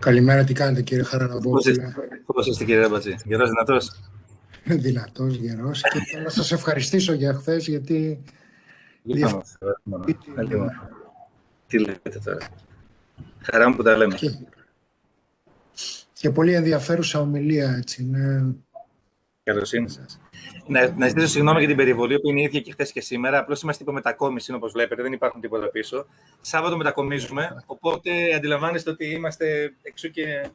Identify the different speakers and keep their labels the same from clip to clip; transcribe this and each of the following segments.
Speaker 1: Καλημέρα, τι κάνετε κύριε Χαραλαμπόπουλε?
Speaker 2: Πώς είστε κύριε Αραμπατζή, γερός δυνατός?
Speaker 1: Δυνατός, γερός. Και θέλω να σας ευχαριστήσω για χθες, γιατί...
Speaker 2: Τι λέτε τώρα? Χαρά μου που τα λέμε.
Speaker 1: Και πολύ ενδιαφέρουσα ομιλία, έτσι, ναι.
Speaker 2: Καλοσύνη σας. Να ζητήσω συγγνώμη για την περιβολή που είναι η ίδια και χθες και σήμερα. Απλώς είμαστε υπομετακόμιση, όπως βλέπετε, δεν υπάρχουν τίποτα πίσω. Σάββατο μετακομίζουμε, οπότε αντιλαμβάνεστε ότι είμαστε εξού και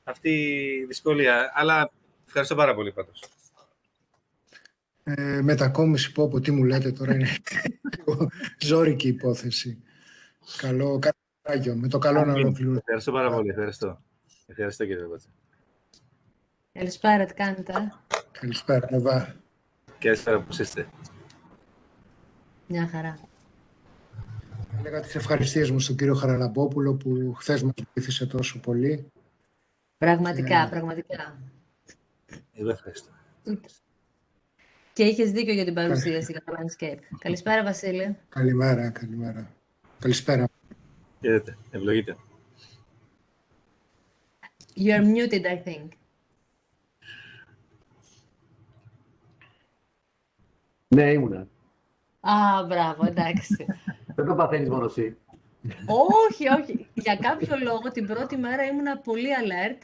Speaker 2: αυτή η δυσκολία. Αλλά ευχαριστώ πάρα πολύ πάντως.
Speaker 1: Μετακόμιση, πω, τι μου λέτε τώρα, είναι ζώρικη υπόθεση. Καλό καράγιο, με το καλό να ολοκληρώσουμε.
Speaker 2: Ευχαριστώ πάρα πολύ, ευχαριστώ. Ευχαριστώ κύριε Αραμπατζή.
Speaker 3: Καλησπέρα, τι κάνετε?
Speaker 1: Καλησπέρα, Εβά.
Speaker 2: Καλησπέρα, πώς είστε?
Speaker 3: Μια χαρά.
Speaker 1: Έλεγα τις ευχαριστίες μου στον κύριο Χαραλαμπόπουλο που χθες μας βοήθησε τόσο πολύ.
Speaker 3: Πραγματικά, πραγματικά.
Speaker 2: Εγώ ευχαριστώ.
Speaker 3: Και είχες δίκιο για την παρουσίαση για το landscape. Καλησπέρα, Βασίλη.
Speaker 1: Καλημέρα. Καλησπέρα.
Speaker 2: Χαίρετε, ευλογείτε.
Speaker 3: You are muted, I think.
Speaker 4: Ναι, ήμουνα.
Speaker 3: Α, μπράβο, εντάξει.
Speaker 4: Δεν το παθαίνεις μόνο εσύ.
Speaker 3: Όχι. Για κάποιο λόγο την πρώτη μέρα ήμουνα πολύ alert.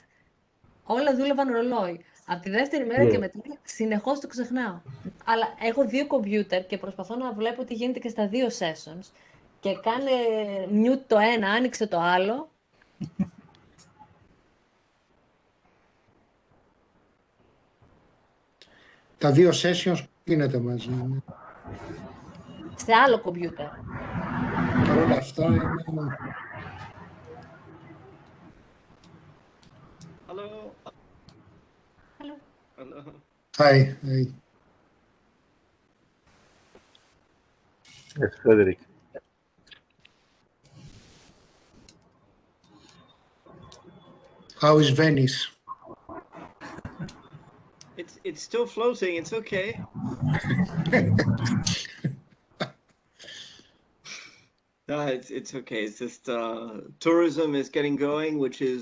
Speaker 3: Όλα δούλευαν ρολόι. Από τη δεύτερη μέρα και μετά συνεχώς το ξεχνάω. Αλλά έχω δύο κομπιούτερ και προσπαθώ να βλέπω τι γίνεται και στα δύο sessions. Και κάνε mute το ένα, άνοιξε το άλλο.
Speaker 1: Τα δύο sessions γίνεται μαζί.
Speaker 3: Σε άλλο κομπιούτερ.
Speaker 1: Παρ' όλα αυτά είναι...
Speaker 5: Hello.
Speaker 1: Hi.
Speaker 2: Yes, Frederick.
Speaker 1: How is Venice?
Speaker 5: It's still floating. It's okay. No, it's okay. It's just tourism is getting going, which is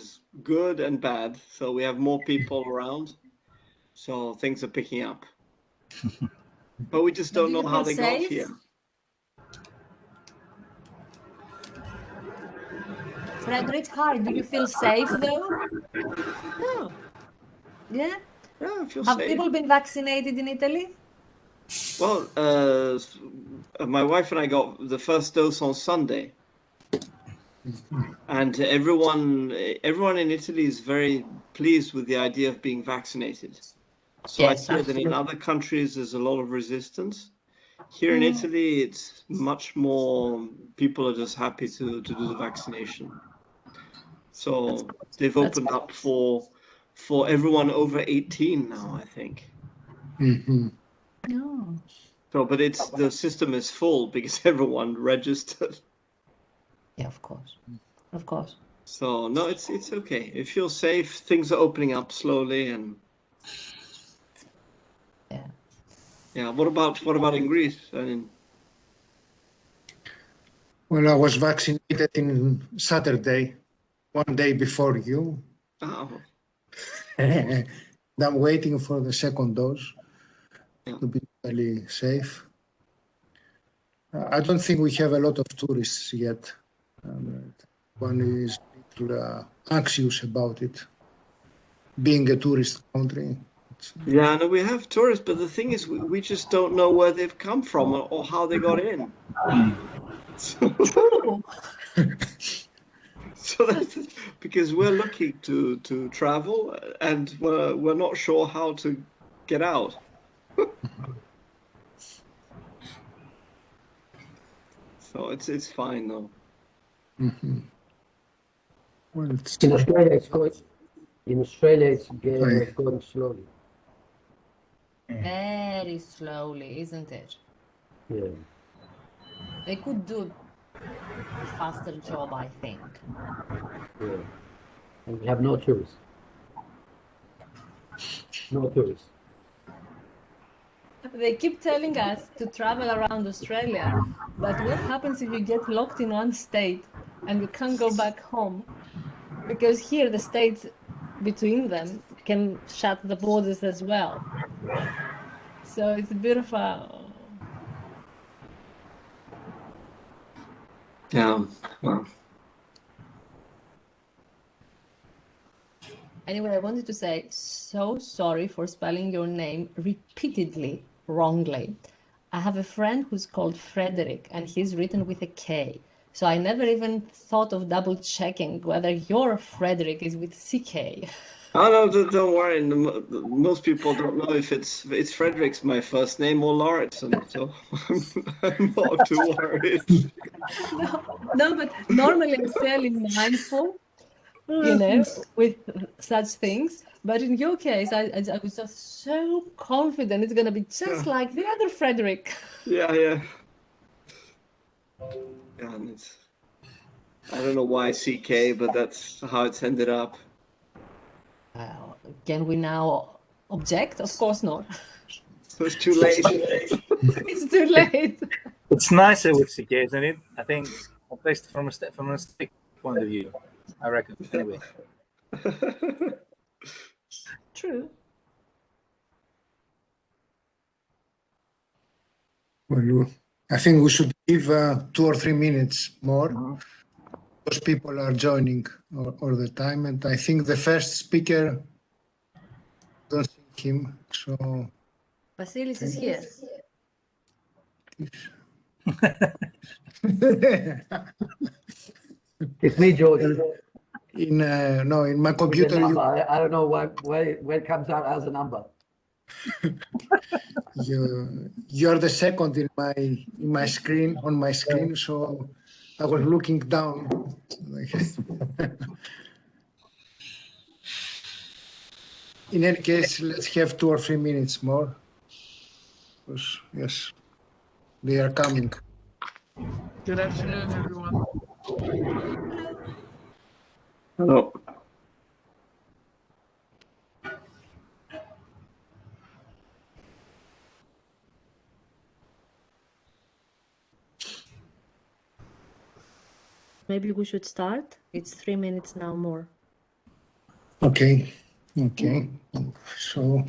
Speaker 5: good and bad. So we have more people around, so things are picking up. But we just don't know how they got here.
Speaker 3: Frederick, hi. Do you feel safe though?
Speaker 5: Yeah.
Speaker 3: Yeah?
Speaker 5: Yeah, I feel
Speaker 3: Have
Speaker 5: safe.
Speaker 3: people been vaccinated in Italy?
Speaker 5: Well, my wife and I got the first dose on Sunday. And everyone in Italy is very pleased with the idea of being vaccinated. So
Speaker 3: Yes,
Speaker 5: I hear that in other countries there's a lot of resistance. Here in Italy, it's much more, people are just happy to do the vaccination. So they've opened up for everyone over 18 now, I think.
Speaker 1: Mm-hmm.
Speaker 3: No.
Speaker 5: So, but the system is full because everyone registered.
Speaker 3: Yeah, of course.
Speaker 5: So no, it's okay. It feels safe. Things are opening up slowly, and yeah. What about in Greece? I mean,
Speaker 1: Well, I was vaccinated in Saturday, one day before you.
Speaker 5: oh,
Speaker 1: I'm waiting for the second dose to be really safe. I don't think we have a lot of tourists yet. One is a little anxious about it, being a tourist country.
Speaker 5: yeah, no, we have tourists, but the thing is, we just don't know where they've come from or how they got in. So that's because we're looking to travel and we're not sure how to get out. So it's fine though.
Speaker 1: Mm-hmm. Well, it's
Speaker 4: In Australia, it's going slowly.
Speaker 3: Very slowly, isn't it?
Speaker 4: Yeah.
Speaker 3: They could do a faster job, I think.
Speaker 4: Yeah. And we have no tourists. No tourists.
Speaker 3: They keep telling us to travel around Australia, but what happens if you get locked in one state and you can't go back home? Because here the states between them can shut the borders as well. So it's a bit of a...
Speaker 5: Yeah. Well,
Speaker 3: Anyway, I wanted to say, so sorry for spelling your name repeatedly wrongly. I have a friend who's called Frederick, and he's written with a K. So I never even thought of double checking whether your Frederick is with CK.
Speaker 5: oh no, don't worry. Most people don't know if it's Frederick's my first name or Lauritsen, so I'm not too worried.
Speaker 3: No, but normally I'm fairly mindful, you know, with such things. But in your case, I was just so confident it's going to be just like the other Frederick.
Speaker 5: Yeah. And it's, I don't know why CK, but that's how it's ended up.
Speaker 3: Can we now object? Of course not.
Speaker 5: So it's too late.
Speaker 3: It's too late.
Speaker 2: It's nicer with CK, isn't it? I think, at least from a stick point of view, I reckon. Anyway.
Speaker 3: True.
Speaker 1: Well, I think we should give 2 or 3 minutes more. Those people are joining all the time, and I think the first speaker, don't see him, so
Speaker 3: Vasilis is here.
Speaker 4: It's me, George.
Speaker 1: in my
Speaker 4: With
Speaker 1: computer
Speaker 4: a number. I don't know where it comes out as a number.
Speaker 1: you're the second in my screen, on my screen, so I was looking down. In any case, let's have 2 or 3 minutes more, because yes, they are coming.
Speaker 6: Good afternoon, everyone.
Speaker 5: Hello.
Speaker 3: Maybe we should start. It's 3 minutes now more.
Speaker 1: Okay. So,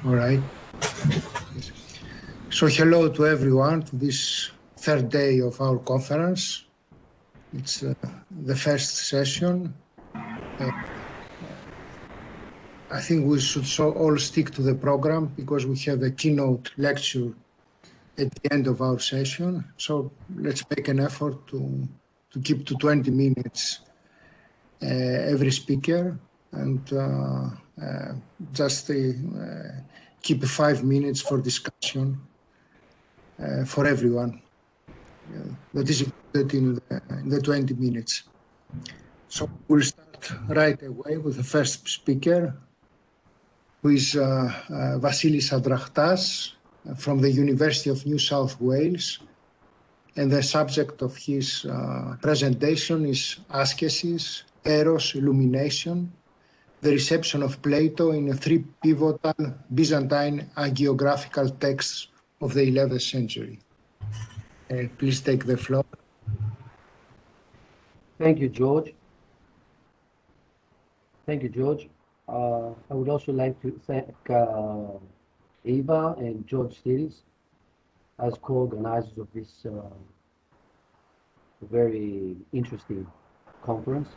Speaker 1: all right. So hello to everyone to this third day of our conference. It's the first session. I think we should all stick to the program because we have a keynote lecture at the end of our session. So let's make an effort to keep to 20 minutes every speaker, and just keep 5 minutes for discussion for everyone. That is included in the 20 minutes. So we'll start right away with the first speaker, who is Vasilis Adrachtas from the University of New South Wales. And the subject of his presentation is ascesis, eros, illumination, the reception of Plato in 3 pivotal Byzantine hagiographical texts of the 11th century. Please take the floor.
Speaker 4: Thank you, George. Thank you, George. I would also like to thank Eva and George Steiris as co-organizers of this very interesting conference,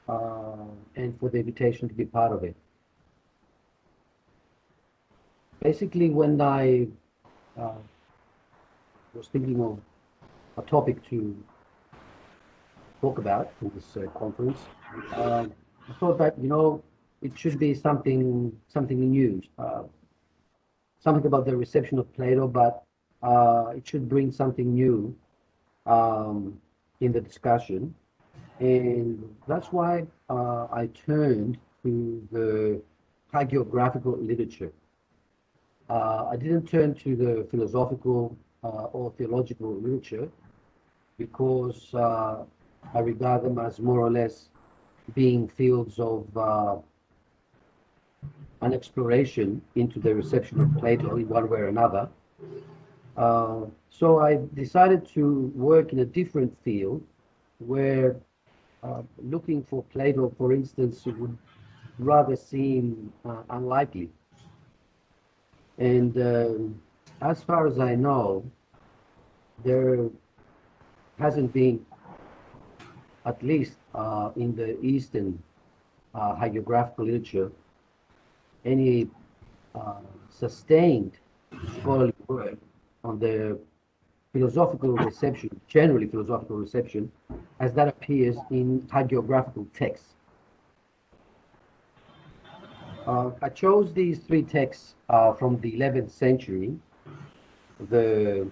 Speaker 4: and for the invitation to be part of it. Basically, when I was thinking of a topic to talk about in this conference, I thought that, it should be something new, something about the reception of Plato, but it should bring something new in the discussion. And that's why I turned to the hagiographical literature. I didn't turn to the philosophical or theological literature because I regard them as more or less being fields of an exploration into the reception of Plato in one way or another. So I decided to work in a different field where looking for Plato, for instance, would rather seem unlikely. And as far as I know, there hasn't been, at least in the Eastern hagiographical literature, any sustained scholarly work on the philosophical reception, generally philosophical reception, as that appears in hagiographical texts. I chose these three texts from the 11th century, the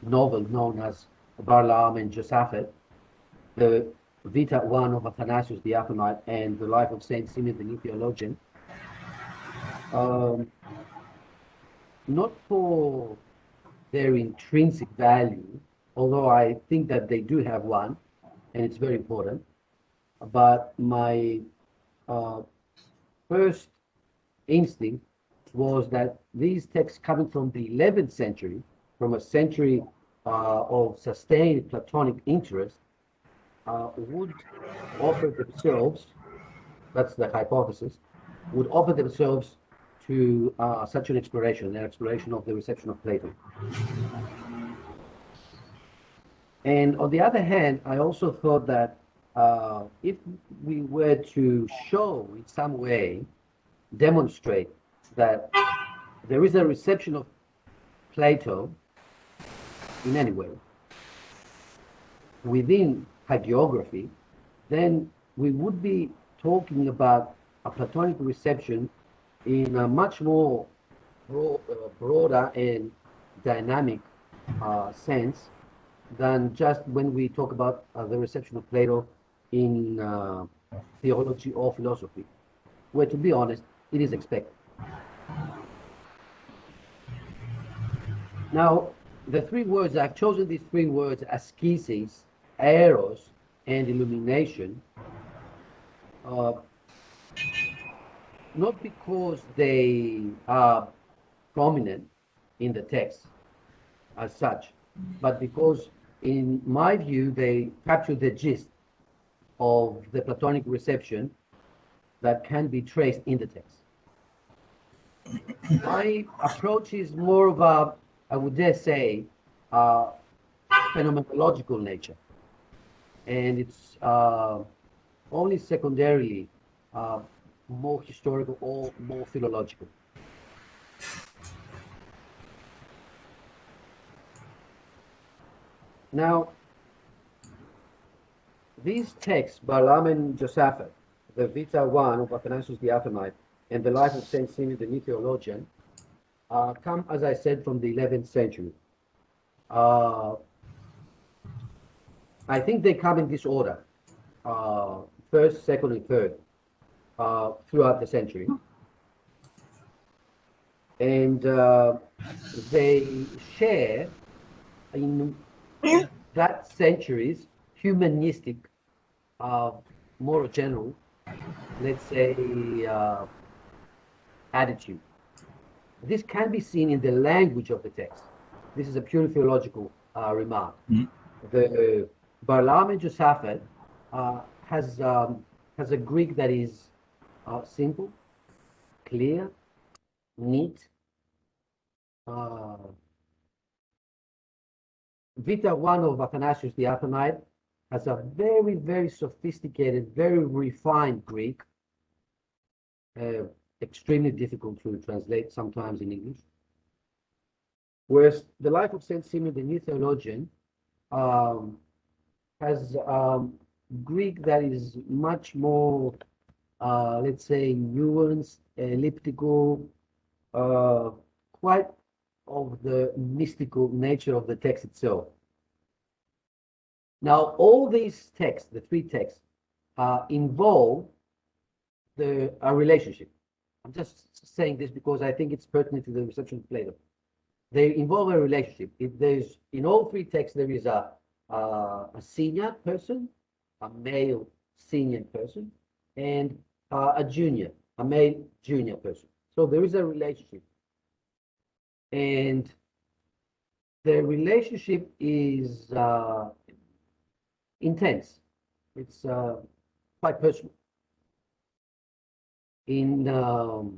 Speaker 4: novel known as Balaam and Josaphat, the Vita I of Athanasius the Athonite, and the Life of Saint Simeon the New Theologian, not for their intrinsic value, although I think that they do have one, and it's very important, but my first instinct was that these texts coming from the 11th century, from a century of sustained Platonic interest, would offer themselves, that's the hypothesis, would offer themselves to such an exploration of the reception of Plato. And on the other hand, I also thought that if we were to show in some way, demonstrate that there is a reception of Plato in any way within hagiography, then we would be talking about a Platonic reception in a much more broader and dynamic sense than just when we talk about the reception of Plato in theology or philosophy, where, to be honest, it is expected. Now, the three words, I've chosen these three words, askesis, eros, and illumination, not because they are prominent in the text as such, but because, in my view, they capture the gist of the Platonic reception that can be traced in the text. My approach is more of a, I would dare say, phenomenological nature, and it's only secondarily more historical or more philological. Now, these texts, Balaam and Josaphat, the Vita I of Athanasius the Athonite, and the Life of Saint Simeon the New Theologian, come, as I said, from the 11th century. I think they come in this order, first, second, and third, throughout the century. And they share in that century's humanistic, more general, let's say, attitude. This can be seen in the language of the text. This is a purely theological remark. The Balaam and Josaphat has a Greek that is simple, clear, neat. Vita I of Athanasius the Athonite has a very, very sophisticated, very refined Greek, extremely difficult to translate sometimes in English. Whereas the Life of Saint Simeon the New Theologian has Greek that is much more, let's say, nuanced, elliptical, quite of the mystical nature of the text itself. Now, all these texts, the three texts, involve a relationship. I'm just saying this because I think it's pertinent to the reception of Plato. They involve a relationship. If there's, in all three texts, there is a senior person, a male senior person, and a junior, a male junior person. So there is a relationship. And the relationship is intense. It's quite personal. In the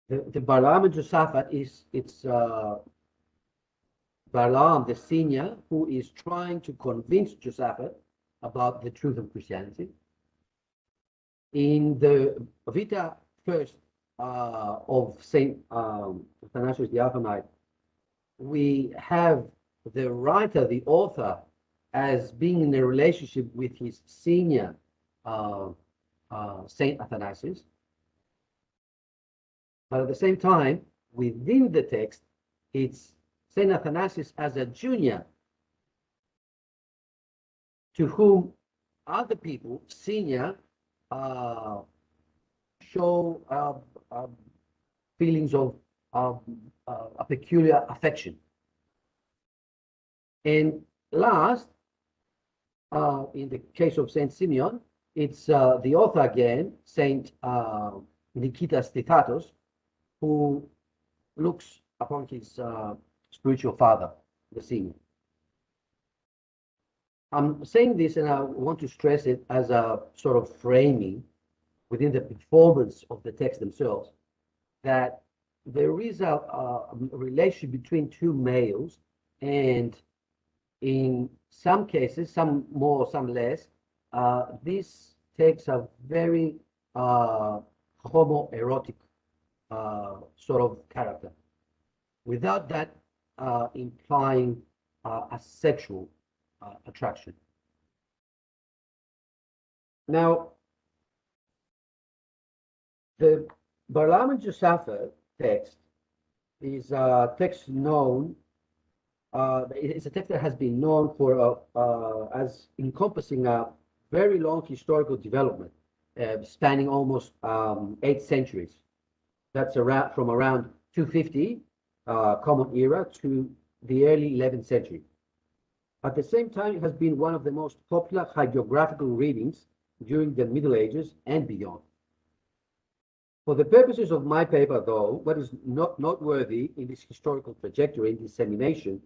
Speaker 4: Balaam and Josaphat it's Balaam, the senior, who is trying to convince Josaphat about the truth of Christianity. In the Vita first of Saint Athanasius the Alphamite, we have the writer, the author, as being in a relationship with his senior Saint Athanasius. But at the same time, within the text, it's Saint Athanasius as a junior, to whom other people, senior, show feelings of a peculiar affection. And last, in the case of Saint Simeon, it's the author again, Saint Nikitas Tithatos, who looks upon his spiritual father, the senior. I'm saying this, and I want to stress it as a sort of framing within the performance of the text themselves, that there is a relation between two males, and in some cases, some more, some less, these texts are very homoerotic sort of character, without that implying a sexual attraction. Now, the Balaam and Josaphat text is a text known, it's a text that has been known for as encompassing a very long historical development, spanning almost 8 centuries. That's around from around 250 Common Era to the early 11th century. At the same time, it has been one of the most popular hagiographical readings during the Middle Ages and beyond. For the purposes of my paper, though, what is not noteworthy in this historical trajectory and dissemination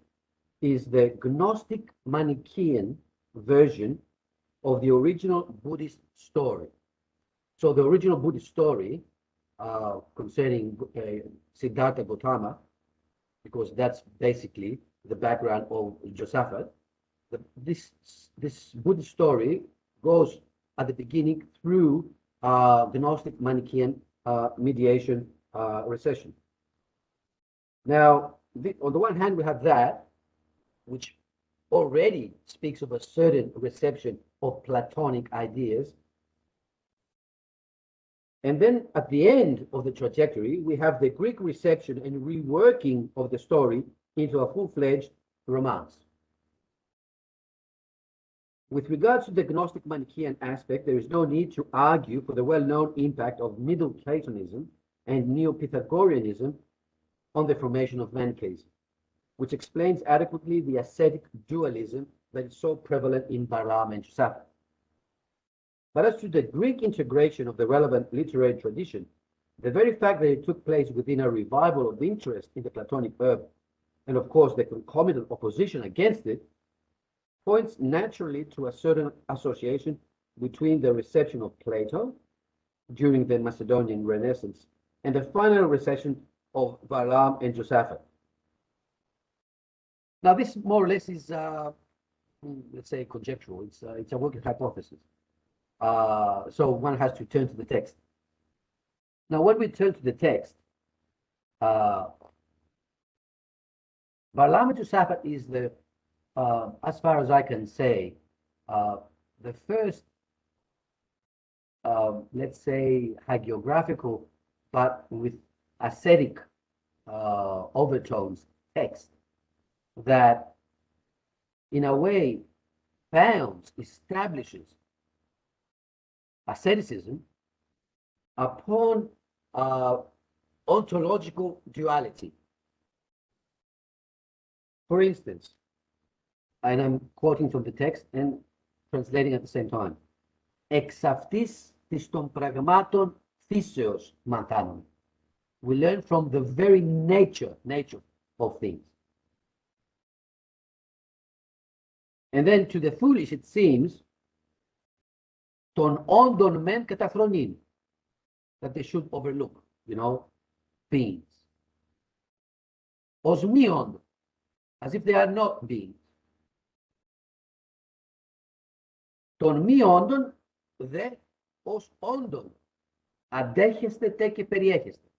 Speaker 4: is the Gnostic Manichaean version of the original Buddhist story. So the original Buddhist story concerning Siddhartha Gautama, because that's basically the background of Josaphat, this Buddhist story goes at the beginning through the Gnostic Manichaean mediation recession. Now, on the one hand, we have that, which already speaks of a certain reception of Platonic ideas. And then at the end of the trajectory, we have the Greek reception and reworking of the story into a full-fledged romance. With regards to the Gnostic Manichaean aspect, there is no need to argue for the well-known impact of Middle Platonism and Neo-Pythagoreanism on the formation of Manichaeism, which explains adequately the ascetic dualism that is so prevalent in Balaam and Josaphat. But as to the Greek integration of the relevant literary tradition, the very fact that it took place within a revival of interest in the Platonic herb, and of course the concomitant opposition against it, points naturally to a certain association between the reception of Plato during the Macedonian Renaissance and the final reception of Balaam and Josaphat. Now, this more or less is, let's say, conjectural. It's a working hypothesis. So one has to turn to the text. Now, when we turn to the text, Balaam and Josaphat is the, as far as I can say, the first, let's say, hagiographical, but with ascetic overtones text that, in a way, establishes asceticism upon ontological duality. For instance, and I'm quoting from the text and translating at the same time, εξ αυτής της των πραγμάτων φύσεως μαθάνουν. We learn from the very nature of things. And then to the foolish it seems, ton όντων μεν καταφρονήν, that they should overlook, beings. Ως μη όντων, as if they are not beings. Των μη όντων δε ως όντων, αντέχεστε τε και περιέχεστε.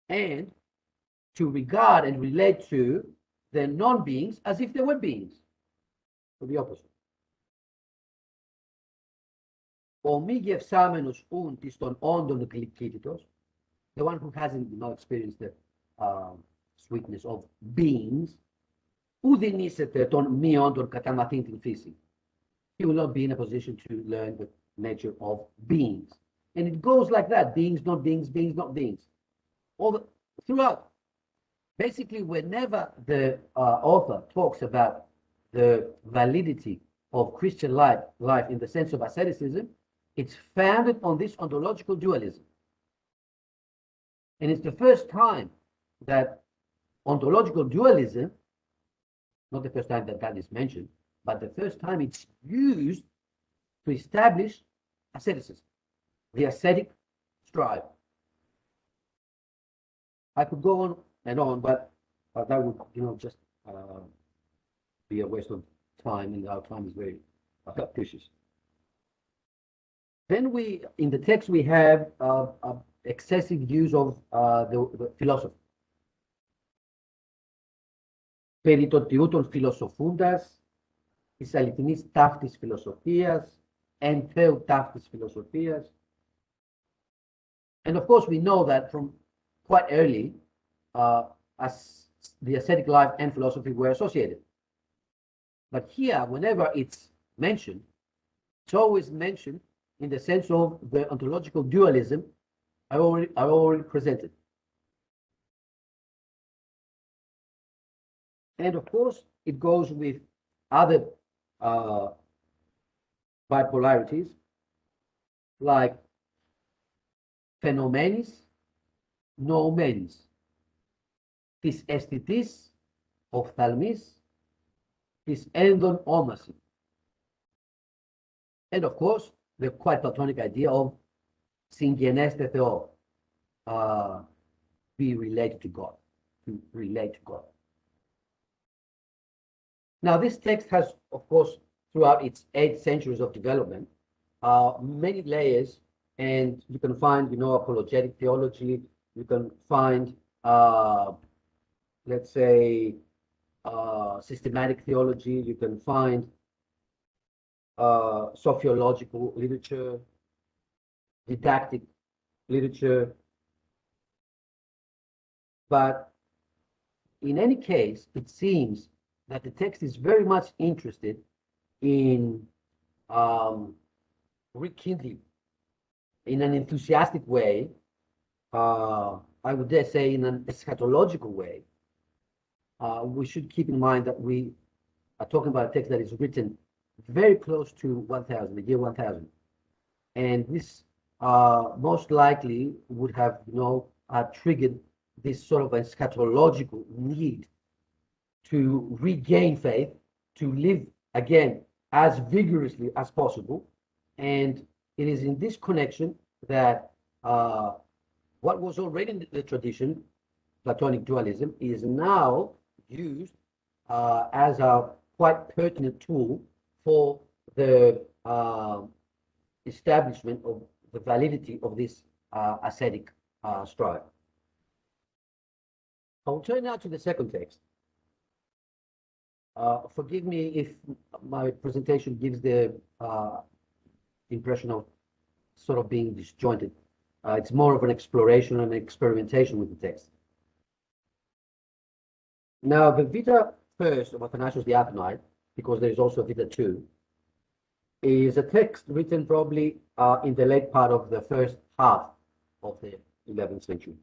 Speaker 4: And to regard and relate to the non-beings as if they were beings. So the opposite. Ο μη γευσάμενος ούν της των όντων γλυκύτητος, the one who hasn't experienced the sweetness of beings, ουδεν ήσετε των μη όντων κατά μαθήν την φύση. He will not be in a position to learn the nature of beings. And it goes like that, beings, not beings, beings, not beings. Throughout. Basically, whenever the author talks about the validity of Christian life in the sense of asceticism, it's founded on this ontological dualism. And it's the first time that ontological dualism, not the first time that that is mentioned, but the first time it's used to establish asceticism, the ascetic strive. I could go on and on, but that would, just be a waste of time, and our time is very precious. Then in the text, we have excessive use of the philosophy. Περί το τιού των φιλοσοφούντας, της αληθινής ταύτης φιλοσοφίας, εν θεού ταύτης φιλοσοφίας. And of course, we know that from quite early, as the ascetic life and philosophy were associated. But here, whenever it's mentioned, it's always mentioned in the sense of the ontological dualism I already presented. And of course, it goes with other bipolarities like phenomenis, noumenis, της αισθητής, οφθαλμής, της ένδων όμαση. And of course, the quite Platonic idea of συγγενέστε Θεό, be related to God, to relate to God. Now, this text has, of course, throughout its 8 centuries of development, many layers, and you can find, apologetic theology, you can find, let's say, systematic theology, you can find sociological literature, didactic literature. But in any case, it seems that the text is very much interested in rekindling in an enthusiastic way, I would dare say in an eschatological way. We should keep in mind that we are talking about a text that is written very close to 1000, the year 1000. And this most likely would have, triggered this sort of eschatological need to regain faith, to live again as vigorously as possible. And it is in this connection that what was already in the tradition, Platonic dualism, is now used as a quite pertinent tool for the establishment of the validity of this ascetic strive. I will turn now to the second text. Forgive me if my presentation gives the impression of sort of being disjointed. It's more of an exploration and experimentation with the text. Now, the Vita first of Athanasius the Athonite, because there is also Vita 2, is a text written probably in the late part of the first half of the 11th century.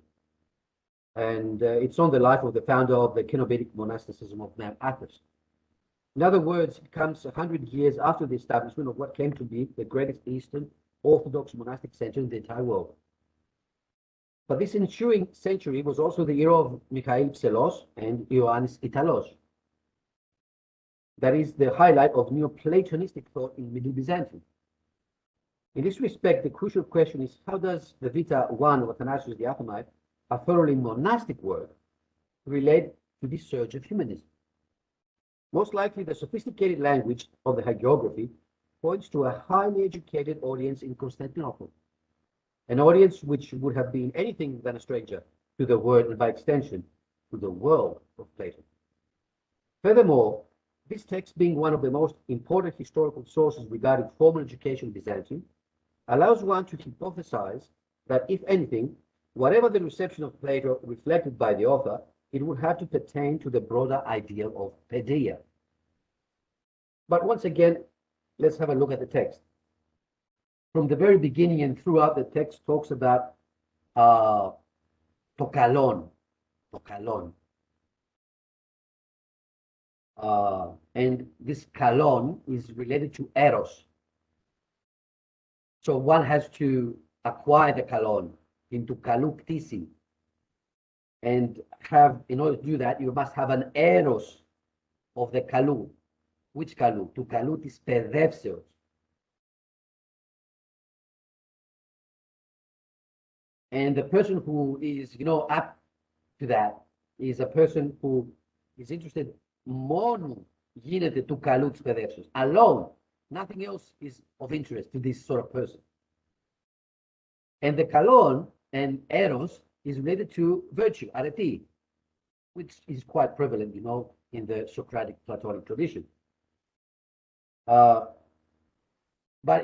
Speaker 4: And it's on the life of the founder of the Cenobitic monasticism of Mount Athos. In other words, it comes 100 years after the establishment of what came to be the greatest Eastern Orthodox monastic center in the entire world. But this ensuing century was also the era of Michael Psellos and Ioannis Italos. that is the highlight of Neoplatonistic thought in Middle Byzantium. In this respect, the crucial question is, how does the Vita 1 of Athanasius the Athonite, a thoroughly monastic work, relate to this surge of humanism? Most likely, the sophisticated language of the hagiography points to a highly educated audience in Constantinople, an audience which would have been anything than a stranger to the word and by extension to the world of Plato. Furthermore, this text, being one of the most important historical sources regarding formal education in Byzantium, allows one to hypothesize that, if anything, whatever the reception of Plato reflected by the author, it would have to pertain to the broader ideal of paideia. But once again, let's have a look at the text. From the very beginning and throughout, the text talks about to kalon. And this kalon is related to eros. So one has to acquire the kalon into kalou ktisi. And in order to do that, you must have an eros of the kalou. Which kalou? To kalou tis pedεύσεως. And the person who is, up to that is a person who is interested μόνο γίνεται του καλού της παιδεύσεως. Alone, nothing else is of interest to this sort of person. And the kalon and eros is related to virtue, arete, which is quite prevalent, in the Socratic Platonic tradition. But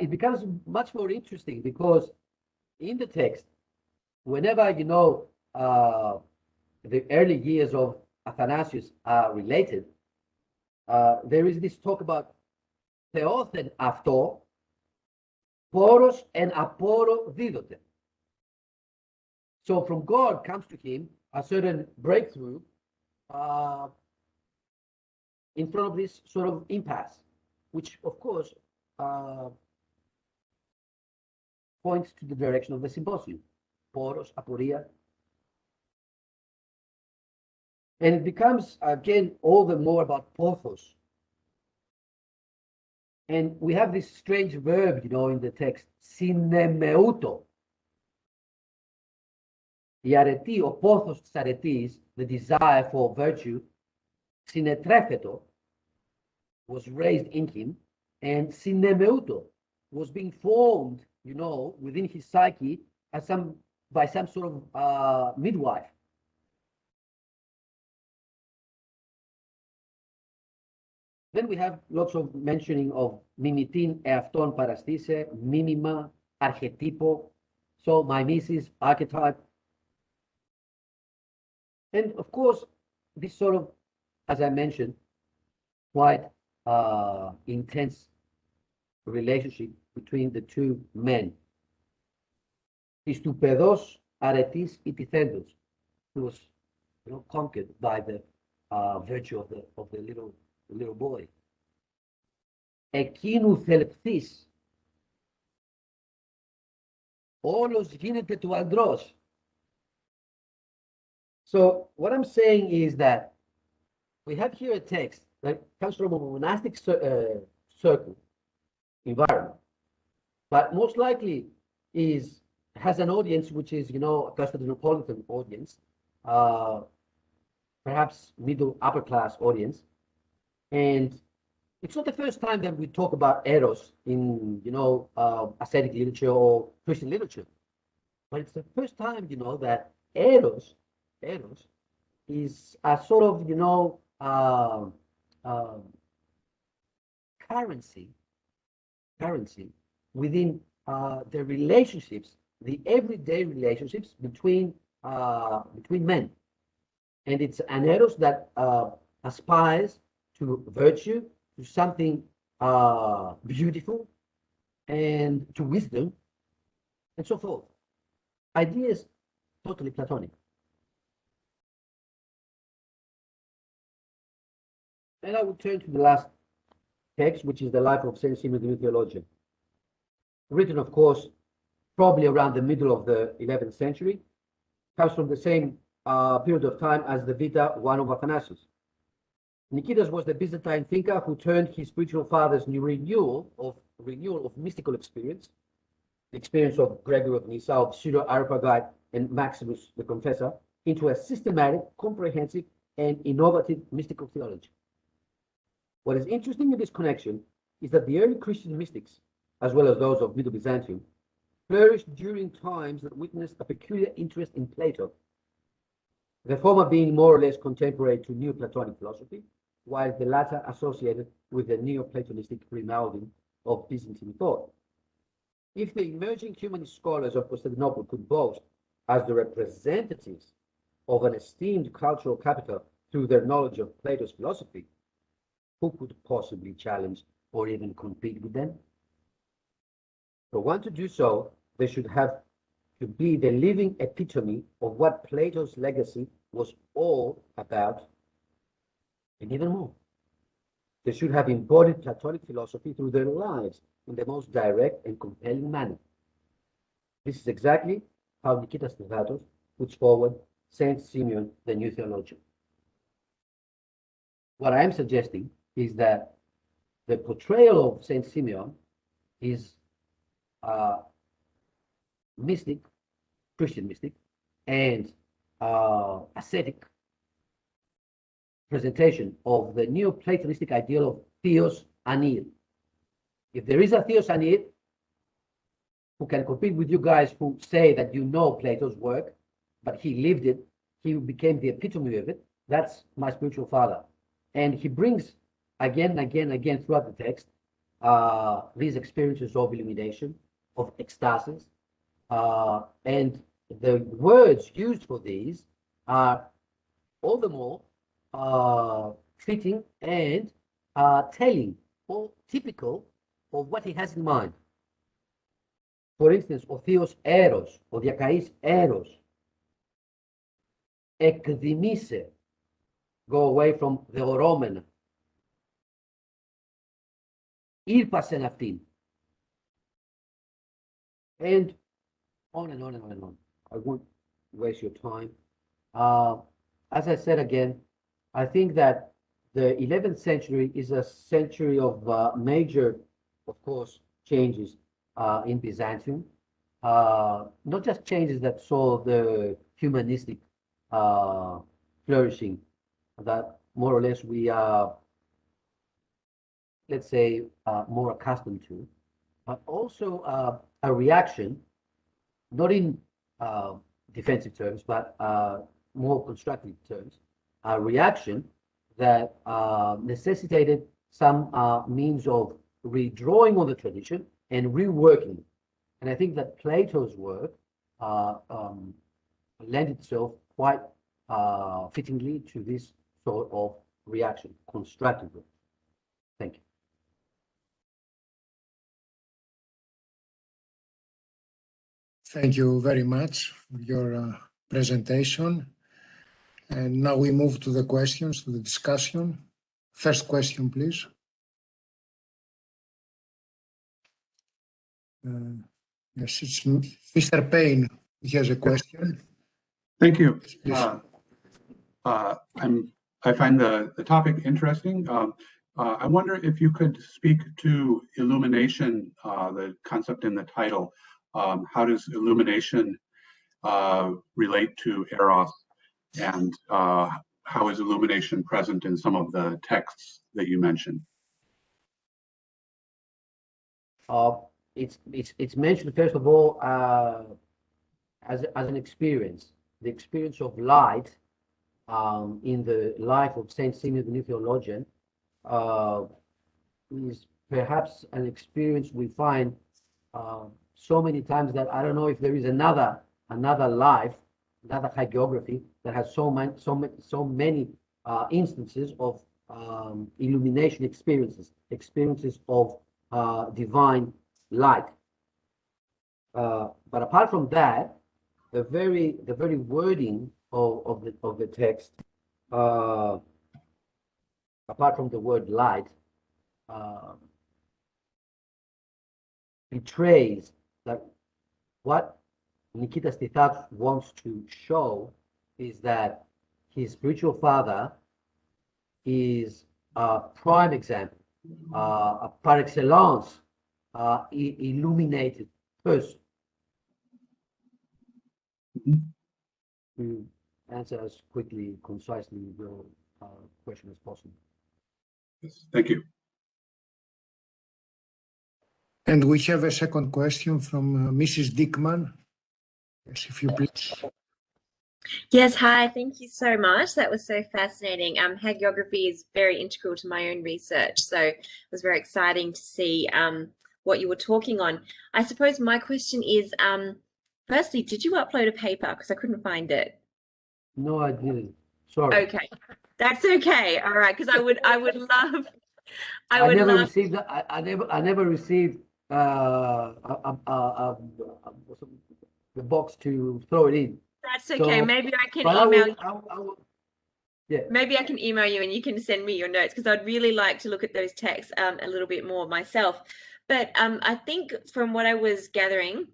Speaker 4: it becomes much more interesting because in the text, whenever, the early years of Athanasius are related, there is this talk about theothen αυτό, πόρος εν απόρο δίδοτε. So from God comes to him a certain breakthrough in front of this sort of impasse, which of course points to the direction of the symposium. Poros, aporia. And it becomes, again, all the more about porthos. And we have this strange verb, in the text, synemeuto. The arete, or porthos της aretes, the desire for virtue, synetrepeto, was raised in him, and synemeuto was being formed, within his psyche by some sort of midwife. Then we have lots of mentioning of mimitin eαυτόν παραστήσε, μίμημα, archetypo, so mimesis, archetype. And of course, this sort of, as I mentioned, quite intense relationship between the two men. Is to pedos aretis itithendos. He was, conquered by the virtue of the little boy. Εκείνου θελπθείς. Όλος γίνεται του ανδρός. So what I'm saying is that we have here a text that comes from a monastic circle environment, but most likely has an audience which is, a Constantinopolitan audience, perhaps middle upper class audience. And it's not the first time that we talk about eros in, ascetic literature or Christian literature, but it's the first time, that eros is a sort of, currency within the relationships, the everyday relationships between men. And it's an eros that aspires to virtue, to something beautiful, and to wisdom, and so forth. Ideas totally Platonic. And I will turn to the last text, which is the life of Saint Simeon the New Theologian. Written, of course, probably around the middle of the 11th century, comes from the same period of time as the Vita 1 of Athanasius. Nikitas was the Byzantine thinker who turned his spiritual father's renewal of mystical experience, the experience of Gregory of Nyssa, of Pseudo-Areopagite, and Maximus the Confessor, into a systematic, comprehensive, and innovative mystical theology. What is interesting in this connection is that the early Christian mystics, as well as those of Middle Byzantium, flourished during times that witnessed a peculiar interest in Plato, the former being more or less contemporary to Neoplatonic philosophy, while the latter associated with the Neoplatonistic remolding of Byzantine thought. If the emerging humanist scholars of Constantinople could boast as the representatives of an esteemed cultural capital through their knowledge of Plato's philosophy, who could possibly challenge or even compete with them? For one to do so, they should have to be the living epitome of what Plato's legacy was all about, and even more. They should have embodied Platonic philosophy through their lives in the most direct and compelling manner. This is exactly how Nikitas Theodatos puts forward Saint Simeon, the new theologian. What I am suggesting is that the portrayal of Saint Simeon is mystic, Christian mystic, and ascetic presentation of the Neoplatonistic ideal of Theos Anir. If there is a Theos Anir who can compete with you guys who say that you know Plato's work, but he lived it, he became the epitome of it, that's my spiritual father. And he brings again and again and again throughout the text these experiences of illumination, of ecstasis, and the words used for these are all the more fitting and telling or typical of what he has in mind. For instance, ο Θείος Έρος, ο διακαής Έρος, εκδημήσε, go away from the ορόμενα, ήρπασεν αυτήν, and on and on and on and on. I won't waste your time. As I said again, I think that the 11th century is a century of major, of course, changes in Byzantium. Not just changes that saw the humanistic flourishing that more or less we are, let's say, more accustomed to, but also a reaction, not in defensive terms, but more constructive terms, a reaction that necessitated some means of redrawing on the tradition and reworking it. And I think that Plato's work lent itself quite fittingly to this sort of reaction, constructively. Thank you.
Speaker 1: Thank you very much for your presentation. And now we move to the questions, to the discussion. First question, please. Yes, it's Mr. Payne. He has a question.
Speaker 7: Thank you.
Speaker 1: Please.
Speaker 7: I find the topic interesting. I wonder if you could speak to illumination, the concept in the title. How does illumination relate to Eros, and how is illumination present in some of the texts that you mentioned?
Speaker 4: It's mentioned first of all as an experience, the experience of light in the life of Saint Simeon the New Theologian is perhaps an experience we find so many times that I don't know if there is another life, another hagiography that has so many instances of illumination experiences of divine light. But apart from that, the very wording of the text, apart from the word light, betrays that what Nikitas Theodatos wants to show is that his spiritual father is a prime example, par excellence, illuminated person. To answer as quickly, concisely your question as possible.
Speaker 7: Yes, thank you.
Speaker 1: And we have a second question from Mrs. Dickman. Yes, if you please.
Speaker 8: Yes, hi, thank you so much. That was so fascinating. Hagiography is very integral to my own research, so it was very exciting to see what you were talking on. I suppose my question is, firstly, did you upload a paper? Because I couldn't find it.
Speaker 4: No, I didn't. Sorry.
Speaker 8: Okay, that's okay. All right, because I would love.
Speaker 4: I never received the box to throw it in.
Speaker 8: That's okay.
Speaker 4: So,
Speaker 8: maybe I can
Speaker 4: but
Speaker 8: email you.
Speaker 4: I will, yeah.
Speaker 8: Maybe I can email you and you can send me your notes, because I'd really like to look at those texts a little bit more myself. But I think from what I was gathering,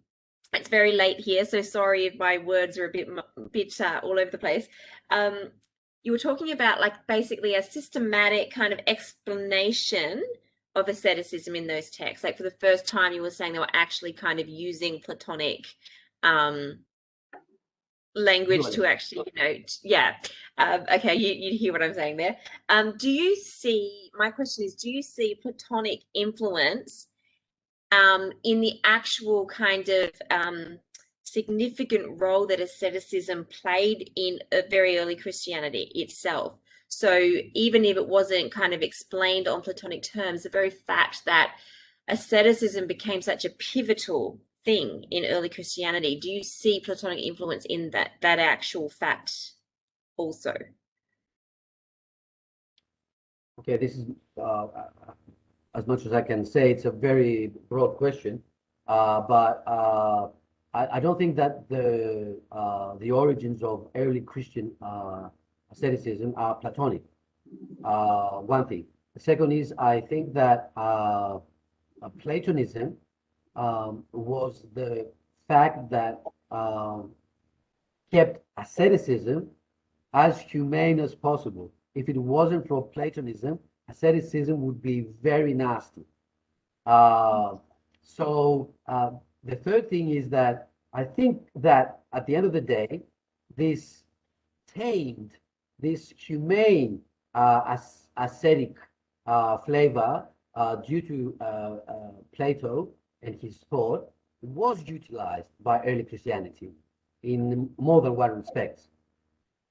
Speaker 8: it's very late here, so sorry if my words are a bit all over the place. You were talking about like basically a systematic kind of explanation of asceticism in those texts. Like for the first time, you were saying they were actually kind of using Platonic language to actually, okay, you hear what I'm saying there. Do you see, my question is, do you see Platonic influence in the actual kind of significant role that asceticism played in a very early Christianity itself? So even if it wasn't kind of explained on Platonic terms, the very fact that asceticism became such a pivotal thing in early Christianity, do you see Platonic influence in that actual fact also?
Speaker 4: Okay, this is as much as I can say, it's a very broad question, but I don't think that the origins of early Christian asceticism are Platonic. One thing. The second is, I think that Platonism was the fact that kept asceticism as humane as possible. If it wasn't for Platonism, asceticism would be very nasty. So the third thing is that I think that at the end of the day, this tamed, this humane ascetic flavor due to Plato and his thought was utilized by early Christianity in more than one respect.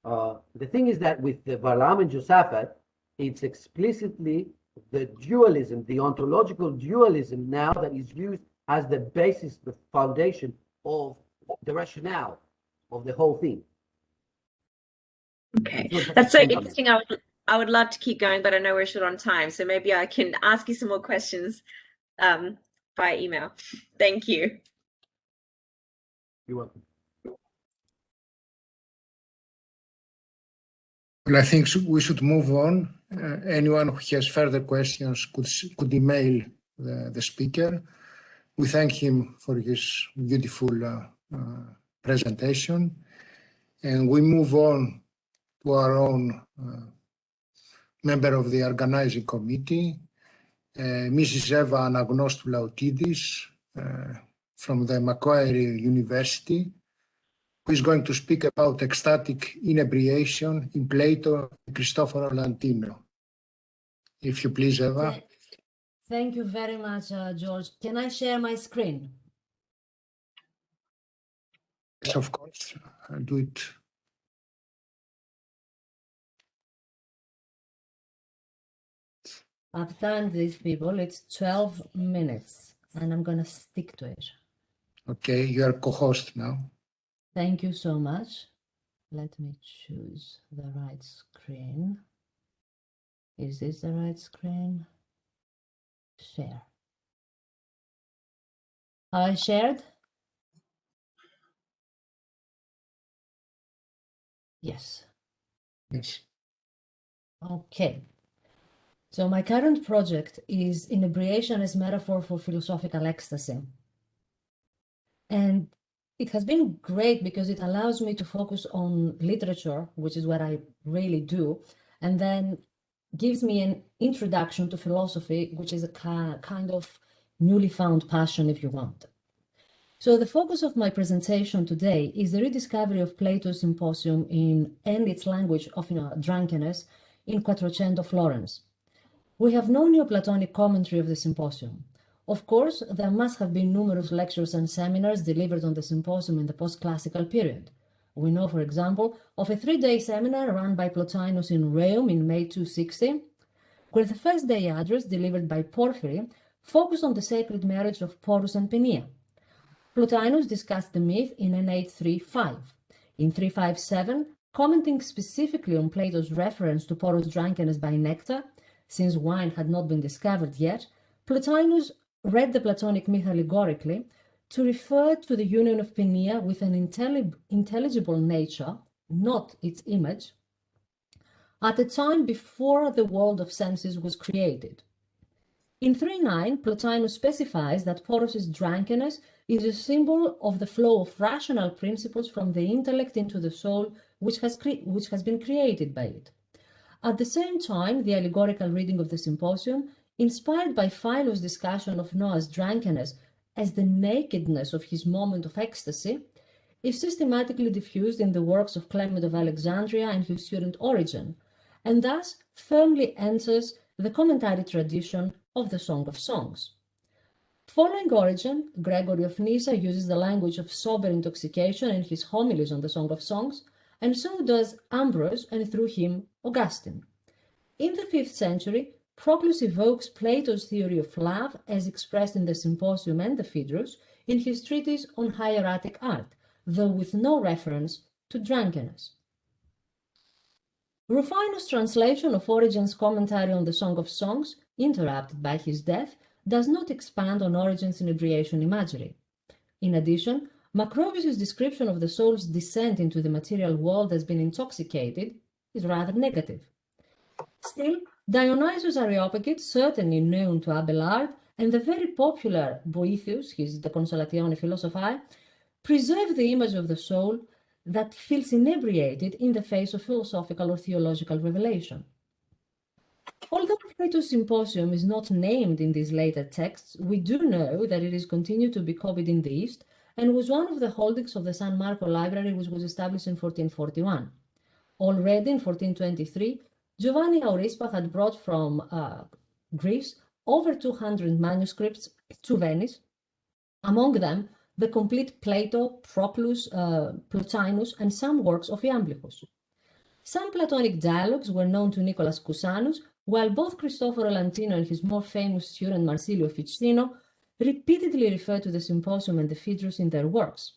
Speaker 4: The thing is that with the Balaam and Josaphat, it's explicitly the dualism, the ontological dualism now that is used as the basis, the foundation of the rationale of the whole thing.
Speaker 8: Okay, that's so interesting. I would love to keep going, but I know we're short on time, so maybe I can ask you some more questions by email. Thank you.
Speaker 4: You're welcome.
Speaker 1: Well, I think we should move on. Anyone who has further questions could email the speaker. We thank him for his beautiful presentation. And we move on to our own member of the organizing committee, Mrs. Eva Anagnostou-Laoutides from the Macquarie University, who is going to speak about ecstatic inebriation in Plato and Cristoforo Lantino. If you please, Eva.
Speaker 9: Thank you very much, George. Can I share my screen?
Speaker 1: Yes, of course. I'll do it.
Speaker 9: I've timed these people. It's 12 minutes, and I'm going to stick to it.
Speaker 1: Okay, you are co-host now.
Speaker 9: Thank you so much. Let me choose the right screen. Is this the right screen? Share. Have I shared? Yes.
Speaker 1: Yes.
Speaker 9: Okay. So my current project is inebriation as metaphor for philosophical ecstasy. And it has been great because it allows me to focus on literature, which is what I really do, and then gives me an introduction to philosophy, which is a kind of newly found passion, if you want. So the focus of my presentation today is the rediscovery of Plato's Symposium and its language of drunkenness in Quattrocento, Florence. We have no Neoplatonic commentary of the Symposium. Of course, there must have been numerous lectures and seminars delivered on the Symposium in the post-classical period. We know, for example, of a 3-day seminar run by Plotinus in Rome in May 260, where the first day address, delivered by Porphyry, focused on the sacred marriage of Porus and Penia. Plotinus discussed the myth in N8 3.5. In 3.5.7, commenting specifically on Plato's reference to Porus' drunkenness by nectar, since wine had not been discovered yet, Plotinus read the Platonic myth allegorically to refer to the union of Penia with an intelligible nature, not its image, at a time before the world of senses was created. In 3.9, Plotinus specifies that Porus' drunkenness is a symbol of the flow of rational principles from the intellect into the soul, which has been created by it. At the same time, the allegorical reading of the Symposium, inspired by Philo's discussion of Noah's drunkenness as the nakedness of his moment of ecstasy, is systematically diffused in the works of Clement of Alexandria and his student Origen, and thus firmly enters the commentary tradition of the Song of Songs. Following Origen, Gregory of Nyssa uses the language of sober intoxication in his homilies on the Song of Songs, and so does Ambrose, and through him, Augustine. In the 5th century, Proclus evokes Plato's theory of love as expressed in the Symposium and the Phaedrus in his treatise on hieratic art, though with no reference to drunkenness. Rufinus' translation of Origen's commentary on the Song of Songs, interrupted by his death, does not expand on Origen's inebriation imagery. In addition, Macrobius' description of the soul's descent into the material world as being intoxicated is rather negative. Still, Dionysius Areopagite, certainly known to Abelard, and the very popular Boethius, his De Consolatione Philosophiae, preserve the image of the soul that feels inebriated in the face of philosophical or theological revelation. Although Plato's Symposium is not named in these later texts, we do know that it is continued to be copied in the East and was one of the holdings of the San Marco Library, which was established in 1441. Already in 1423, Giovanni Aurispa had brought from Greece over 200 manuscripts to Venice, among them the complete Plato, Proclus, Plotinus, and some works of Iamblichus. Some Platonic dialogues were known to Nicholas Cusanus, while both Cristoforo Lantino and his more famous student Marsilio Ficino repeatedly refer to the Symposium and the Phaedrus in their works.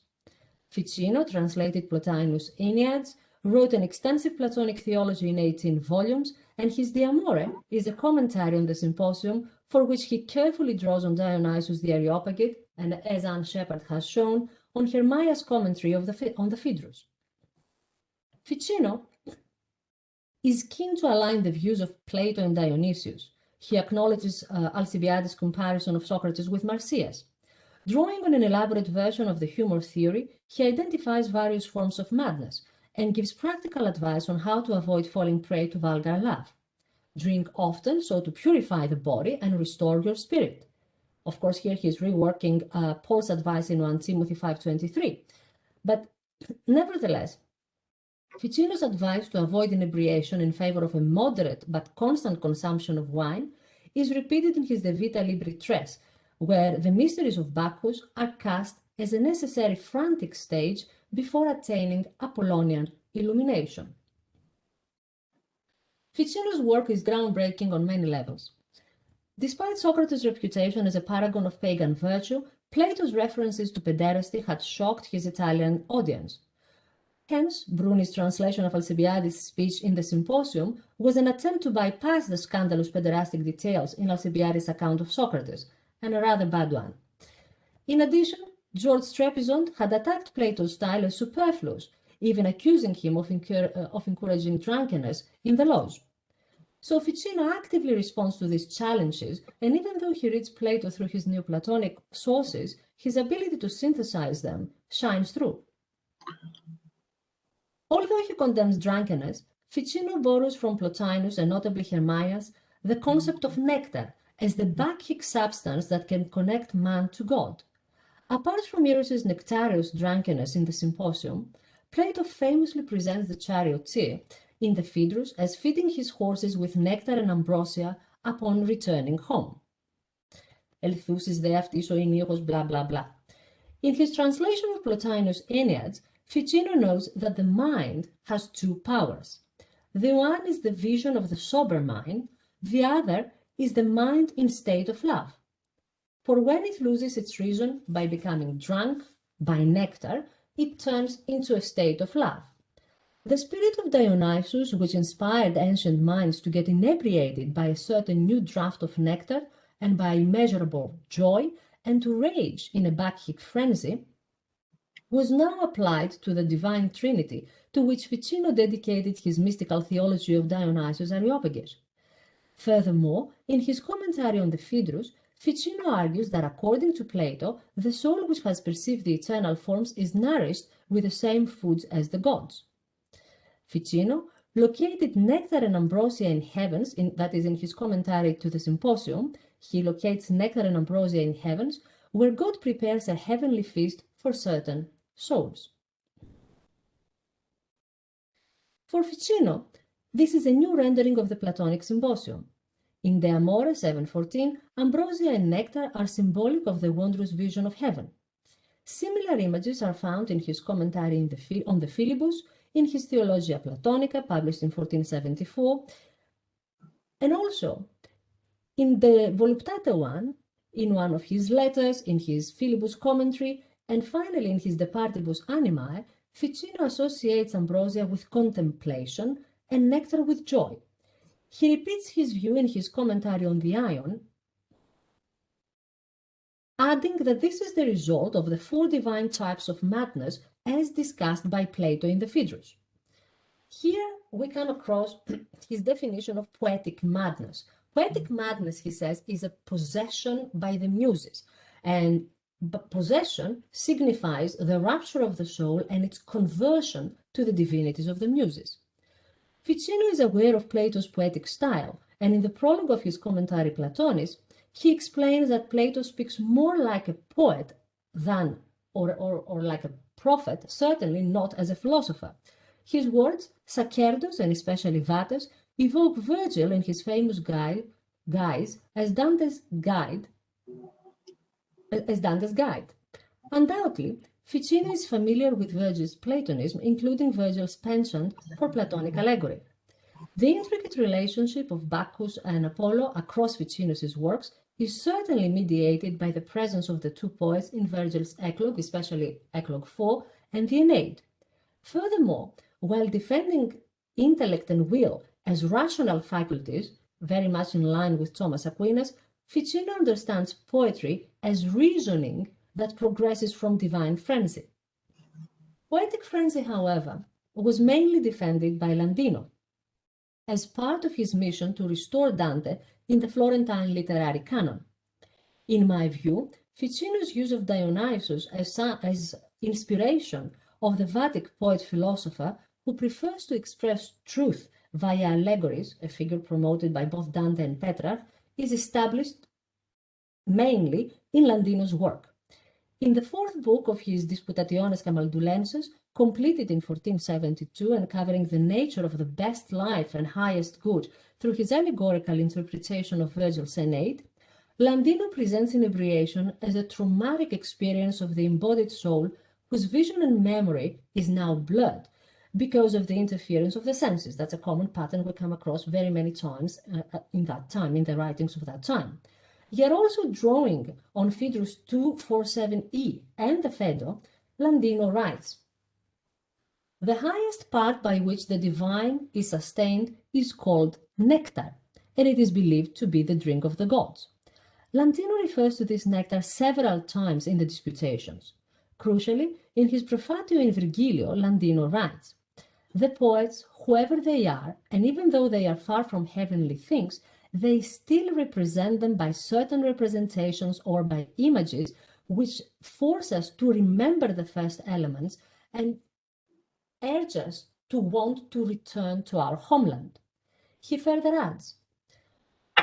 Speaker 9: Ficino translated Plotinus' Enneads, wrote an extensive Platonic theology in 18 volumes, and his De Amore is a commentary on the Symposium for which he carefully draws on Dionysius the Areopagite and, as Anne Shepard has shown, on Hermaia's commentary on the Phaedrus. Ficino is keen to align the views of Plato and Dionysius. He acknowledges Alcibiades' comparison of Socrates with Marsyas. Drawing on an elaborate version of the humor theory, he identifies various forms of madness and gives practical advice on how to avoid falling prey to vulgar love. Drink often so to purify the body and restore your spirit. Of course, here he is reworking Paul's advice in 1 Timothy 5:23. But nevertheless, Ficino's advice to avoid inebriation in favor of a moderate but constant consumption of wine is repeated in his De Vita Libri Tres, where the mysteries of Bacchus are cast as a necessary frantic stage before attaining Apollonian illumination. Ficino's work is groundbreaking on many levels. Despite Socrates' reputation as a paragon of pagan virtue, Plato's references to pederasty had shocked his Italian audience. Hence, Bruni's translation of Alcibiades' speech in the Symposium was an attempt to bypass the scandalous pederastic details in Alcibiades' account of Socrates, and a rather bad one. In addition, George Stepizont had attacked Plato's style as superfluous, even accusing him of encouraging drunkenness in the laws. So Ficino actively responds to these challenges, and even though he reads Plato through his Neoplatonic sources, his ability to synthesize them shines through. Although he condemns drunkenness, Ficino borrows from Plotinus and notably Hermias the concept of nectar as the bacchic substance that can connect man to God. Apart from Eros's nectarious drunkenness in the Symposium, Plato famously presents the charioteer in the Phaedrus as feeding his horses with nectar and ambrosia upon returning home. Ελθούσεις δε αυτής ο Ηνίοχος blah blah blah. In his translation of Plotinus' Enneads, Ficino knows that the mind has two powers. The one is the vision of the sober mind, the other is the mind in state of love. For when it loses its reason by becoming drunk by nectar, it turns into a state of love. The spirit of Dionysus, which inspired ancient minds to get inebriated by a certain new draught of nectar and by immeasurable joy, and to rage in a bacchic frenzy, was now applied to the divine Trinity, to which Ficino dedicated his mystical theology of Dionysus Areopagus. Furthermore, in his commentary on the Phaedrus, Ficino argues that according to Plato, the soul which has perceived the eternal forms is nourished with the same foods as the gods. Ficino located nectar and ambrosia in heavens, that is in his commentary to the Symposium, he locates nectar and ambrosia in heavens, where God prepares a heavenly feast for certain souls. For Ficino, this is a new rendering of the Platonic Symposium. In De Amore 7:14, ambrosia and nectar are symbolic of the wondrous vision of heaven. Similar images are found in his commentary on the Philebus, in his Theologia Platonica, published in 1474, and also in the Voluptate one, in one of his letters, in his Philebus commentary, and finally in his De Partibus Animae, Ficino associates ambrosia with contemplation and nectar with joy. He repeats his view in his commentary on the Ion, adding that this is the result of the four divine types of madness as discussed by Plato in the Phaedrus. Here we come across his definition of poetic madness. Poetic madness, he says, is a possession by the muses, and possession signifies the rapture of the soul and its conversion to the divinities of the muses. Ficino is aware of Plato's poetic style, and in the prologue of his commentary Platonis, he explains that Plato speaks more like a poet than, or like a prophet, certainly not as a philosopher. His words, Sacerdos and especially Vates, evoke Virgil in his famous guise as Dante's guide. Undoubtedly, Ficino is familiar with Virgil's Platonism, including Virgil's penchant for Platonic allegory. The intricate relationship of Bacchus and Apollo across Ficino's works is certainly mediated by the presence of the two poets in Virgil's Eclogue, especially Eclogue 4, and the Aeneid. Furthermore, while defending intellect and will as rational faculties, very much in line with Thomas Aquinas, Ficino understands poetry as reasoning that progresses from divine frenzy. Poetic frenzy, however, was mainly defended by Landino as part of his mission to restore Dante in the Florentine literary canon. In my view, Ficino's use of Dionysus as inspiration of the Vatic poet-philosopher who prefers to express truth via allegories, a figure promoted by both Dante and Petrarch, is established mainly in Landino's work. In the fourth book of his Disputationes Camaldulenses, completed in 1472 and covering the nature of the best life and highest good through his allegorical interpretation of Virgil's Aeneid, Landino presents inebriation as a traumatic experience of the embodied soul whose vision and memory is now blurred because of the interference of the senses. That's a common pattern we come across very many times in that time, in the writings of that time. Yet also drawing on Phaedrus 247e and the Phaedo, Landino writes, "The highest part by which the divine is sustained is called nectar, and it is believed to be the drink of the gods." Landino refers to this nectar several times in the Disputations. Crucially, in his Prefatio in Virgilio, Landino writes, "The poets, whoever they are, and even though they are far from heavenly things, they still represent them by certain representations or by images which force us to remember the first elements and urge us to want to return to our homeland. He further adds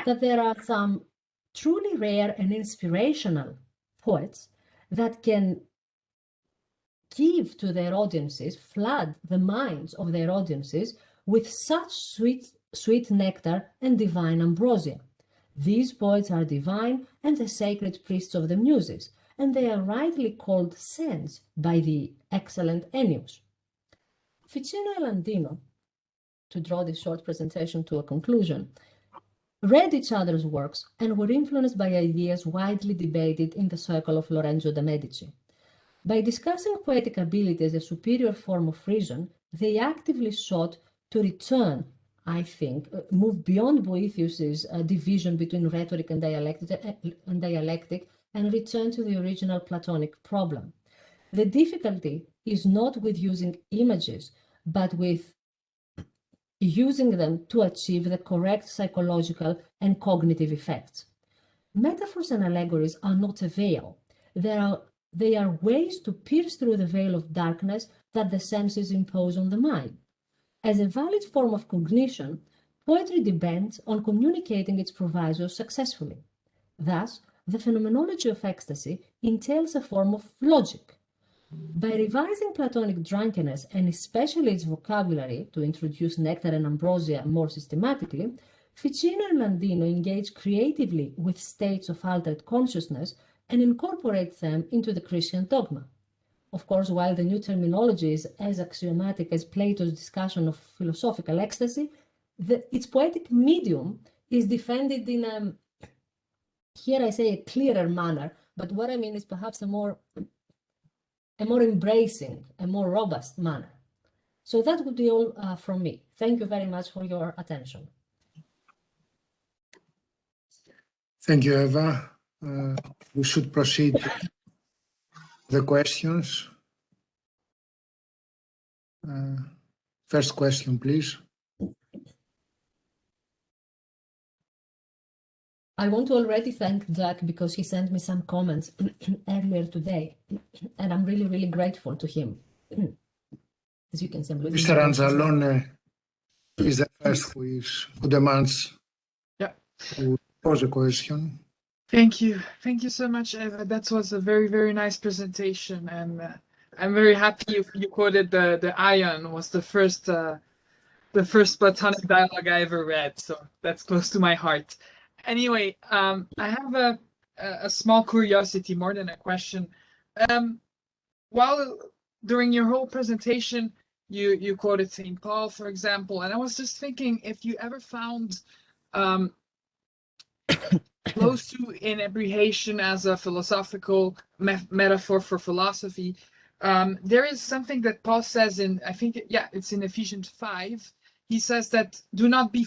Speaker 9: that there are some truly rare and inspirational poets that can give to their audiences, flood the minds of their audiences with such sweet nectar and divine ambrosia. These poets are divine and the sacred priests of the Muses, and they are rightly called saints by the excellent Ennius. Ficino and Landino, to draw this short presentation to a conclusion, read each other's works and were influenced by ideas widely debated in the circle of Lorenzo de' Medici. By discussing poetic ability as a superior form of reason, they actively sought to return, I think, move beyond Boethius's division between rhetoric and dialectic and return to the original Platonic problem. The difficulty is not with using images, but with using them to achieve the correct psychological and cognitive effects. Metaphors and allegories are not a veil. They are ways to pierce through the veil of darkness that the senses impose on the mind. As a valid form of cognition, poetry depends on communicating its provisos successfully. Thus, the phenomenology of ecstasy entails a form of logic. By revising Platonic drunkenness, and especially its vocabulary, to introduce nectar and ambrosia more systematically, Ficino and Landino engage creatively with states of altered consciousness and incorporate them into the Christian dogma. Of course, while the new terminology is as axiomatic as Plato's discussion of philosophical ecstasy, its poetic medium is defended in a, here I say, a clearer manner, but what I mean is perhaps a more embracing, a more robust manner. So that would be all from me. Thank you very much for your attention.
Speaker 1: Thank you, Eva. We should proceed with the questions. First question, please.
Speaker 9: I want to already thank Jack because he sent me some comments earlier today, and I'm really, really grateful to him. As you can see, I'm losing
Speaker 1: Mr. Anzalone is the first who demands to pose a question.
Speaker 6: Thank you. Thank you so much, Eva. That was a very, very nice presentation. And I'm very happy you quoted the Ion was the first Platonic dialogue I ever read. So that's close to my heart. Anyway, I have a small curiosity more than a question. While during your whole presentation, you quoted St. Paul, for example, and I was just thinking if you ever found close to inebriation as a philosophical metaphor for philosophy, there is something that Paul says in, I think, it's in Ephesians 5. He says that do not be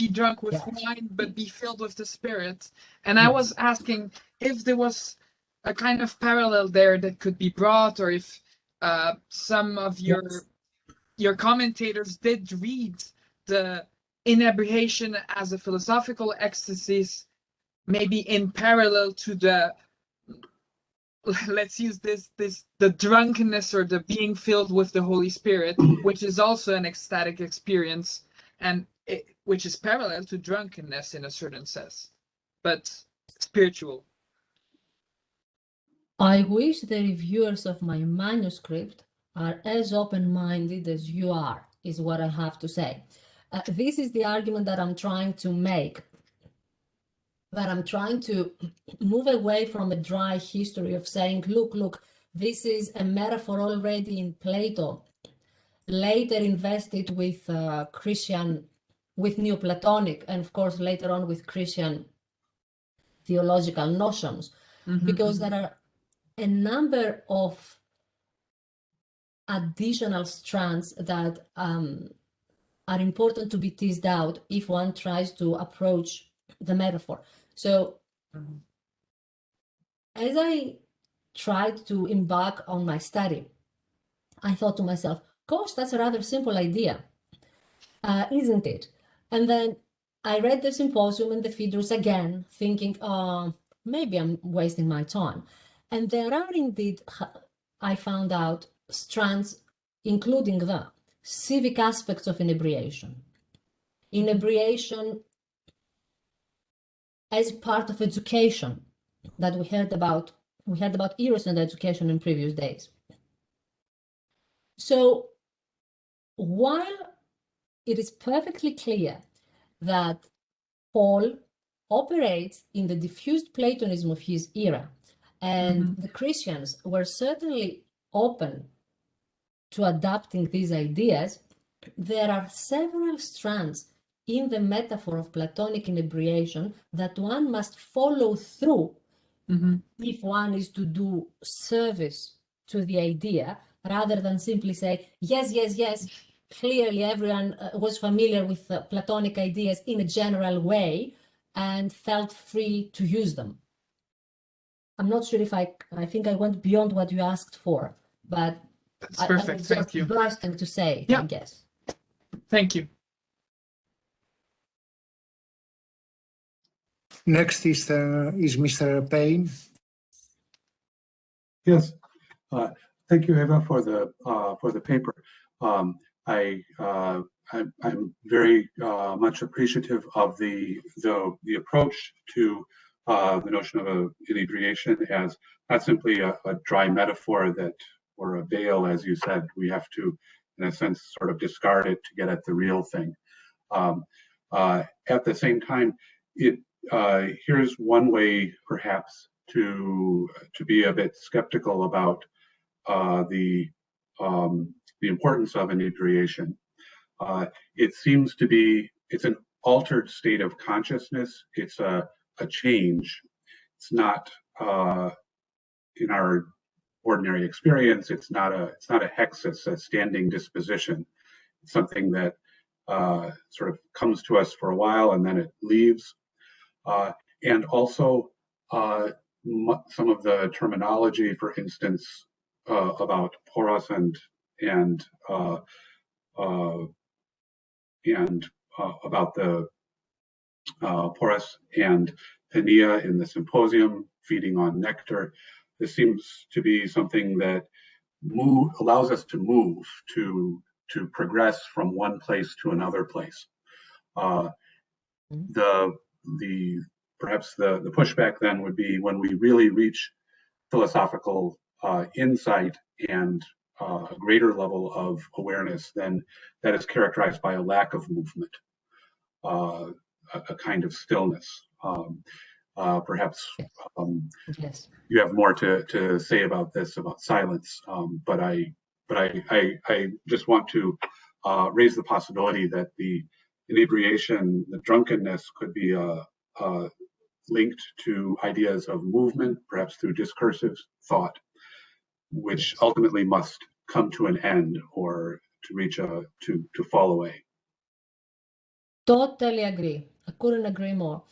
Speaker 6: drunk with wine, but be filled with the Spirit. And I was asking if there was a kind of parallel there that could be brought, or if some of your commentators did read the inebriation as a philosophical ecstasy, maybe in parallel to the, let's use the drunkenness or the being filled with the Holy Spirit, which is also an ecstatic experience, and which is parallel to drunkenness in a certain sense, but spiritual.
Speaker 9: I wish the reviewers of my manuscript are as open-minded as you are, is what I have to say. This is the argument that I'm trying to make, that I'm trying to move away from a dry history of saying, look, this is a metaphor already in Plato, later invested with with Neoplatonic, and of course later on with Christian theological notions, because there are a number of additional strands that are important to be teased out if one tries to approach the metaphor. So as I tried to embark on my study, I thought to myself, gosh, that's a rather simple idea, isn't it? And then I read the Symposium and the Phaedrus again, thinking, maybe I'm wasting my time. And there are indeed, I found out, strands, including the civic aspects of inebriation. Inebriation as part of education that we heard about Eros and education in previous days. So while it is perfectly clear that Paul operates in the diffused Platonism of his era, and the Christians were certainly open to adapting these ideas, there are several strands in the metaphor of Platonic inebriation that one must follow through if one is to do service to the idea, rather than simply say, yes, yes, yes, clearly everyone was familiar with Platonic ideas in a general way and felt free to use them. I'm not sure if I think I went beyond what you asked for, but
Speaker 6: that's perfect.
Speaker 9: I was
Speaker 6: Thank
Speaker 9: just
Speaker 6: you.
Speaker 9: bursting to say,
Speaker 6: Yeah.
Speaker 9: I guess.
Speaker 6: Thank you.
Speaker 1: Next is Mr. Payne.
Speaker 7: Yes, thank you, Eva, for the paper. I'm very much appreciative of the approach to the notion of inebriation as not simply a dry metaphor that, or a veil, as you said. We have to, in a sense, sort of discard it to get at the real thing. At the same time, here's one way, perhaps, to be a bit skeptical about the importance of inebriation. It seems to be, it's an altered state of consciousness. It's a change. It's not in our ordinary experience. It's not a hexis, a standing disposition. It's something that sort of comes to us for a while and then it leaves. And also some of the terminology, for instance, about poros and about the poros and penia in the symposium, feeding on nectar. This seems to be something that allows us to move, to progress from one place to another place. Perhaps the pushback then would be when we really reach philosophical insight and a greater level of awareness, then that is characterized by a lack of movement, a kind of stillness. Perhaps
Speaker 9: Yes.
Speaker 7: you have more to say about this, about silence, but I just want to raise the possibility that the inebriation, the drunkenness, could be linked to ideas of movement, perhaps through discursive thought, which ultimately must come to an end or to reach to fall away.
Speaker 9: Totally agree. I couldn't agree more.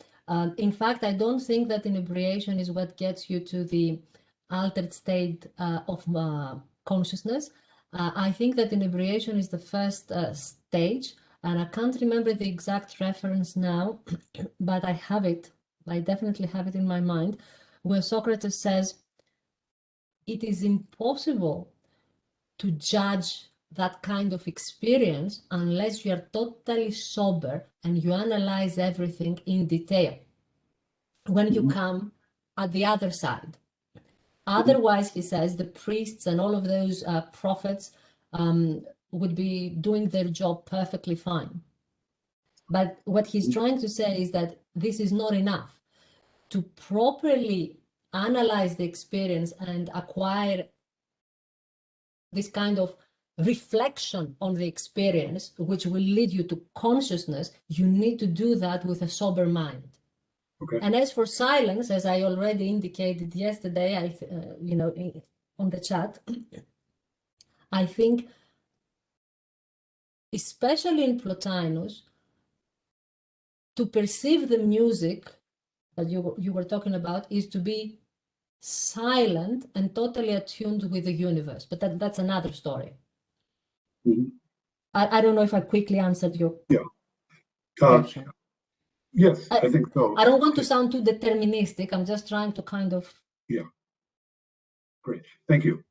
Speaker 9: In fact, I don't think that inebriation is what gets you to the altered state of consciousness. I think that inebriation is the first stage, and I can't remember the exact reference now, but I have it. I definitely have it in my mind, where Socrates says, it is impossible to judge that kind of experience unless you are totally sober and you analyze everything in detail when you come at the other side. Otherwise, he says, the priests and all of those prophets would be doing their job perfectly fine. But what he's trying to say is that this is not enough. To properly analyze the experience and acquire this kind of reflection on the experience, which will lead you to consciousness, you need to do that with a sober mind.
Speaker 7: Okay.
Speaker 9: And as for silence, as I already indicated yesterday, on the chat, I think, especially in Plotinus, to perceive the music that you were talking about is to be silent and totally attuned with the universe. But that's another story. I don't know if I quickly answered your question.
Speaker 7: Yes, I think so.
Speaker 9: I don't want to sound too deterministic. I'm just trying to kind of...
Speaker 7: Yeah. Great. Thank you.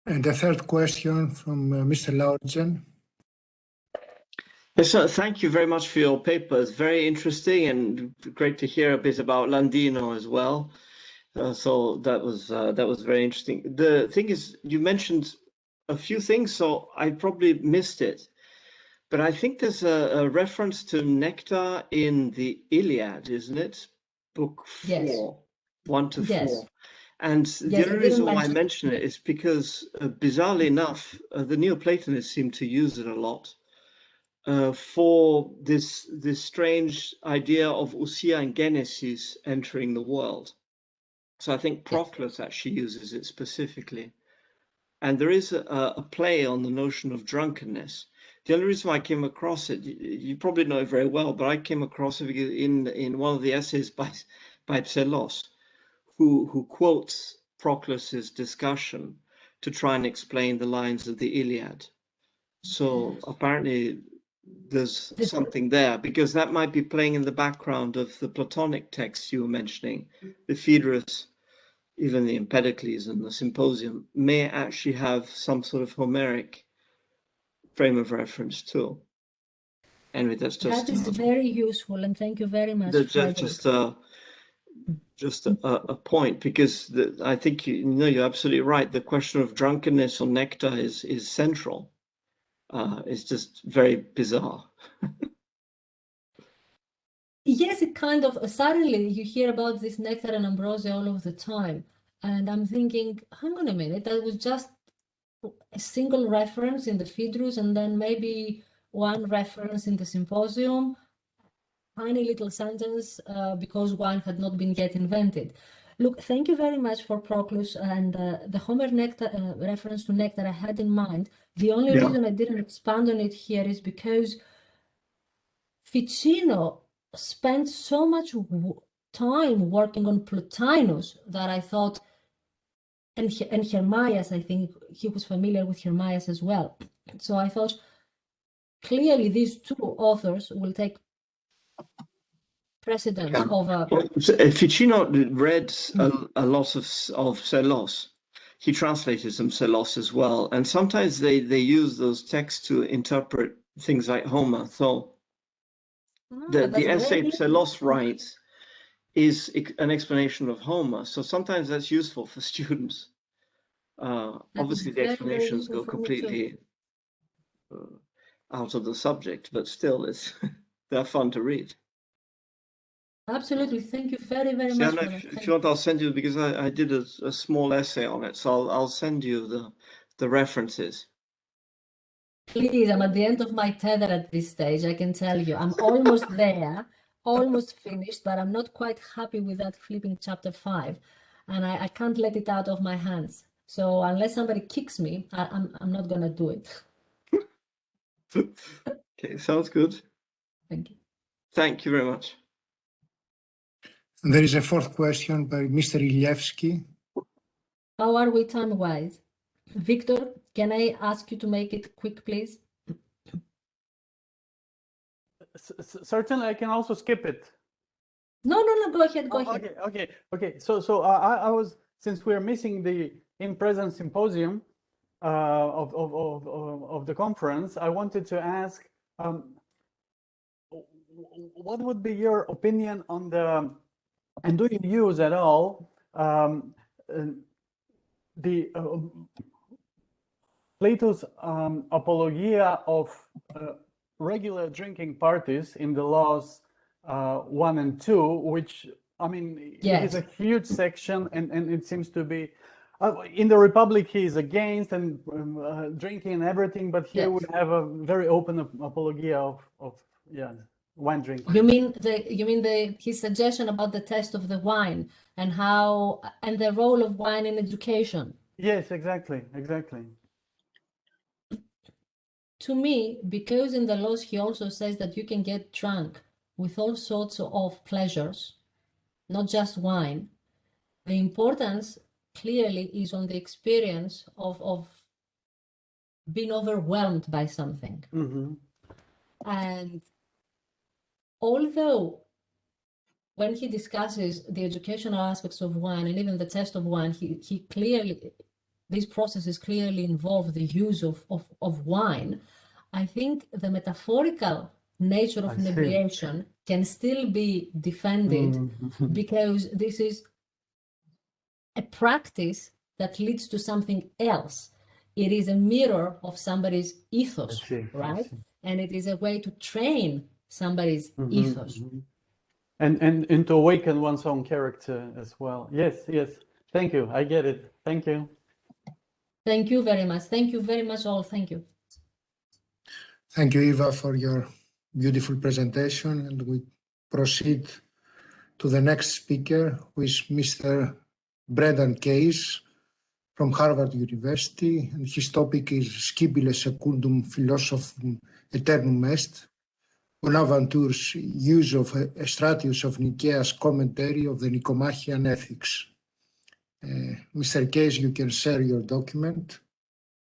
Speaker 1: And the third question from Mr. Laurgen.
Speaker 5: Yes, sir. Thank you very much for your paper. It's very interesting and great to hear a bit about Landino as well. So that was very interesting. The thing is, you mentioned a few things, so I probably missed it. But I think there's a reference to nectar in the Iliad, isn't it? Book 4,
Speaker 9: Yes.
Speaker 5: 1 to 4.
Speaker 9: Yes.
Speaker 5: And
Speaker 9: Yes,
Speaker 5: the
Speaker 9: I
Speaker 5: only
Speaker 9: didn't
Speaker 5: reason why I
Speaker 9: mention it.
Speaker 5: mention it is because, bizarrely enough, the Neoplatonists seem to use it a lot for this strange idea of ousia and genesis entering the world. So I think Proclus actually uses it specifically. And there is a play on the notion of drunkenness. The only reason why I came across it, you probably know it very well, but I came across it in one of the essays by Psellos, who quotes Proclus's discussion to try and explain the lines of the Iliad. So apparently there's something there, because that might be playing in the background of the Platonic texts you were mentioning, the Phaedrus, even the Empedocles and the Symposium, may actually have some sort of Homeric frame of reference too. Anyway, that's just
Speaker 9: That is very useful, and thank you very much.
Speaker 5: Just a point, because I think you're absolutely right. The question of drunkenness or nectar is central. It's just very bizarre.
Speaker 9: Yes, it kind of suddenly you hear about this nectar and ambrosia all of the time, and I'm thinking, hang on a minute, that was just a single reference in the Phaedrus, and then maybe one reference in the Symposium, tiny little sentence, because wine had not been yet invented. Look, thank you very much for Proclus, and the Homer nectar reference to nectar I had in mind. The only reason I didn't expand on it here is because Ficino spent so much time working on Plotinus that I thought, and Hermias, I think he was familiar with Hermias as well. So I thought clearly these two authors will take precedence over.
Speaker 5: Ficino read a lot of Psellos. He translated some Psellos as well, and sometimes they use those texts to interpret things like Homer. So the essay Psellos writes is an explanation of Homer. So sometimes that's useful for students. Obviously, the explanations go completely out of the subject, but still, they're fun to read.
Speaker 9: Absolutely, thank you very, very much for that.
Speaker 5: If you want, I'll send you, because I did a small essay on it, so I'll send you the references.
Speaker 9: Please, I'm at the end of my tether at this stage, I can tell you. I'm almost there, almost finished, but I'm not quite happy with that flipping chapter 5, and I can't let it out of my hands. So unless somebody kicks me, I'm not gonna do it.
Speaker 5: Okay, sounds good.
Speaker 9: Thank you.
Speaker 5: Thank you very much.
Speaker 1: There is a fourth question by Mr. Ilevsky.
Speaker 9: How are we time-wise? Victor, can I ask you to make it quick, please?
Speaker 10: Certainly, I can also skip it.
Speaker 9: No, go ahead, go ahead.
Speaker 10: Okay. So I was, since we're missing the in-present symposium of the conference, I wanted to ask, what would be your opinion on the, and do you use at all the Plato's apologia of regular drinking parties in the laws 1 and 2, which, I mean, it is a huge section, and it seems to be in the Republic he is against and drinking and everything, but here we have a very open apologia of wine drinking.
Speaker 9: You mean his suggestion about the test of the wine and the role of wine in education?
Speaker 10: Yes, exactly.
Speaker 9: To me, because in the laws he also says that you can get drunk with all sorts of pleasures, not just wine, the importance clearly is on the experience of being overwhelmed by something.
Speaker 10: Mm-hmm.
Speaker 9: And although when he discusses the educational aspects of wine and even the test of wine, he clearly these processes clearly involve the use of wine, I think the metaphorical nature of inebriation can still be defended because this is a practice that leads to something else. It is a mirror of somebody's ethos, right? And it is a way to train somebody's ethos.
Speaker 10: And to awaken one's own character as well. Yes, yes. Thank you. I get it. Thank you.
Speaker 9: Thank you very much. Thank you very much all. Thank you.
Speaker 1: Thank you, Eva, for your beautiful presentation. And we proceed to the next speaker, who is Mr. Brendan Case from Harvard University. And his topic is Scibile Secundum Philosophum Aeternum Est, Bonaventure's use of Estratius of Nicaea's commentary of the Nicomachean Ethics. Mr. Case, you can share your document.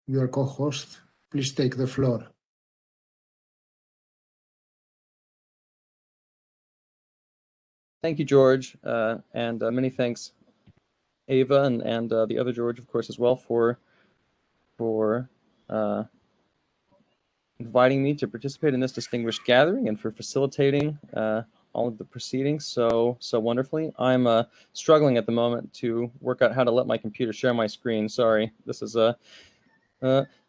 Speaker 1: Your co-host, please take the floor.
Speaker 11: Thank you, George, and many thanks, Ava, and the other George, of course, as well, for inviting me to participate in this distinguished gathering and for facilitating all of the proceedings so wonderfully. I'm struggling at the moment to work out how to let my computer share my screen. Sorry, this is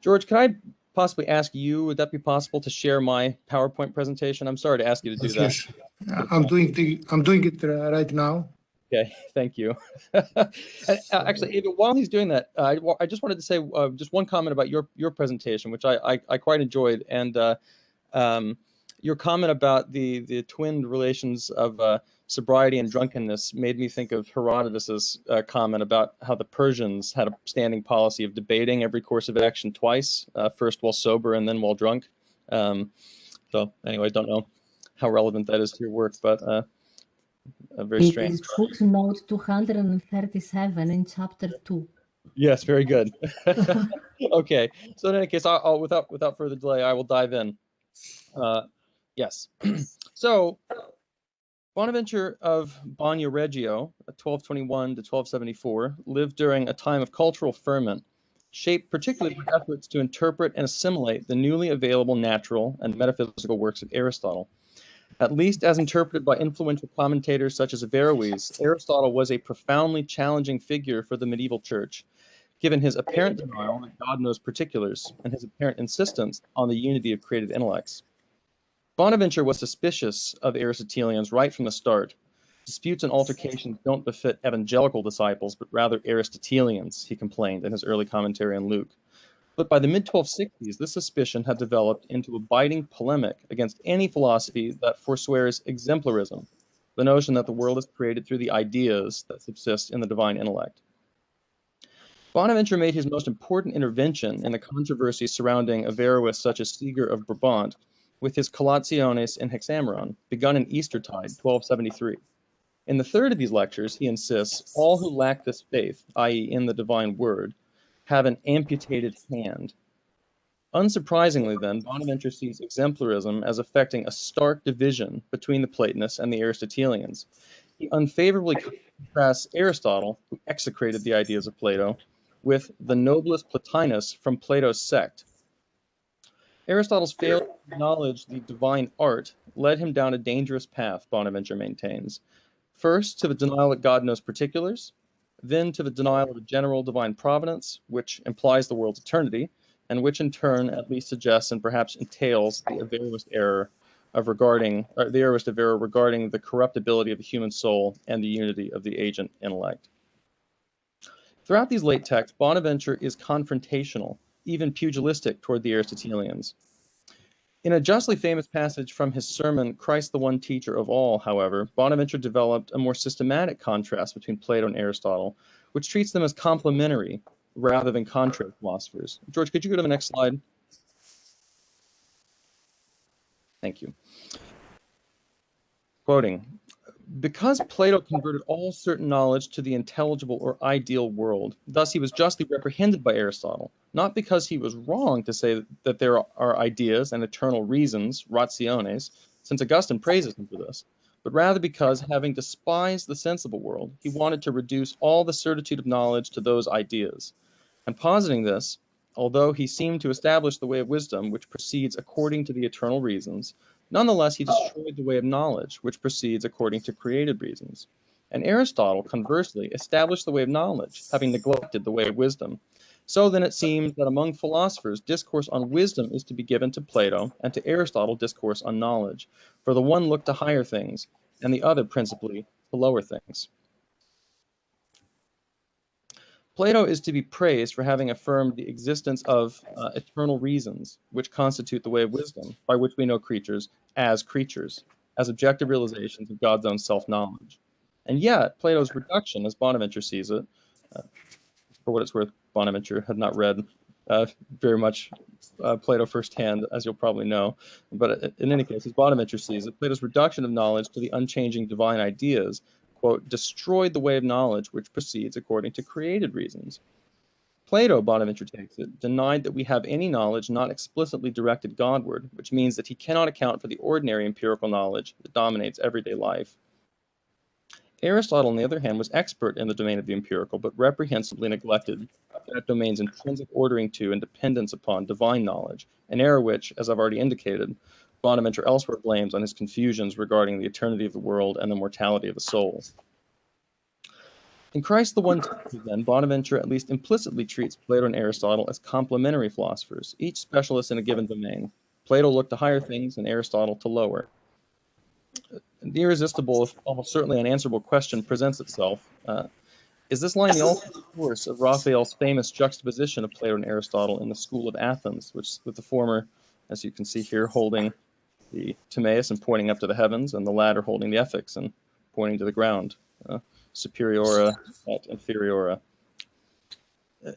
Speaker 11: George, can I possibly ask you, would that be possible to share my PowerPoint presentation? I'm sorry to ask you to do that.
Speaker 1: Yes, I'm doing it right now.
Speaker 11: Okay, thank you. Actually, Ava, while he's doing that, I just wanted to say just one comment about your presentation, which I quite enjoyed, and your comment about the twinned relations of sobriety and drunkenness made me think of Herodotus's comment about how the Persians had a standing policy of debating every course of action twice, first while sober and then while drunk. So anyway, I don't know how relevant that is to your work, but very strange.
Speaker 9: It is footnote 237 in chapter 2.
Speaker 11: Yes, very good. Okay, so in any case, I'll without further delay, I will dive in. Yes. So Bonaventure of Bagno Reggio, 1221 to 1274, lived during a time of cultural ferment, shaped particularly by efforts to interpret and assimilate the newly available natural and metaphysical works of Aristotle. At least as interpreted by influential commentators such as Averroes, Aristotle was a profoundly challenging figure for the medieval church, given his apparent denial that God knows particulars and his apparent insistence on the unity of created intellects. Bonaventure was suspicious of Aristotelians right from the start. Disputes and altercations don't befit evangelical disciples, but rather Aristotelians, he complained in his early commentary on Luke. But by the mid-1260s, this suspicion had developed into a biting polemic against any philosophy that forswears exemplarism, the notion that the world is created through the ideas that subsist in the divine intellect. Bonaventure made his most important intervention in the controversy surrounding Averroes such as Siger of Brabant with his Collationes in Hexameron, begun in Eastertide, 1273. In the third of these lectures, he insists all who lack this faith, i.e. in the divine word, have an amputated hand. Unsurprisingly, then, Bonaventure sees exemplarism as affecting a stark division between the Platonists and the Aristotelians. He unfavorably contrasts Aristotle, who execrated the ideas of Plato, with the noblest Plotinus from Plato's sect. Aristotle's failure to acknowledge the divine art led him down a dangerous path, Bonaventure maintains. First, to the denial that God knows particulars, then to the denial of a general divine providence, which implies the world's eternity, and which in turn at least suggests and perhaps entails the Averroist error regarding the corruptibility of the human soul and the unity of the agent intellect. Throughout these late texts, Bonaventure is confrontational, even pugilistic toward the Aristotelians. In a justly famous passage from his sermon, Christ the One Teacher of All, however, Bonaventure developed a more systematic contrast between Plato and Aristotle, which treats them as complementary rather than contrary philosophers. George, could you go to the next slide? Thank you. Quoting, because Plato converted all certain knowledge to the intelligible or ideal world, thus he was justly reprehended by Aristotle, not because he was wrong to say that there are ideas and eternal reasons, rationes, since Augustine praises him for this, but rather because, having despised the sensible world, he wanted to reduce all the certitude of knowledge to those ideas. And positing this, although he seemed to establish the way of wisdom, which proceeds according to the eternal reasons, nonetheless he destroyed the way of knowledge, which proceeds according to created reasons. And Aristotle, conversely, established the way of knowledge, having neglected the way of wisdom. So then it seems that among philosophers, discourse on wisdom is to be given to Plato, and to Aristotle discourse on knowledge. For the one looked to higher things, and the other principally to lower things. Plato is to be praised for having affirmed the existence of eternal reasons, which constitute the way of wisdom, by which we know creatures, as objective realizations of God's own self-knowledge. And yet, Plato's reduction, as Bonaventure sees it, for what it's worth, Bonaventure had not read very much Plato firsthand, as you'll probably know, but in any case, as Bonaventure sees it, Plato's reduction of knowledge to the unchanging divine ideas, quote, destroyed the way of knowledge which proceeds according to created reasons. Plato, Bonaventure takes it, denied that we have any knowledge not explicitly directed Godward, which means that he cannot account for the ordinary empirical knowledge that dominates everyday life. Aristotle, on the other hand, was expert in the domain of the empirical, but reprehensibly neglected that domain's intrinsic ordering to and dependence upon divine knowledge, an error which, as I've already indicated, Bonaventure elsewhere blames on his confusions regarding the eternity of the world and the mortality of the soul. In Christ the One Teacher, then, Bonaventure at least implicitly treats Plato and Aristotle as complementary philosophers, each specialist in a given domain. Plato looked to higher things and Aristotle to lower. The irresistible, if almost certainly unanswerable question presents itself. Is this line the ultimate source of Raphael's famous juxtaposition of Plato and Aristotle in the School of Athens, which with the former, as you can see here, holding the Timaeus and pointing up to the heavens, and the latter holding the Ethics and pointing to the ground, superiora et inferiora.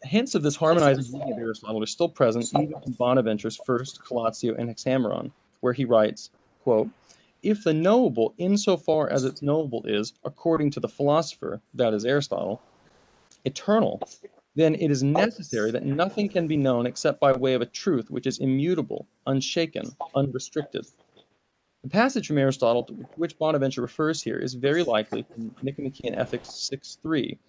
Speaker 11: Hints of this harmonizing reading of Aristotle are still present even in Bonaventure's first Collatio and Hexameron, where he writes, quote, if the knowable, insofar as its knowable is, according to the philosopher, that is Aristotle, eternal, then it is necessary that nothing can be known except by way of a truth which is immutable, unshaken, unrestricted. The passage from Aristotle to which Bonaventure refers here is very likely from Nicomachean Ethics 6.3,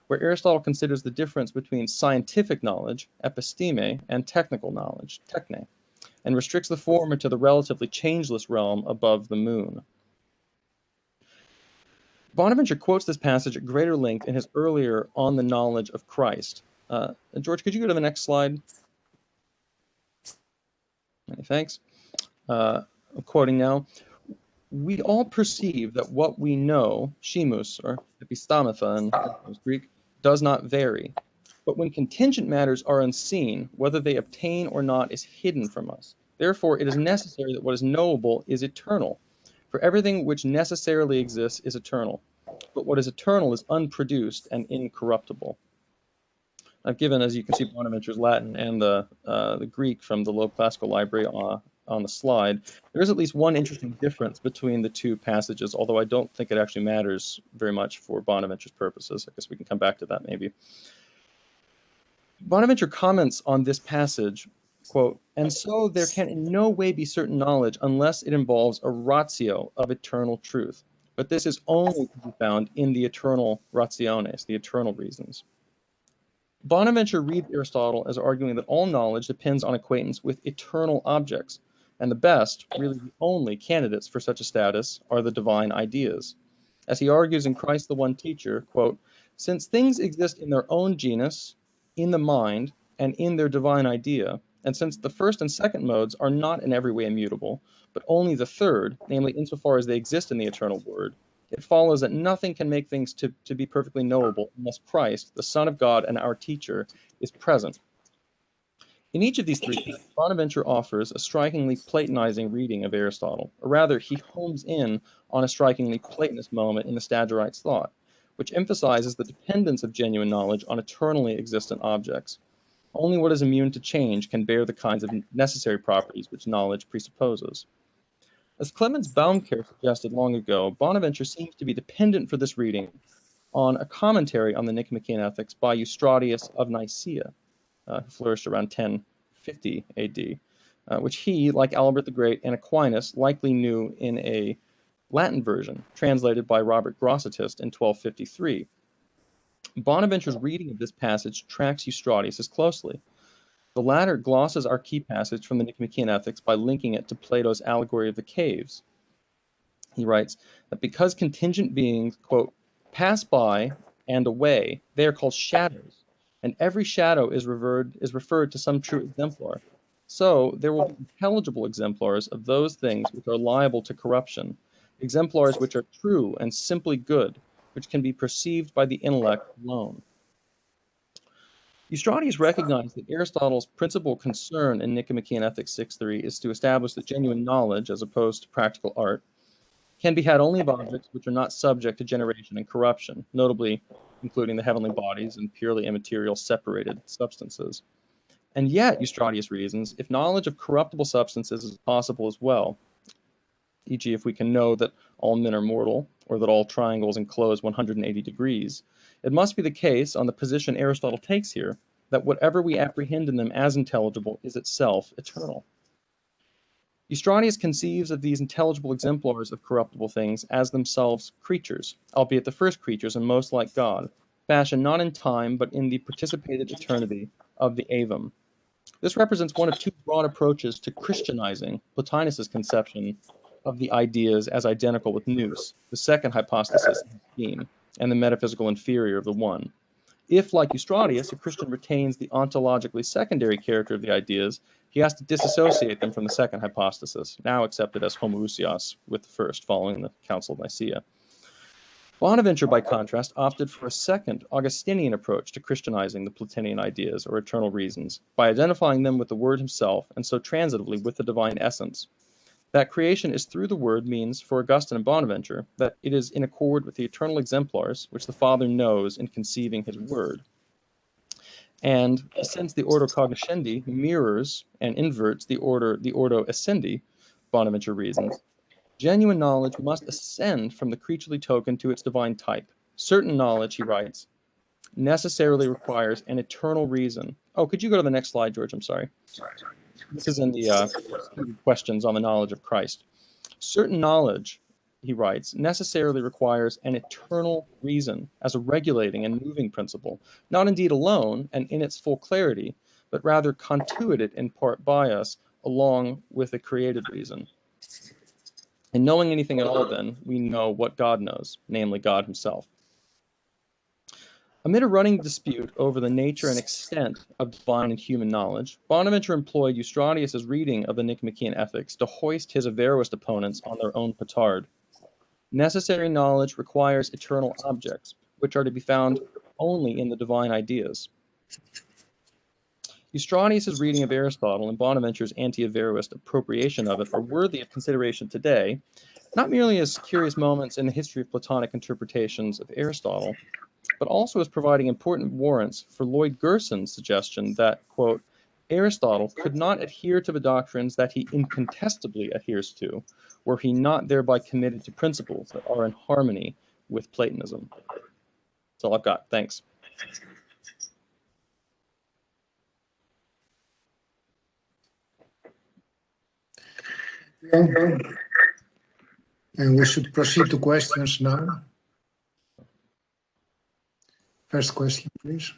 Speaker 11: where Aristotle considers the difference between scientific knowledge, episteme, and technical knowledge, techne, and restricts the former to the relatively changeless realm above the moon. Bonaventure quotes this passage at greater length in his earlier On the Knowledge of Christ. George, could you go to the next slide? Okay, thanks. I'm quoting now. We all perceive that what we know, schemus, or epistamatha in Greek, does not vary. But when contingent matters are unseen, whether they obtain or not is hidden from us. Therefore, it is necessary that what is knowable is eternal. For everything which necessarily exists is eternal. But what is eternal is unproduced and incorruptible. I've given, as you can see, Bonaventure's Latin and the Greek from the Loeb Classical Library on the slide. There is at least one interesting difference between the two passages, although I don't think it actually matters very much for Bonaventure's purposes. I guess we can come back to that maybe. Bonaventure comments on this passage, quote, and so there can in no way be certain knowledge unless it involves a ratio of eternal truth. But this is only to be found in the eternal rationes, the eternal reasons. Bonaventure reads Aristotle as arguing that all knowledge depends on acquaintance with eternal objects, and the best, really the only candidates for such a status are the divine ideas. As he argues in Christ the One Teacher, quote, since things exist in their own genus, in the mind, and in their divine idea, and since the first and second modes are not in every way immutable, but only the third, namely insofar as they exist in the eternal word, it follows that nothing can make things to be perfectly knowable unless Christ, the Son of God and our teacher, is present. In each of these three texts, Bonaventure offers a strikingly Platonizing reading of Aristotle, or rather, he homes in on a strikingly Platonist moment in the Stagirite's thought, which emphasizes the dependence of genuine knowledge on eternally existent objects. Only what is immune to change can bear the kinds of necessary properties which knowledge presupposes. As Clemens Baumker suggested long ago, Bonaventure seems to be dependent for this reading on a commentary on the Nicomachean Ethics by Eustratius of Nicaea, who flourished around 1050 AD, which he, like Albert the Great and Aquinas, likely knew in a Latin version, translated by Robert Grosseteste in 1253. Bonaventure's reading of this passage tracks Eustratius closely. The latter glosses our key passage from the Nicomachean Ethics by linking it to Plato's allegory of the caves. He writes that because contingent beings, quote, pass by and away, they are called shadows, and every shadow is referred to some true exemplar. So there will be intelligible exemplars of those things which are liable to corruption, exemplars which are true and simply good, which can be perceived by the intellect alone. Eustratius recognized that Aristotle's principal concern in Nicomachean Ethics 6.3 is to establish that genuine knowledge, as opposed to practical art, can be had only of objects which are not subject to generation and corruption, notably including the heavenly bodies and purely immaterial separated substances. And yet, Eustratius reasons, if knowledge of corruptible substances is possible as well, e.g. if we can know that all men are mortal, or that all triangles enclose 180 degrees, it must be the case, on the position Aristotle takes here, that whatever we apprehend in them as intelligible is itself eternal. Eustratius conceives of these intelligible exemplars of corruptible things as themselves creatures, albeit the first creatures and most like God, fashioned not in time but in the participated eternity of the Avum. This represents one of two broad approaches to Christianizing Plotinus's conception of the ideas as identical with nous, the second hypostasis in the scheme, and the metaphysical inferior of the one. If, like Eustratius, a Christian retains the ontologically secondary character of the ideas, he has to disassociate them from the second hypostasis, now accepted as homoousios with the first, following the Council of Nicaea. Bonaventure, by contrast, opted for a second Augustinian approach to Christianizing the Platonian ideas, or eternal reasons, by identifying them with the Word himself, and so transitively with the divine essence. That creation is through the Word means, for Augustine and Bonaventure, that it is in accord with the eternal exemplars which the Father knows in conceiving his Word. And since the ordo cognoscendi mirrors and inverts the ordo essendi, Bonaventure reasons, genuine knowledge must ascend from the creaturely token to its divine type. Certain knowledge, he writes, necessarily requires an eternal reason. Oh, could you go to the next slide, George? I'm sorry. This is in the questions on the knowledge of Christ. Certain knowledge, he writes, necessarily requires an eternal reason as a regulating and moving principle, not indeed alone and in its full clarity, but rather contuited in part by us along with a created reason. In knowing anything at all, then, we know what God knows, namely God himself. Amid a running dispute over the nature and extent of divine and human knowledge, Bonaventure employed Eustratius's reading of the Nicomachean Ethics to hoist his Averroist opponents on their own petard. Necessary knowledge requires eternal objects, which are to be found only in the divine ideas. Eustratius's reading of Aristotle and Bonaventure's anti-Averroist appropriation of it are worthy of consideration today, not merely as curious moments in the history of Platonic interpretations of Aristotle, but also as providing important warrants for Lloyd Gerson's suggestion that, quote, Aristotle could not adhere to the doctrines that he incontestably adheres to, were he not thereby committed to principles that are in harmony with Platonism. That's all I've got. Thanks.
Speaker 1: And we should proceed to questions now. First question, please.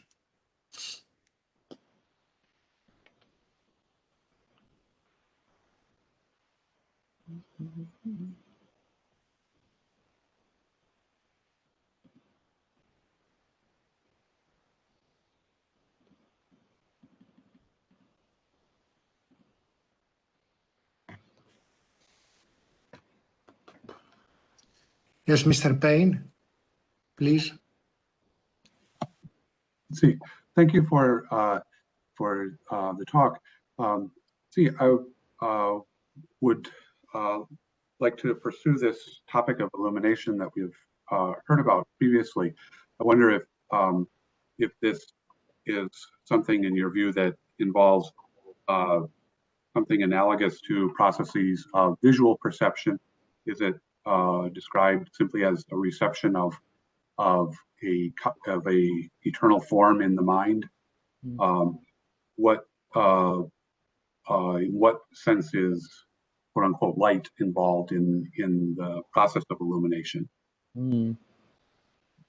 Speaker 1: Yes, Mr. Payne, please.
Speaker 7: Let's see. Thank you for the talk. I would like to pursue this topic of illumination that we've heard about previously. I wonder if this is something in your view that involves something analogous to processes of visual perception. Is it described simply as a reception of a eternal form in the mind? In what sense is quote unquote light involved in the process of illumination?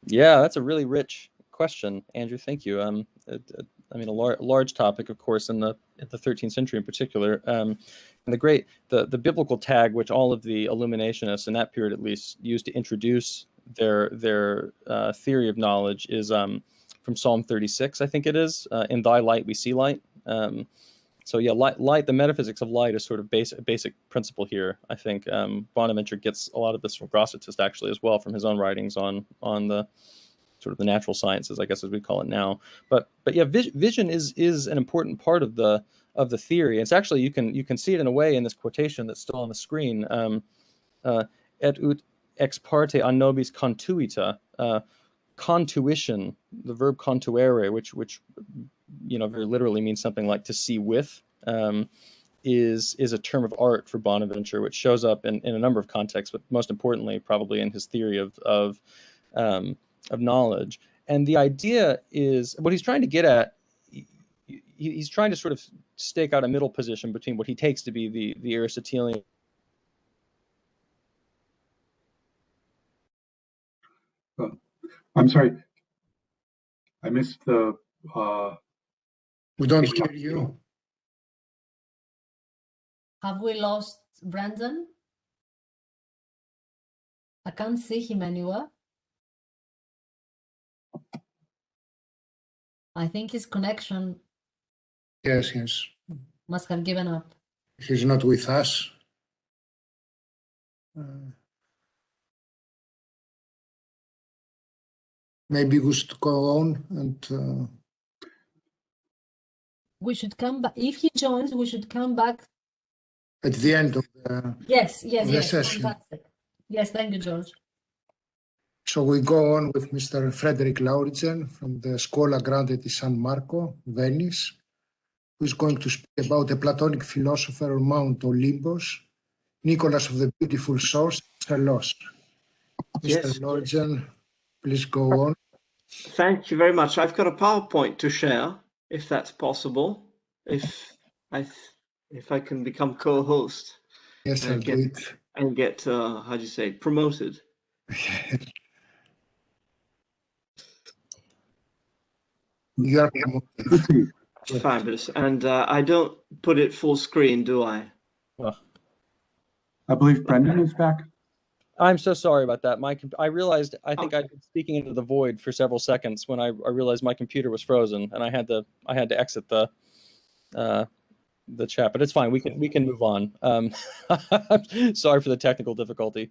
Speaker 11: Yeah, that's a really rich question, Andrew. Thank you. I mean, a large topic, of course, in the 13th century in particular. And the biblical tag, which all of the illuminationists in that period, at least, used to introduce their theory of knowledge, is from Psalm 36, I think it is. In thy light we see light. So yeah, light. The metaphysics of light is sort of basic principle here. I think Bonaventure gets a lot of this from Grosseteste actually as well, from his own writings on the sort of the natural sciences, I guess, as we call it now. But yeah, vision is an important part of the theory. It's actually, you can see it in a way in this quotation that's still on the screen. Et ut ex parte a nobis contuita. Contuition, the verb contuere, which very literally means something like to see with, is a term of art for Bonaventure, which shows up in a number of contexts, but most importantly, probably in his theory of knowledge. And the idea is, what he's trying to get at, he's trying to sort of stake out a middle position between what he takes to be the Aristotelian.
Speaker 7: I'm sorry, I missed the.
Speaker 1: We don't hear you.
Speaker 9: Have we lost Brandon? I can't see him anywhere. I think his connection
Speaker 1: Yes.
Speaker 9: must have given up.
Speaker 1: He's not with us. Maybe we should go on and.
Speaker 9: We should come back. If he joins, we should come back.
Speaker 1: At the end of the
Speaker 9: Yes.
Speaker 1: session.
Speaker 9: Fantastic. Yes, thank you, George.
Speaker 1: So we go on with Mr. Frederick Lauritsen from the Scuola Grande di San Marco, Venice, who is going to speak about a Platonic philosopher on Mount Olympus, Nicholas of the Beautiful Source, Psellos.
Speaker 5: Yes.
Speaker 1: Mr. Lauritsen, please go on.
Speaker 5: Thank you very much. I've got a PowerPoint to share, if that's possible. If I can become co-host.
Speaker 1: Yes, I'll do it.
Speaker 5: And get how do you say, promoted.
Speaker 1: You are promoted.
Speaker 5: Fabulous. And I don't put it full screen, do I?
Speaker 7: I believe Brendan is back.
Speaker 11: I'm so sorry about that. I realized, I think I'd been speaking into the void for several seconds when I realized my computer was frozen, and I had to exit the chat. But it's fine. We can move on. Sorry for the technical difficulty.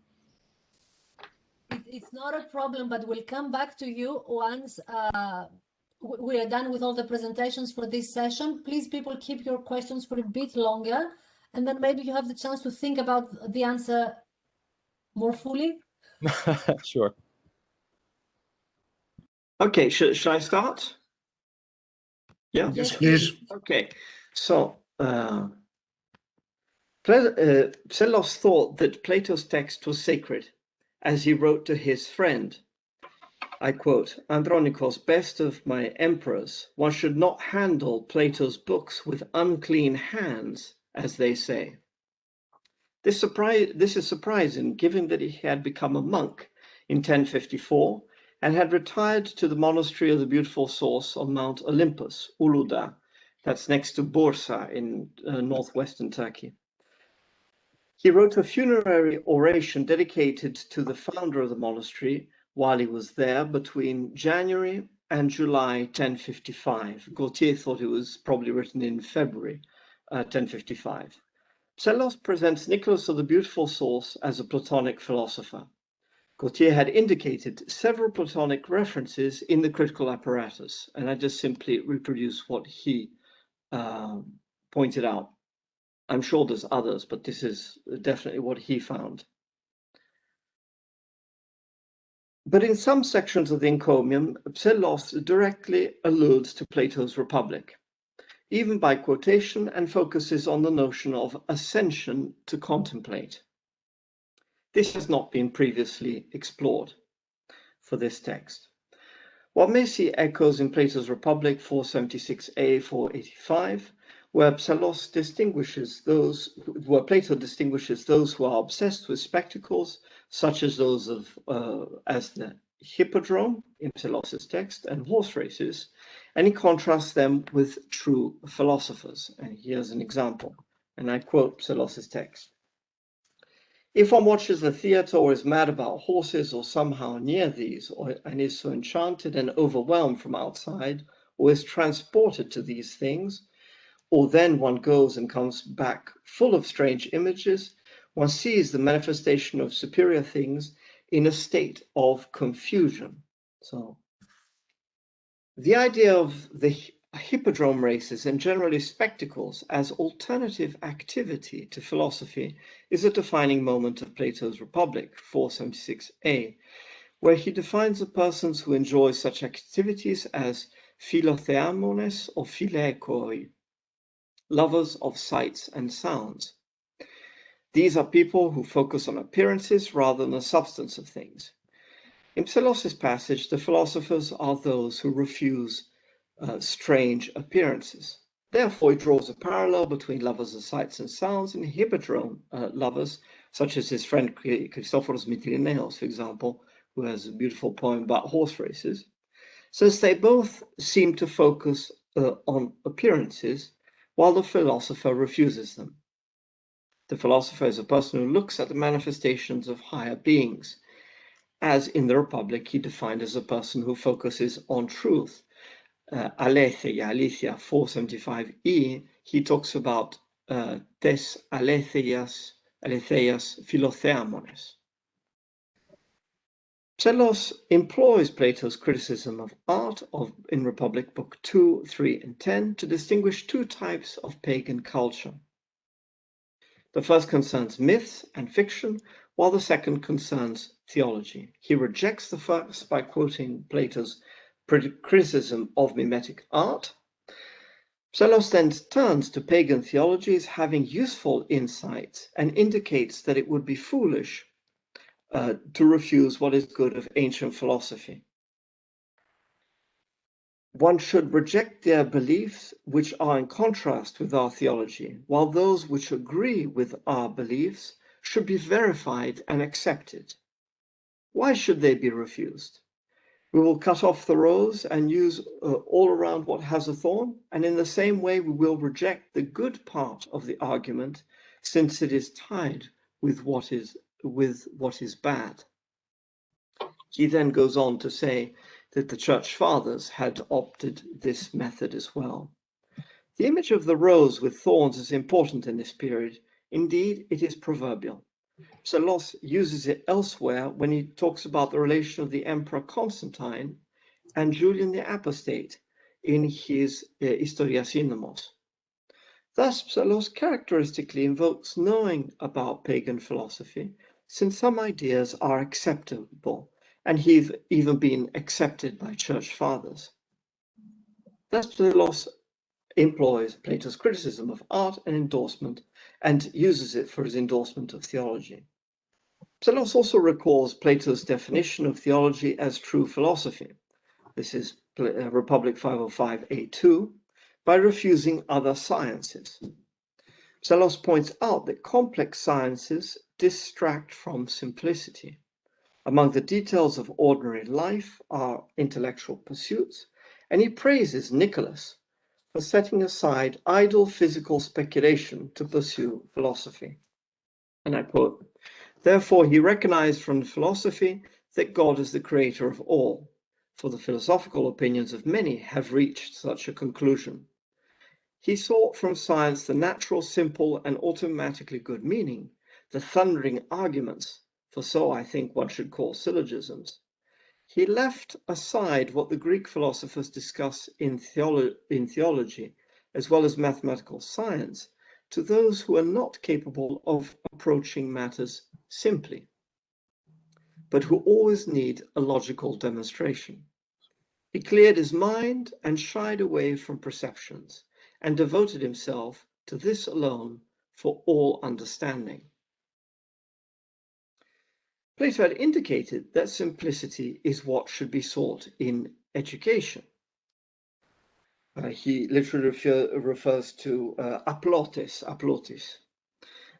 Speaker 9: It's not a problem, but we'll come back to you once we are done with all the presentations for this session. Please, people, keep your questions for a bit longer, and then maybe you have the chance to think about the answer more fully.
Speaker 11: Sure.
Speaker 5: Okay, should I start? Yeah.
Speaker 1: Yes, please.
Speaker 5: Okay. So Psellos thought that Plato's text was sacred, as he wrote to his friend. I quote, Andronikos, best of my emperors, one should not handle Plato's books with unclean hands, as they say. This is surprising, given that he had become a monk in 1054 and had retired to the monastery of the Beautiful Source on Mount Olympus, Uluda, that's next to Bursa in northwestern Turkey. He wrote a funerary oration dedicated to the founder of the monastery while he was there between January and July 1055. Gautier thought it was probably written in February 1055. Psellos presents Nicholas of the Beautiful Source as a Platonic philosopher. Gautier had indicated several Platonic references in the critical apparatus, and I just simply reproduce what he pointed out. I'm sure there's others, but this is definitely what he found. But in some sections of the encomium, Psellos directly alludes to Plato's Republic, even by quotation, and focuses on the notion of ascension to contemplate. This has not been previously explored for this text. One may see echoes in Plato's Republic 476a, 485, where Plato distinguishes those who are obsessed with spectacles, such as those of as the hippodrome in Psellos' text and horse races, and he contrasts them with true philosophers. And here's an example, and I quote Psellos' text. If one watches the theatre or is mad about horses or somehow near these, and is so enchanted and overwhelmed from outside, or is transported to these things, or then one goes and comes back full of strange images, one sees the manifestation of superior things in a state of confusion. So the idea of the hippodrome races and generally spectacles as alternative activity to philosophy is a defining moment of Plato's Republic, 476a, where he defines the persons who enjoy such activities as philotheamones or philekoi, lovers of sights and sounds. These are people who focus on appearances rather than the substance of things. In Psellos' passage, the philosophers are those who refuse strange appearances. Therefore, he draws a parallel between lovers of sights and sounds and hippodrome lovers, such as his friend Christophoros Mytilineos, for example, who has a beautiful poem about horse races, since they both seem to focus on appearances, while the philosopher refuses them. The philosopher is a person who looks at the manifestations of higher beings, as in the Republic he defined as a person who focuses on truth. Aletheia, 475e, he talks about tes aletheias philotheamones. Psellos employs Plato's criticism of art in Republic Book 2, 3, and 10 to distinguish two types of pagan culture. The first concerns myths and fiction, while the second concerns theology. He rejects the first by quoting Plato's criticism of mimetic art. Psellos then turns to pagan theology as having useful insights and indicates that it would be foolish to refuse what is good of ancient philosophy. One should reject their beliefs which are in contrast with our theology, while those which agree with our beliefs should be verified and accepted. Why should they be refused? We will cut off the rose and use all around what has a thorn, and in the same way we will reject the good part of the argument, since it is tied with what is bad. He then goes on to say that the Church Fathers had opted this method as well. The image of the rose with thorns is important in this period. Indeed, it is proverbial. Psellos uses it elsewhere when he talks about the relation of the Emperor Constantine and Julian the Apostate in his Historia Synamos. Thus, Psellos characteristically invokes knowing about pagan philosophy, since some ideas are acceptable and have even been accepted by Church Fathers. Thus, Psellos employs Plato's criticism of art and uses it for his endorsement of theology. Psellos also recalls Plato's definition of theology as true philosophy. This is Republic 505a2, by refusing other sciences. Psellos points out that complex sciences distract from simplicity. Among the details of ordinary life are intellectual pursuits, and he praises Nicholas for setting aside idle physical speculation to pursue philosophy. And I quote, "Therefore he recognized from philosophy that God is the creator of all, for the philosophical opinions of many have reached such a conclusion. He sought from science the natural, simple, and automatically good meaning, the thundering arguments, for so I think one should call syllogisms. He left aside what the Greek philosophers discuss in theology, as well as mathematical science, to those who are not capable of approaching matters simply, but who always need a logical demonstration. He cleared his mind and shied away from perceptions, and devoted himself to this alone for all understanding." Plato had indicated that simplicity is what should be sought in education. He literally refers to aplotis.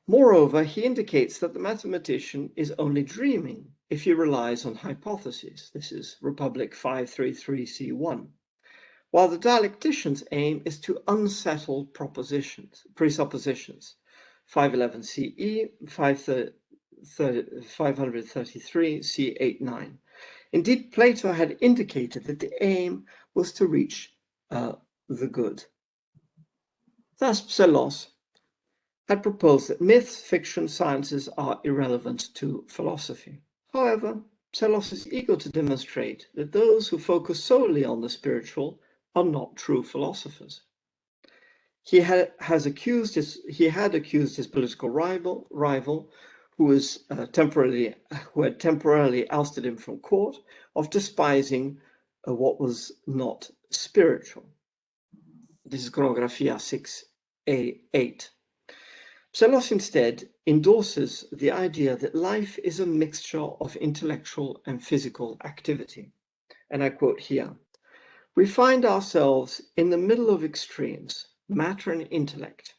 Speaker 5: Moreover, he indicates that the mathematician is only dreaming if he relies on hypotheses. This is Republic 533c1. While the dialectician's aim is to unsettle presuppositions. 511 CE, 533 C89. Indeed, Plato had indicated that the aim was to reach the good. Thus, Psellos had proposed that myths, fiction, sciences are irrelevant to philosophy. However, Psellos is eager to demonstrate that those who focus solely on the spiritual are not true philosophers. He had accused his political rival who had temporarily ousted him from court, of despising what was not spiritual. This is Chronographia 6a8. Psellos instead endorses the idea that life is a mixture of intellectual and physical activity. And I quote here, "We find ourselves in the middle of extremes, matter and intellect,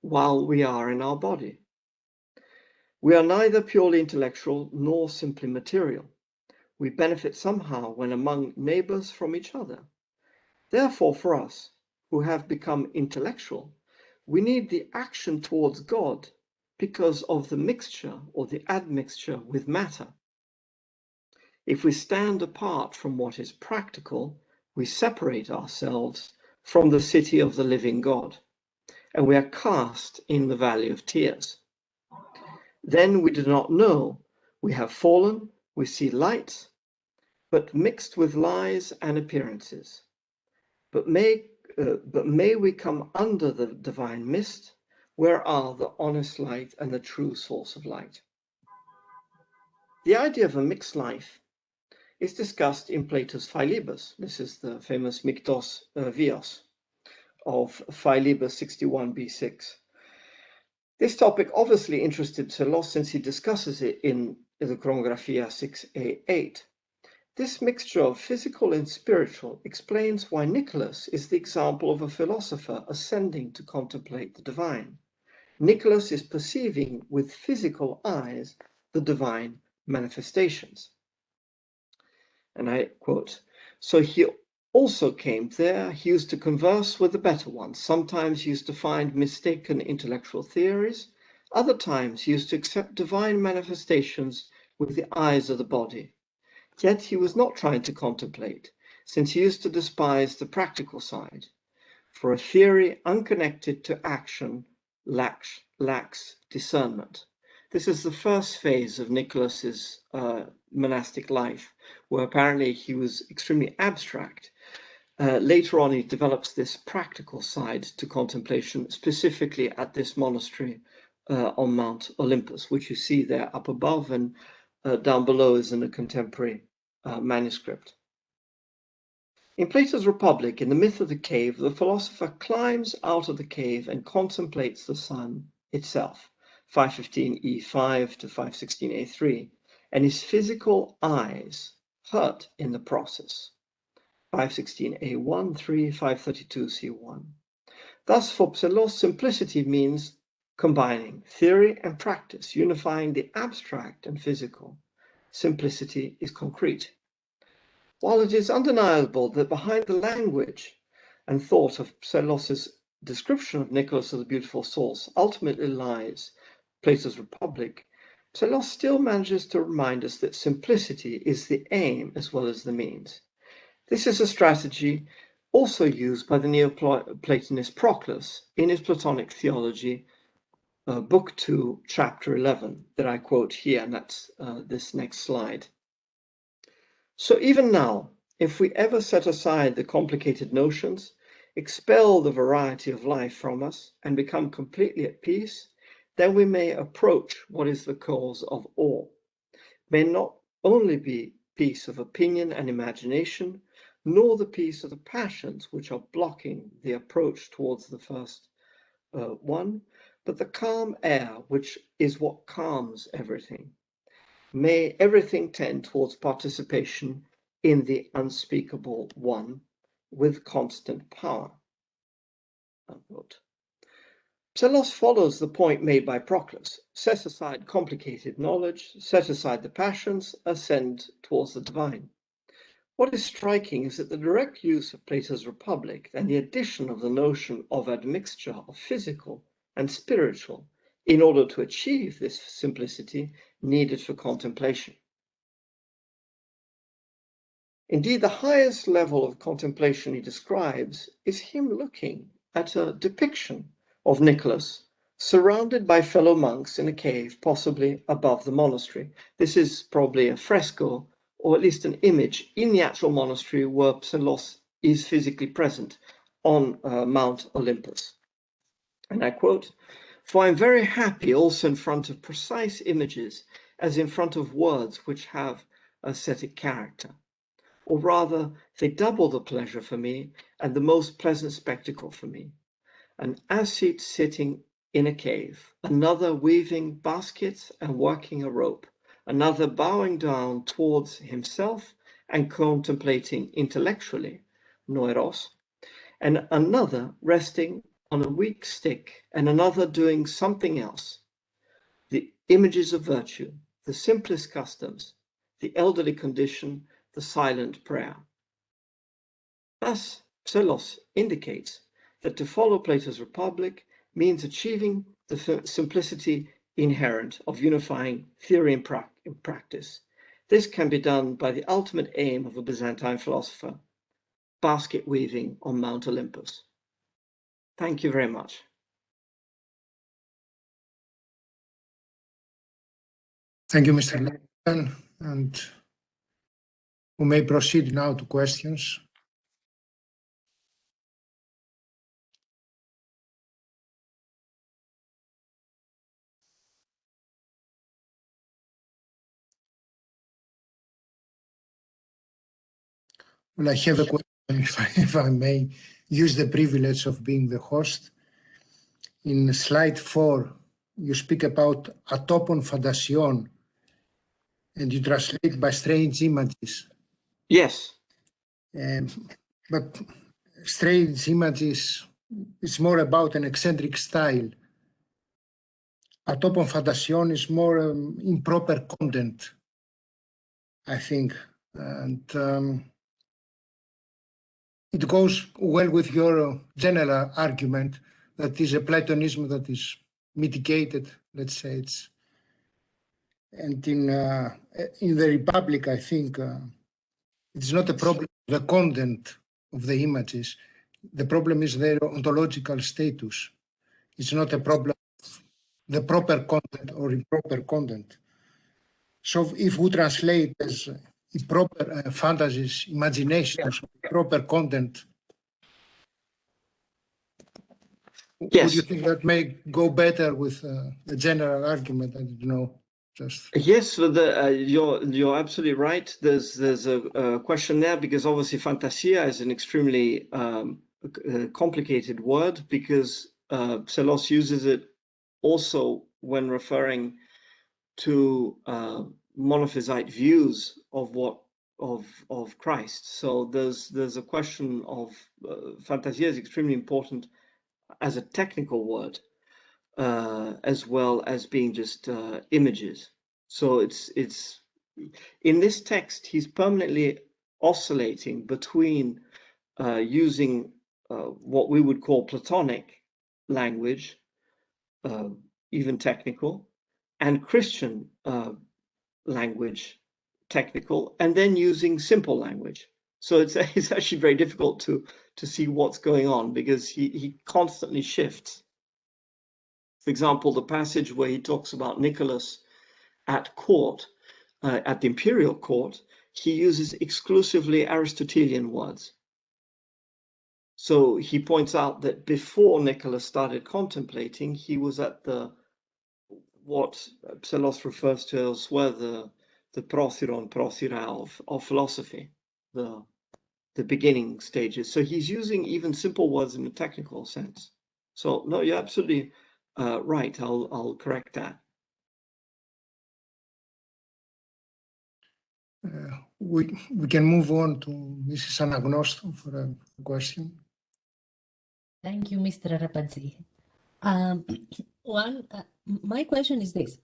Speaker 5: while we are in our body. We are neither purely intellectual nor simply material. We benefit somehow when among neighbors from each other. Therefore, for us who have become intellectual, we need the action towards God because of the mixture or the admixture with matter. If we stand apart from what is practical, we separate ourselves from the city of the living God, and we are cast in the valley of tears. Then we do not know, we have fallen, we see light, but mixed with lies and appearances. But may we come under the divine mist, where are the honest light and the true source of light." The idea of a mixed life is discussed in Plato's Philebus. This is the famous Miktos Vios of Philebus 61 B6. This topic obviously interested Psellos since he discusses it in the Chronographia 6a8. This mixture of physical and spiritual explains why Nicholas is the example of a philosopher ascending to contemplate the divine. Nicholas is perceiving with physical eyes the divine manifestations. And I quote, "So he also came there, he used to converse with the better ones. Sometimes he used to find mistaken intellectual theories. Other times he used to accept divine manifestations with the eyes of the body. Yet he was not trying to contemplate, since he used to despise the practical side. For a theory unconnected to action lacks discernment." This is the first phase of Nicholas's monastic life, where apparently he was extremely abstract. Later on, he develops this practical side to contemplation, specifically at this monastery on Mount Olympus, which you see there up above, and down below is in a contemporary manuscript. In Plato's Republic, in the myth of the cave, the philosopher climbs out of the cave and contemplates the sun itself, 515e5 to 516a3, and his physical eyes hurt in the process, 516a1, 3, 532c1. Thus, for Psellos, simplicity means combining theory and practice, unifying the abstract and physical. Simplicity is concrete. While it is undeniable that behind the language and thought of Psellos' description of Nicholas of the Beautiful Source ultimately lies Plato's Republic, Psellos still manages to remind us that simplicity is the aim as well as the means. This is a strategy also used by the Neoplatonist Proclus in his Platonic Theology, Book 2, Chapter 11, that I quote here, and that's this next slide. So even now, if we ever set aside the complicated notions, expel the variety of life from us, and become completely at peace, then we may approach what is the cause of all. May not only be peace of opinion and imagination, nor the peace of the passions which are blocking the approach towards the first one, but the calm air which is what calms everything. May everything tend towards participation in the unspeakable one with constant power. Unquote. Psellos follows the point made by Proclus: set aside complicated knowledge, set aside the passions, ascend towards the divine. What is striking is that the direct use of Plato's Republic and the addition of the notion of admixture of physical and spiritual in order to achieve this simplicity needed for contemplation. Indeed, the highest level of contemplation he describes is him looking at a depiction of Nicholas surrounded by fellow monks in a cave, possibly above the monastery. This is probably a fresco, or at least an image in the actual monastery where Psellos is physically present on Mount Olympus. And I quote, "For I am very happy also in front of precise images, as in front of words which have ascetic character. Or rather, they double the pleasure for me and the most pleasant spectacle for me. An ascete sitting in a cave, another weaving baskets and working a rope, another bowing down towards himself and contemplating intellectually, noiros, and another resting on a weak stick, and another doing something else. The images of virtue, the simplest customs, the elderly condition, the silent prayer." Thus, Psellos indicates that to follow Plato's Republic means achieving the simplicity inherent of unifying theory and practice. This can be done by the ultimate aim of a Byzantine philosopher, basket weaving on Mount Olympus. Thank you very much.
Speaker 1: Thank you, Mr. Nathan, and we may proceed now to questions. Well, I have a question, if I may use the privilege of being the host. In slide 4, you speak about atopon fantasión, and you translate by strange images.
Speaker 5: Yes.
Speaker 1: But strange images, it's more about an eccentric style. Atopon fantasión is more improper content, I think. And it goes well with your general argument that is a Platonism that is mitigated, let's say. And in the Republic, I think it's not a problem, the content of the images. The problem is their ontological status. It's not a problem of the proper content or improper content. So if we translate as improper fantasies, imaginations, proper content,
Speaker 5: yes.
Speaker 1: Would you think that may go better with the general argument? I don't know.
Speaker 5: Yes, you're absolutely right. There's a question there because obviously fantasia is an extremely complicated word because Psellos uses it also when referring to monophysite views of Christ. So there's a question of fantasia is extremely important as a technical word. As well as being just images. So it's in this text, he's permanently oscillating between using what we would call Platonic language, even technical, and Christian language, technical, and then using simple language. So it's actually very difficult to see what's going on because he constantly shifts. For example, the passage where he talks about Nicholas at court, at the imperial court, he uses exclusively Aristotelian words. So he points out that before Nicholas started contemplating, he was at what Psellos refers to elsewhere, the prothyra of philosophy, the beginning stages. So he's using even simple words in a technical sense. So no, you're absolutely right, I'll correct that.
Speaker 1: We can move on to Mrs. Anagnostou for a question.
Speaker 9: Thank you, Mr. Arabatzis. My question is this.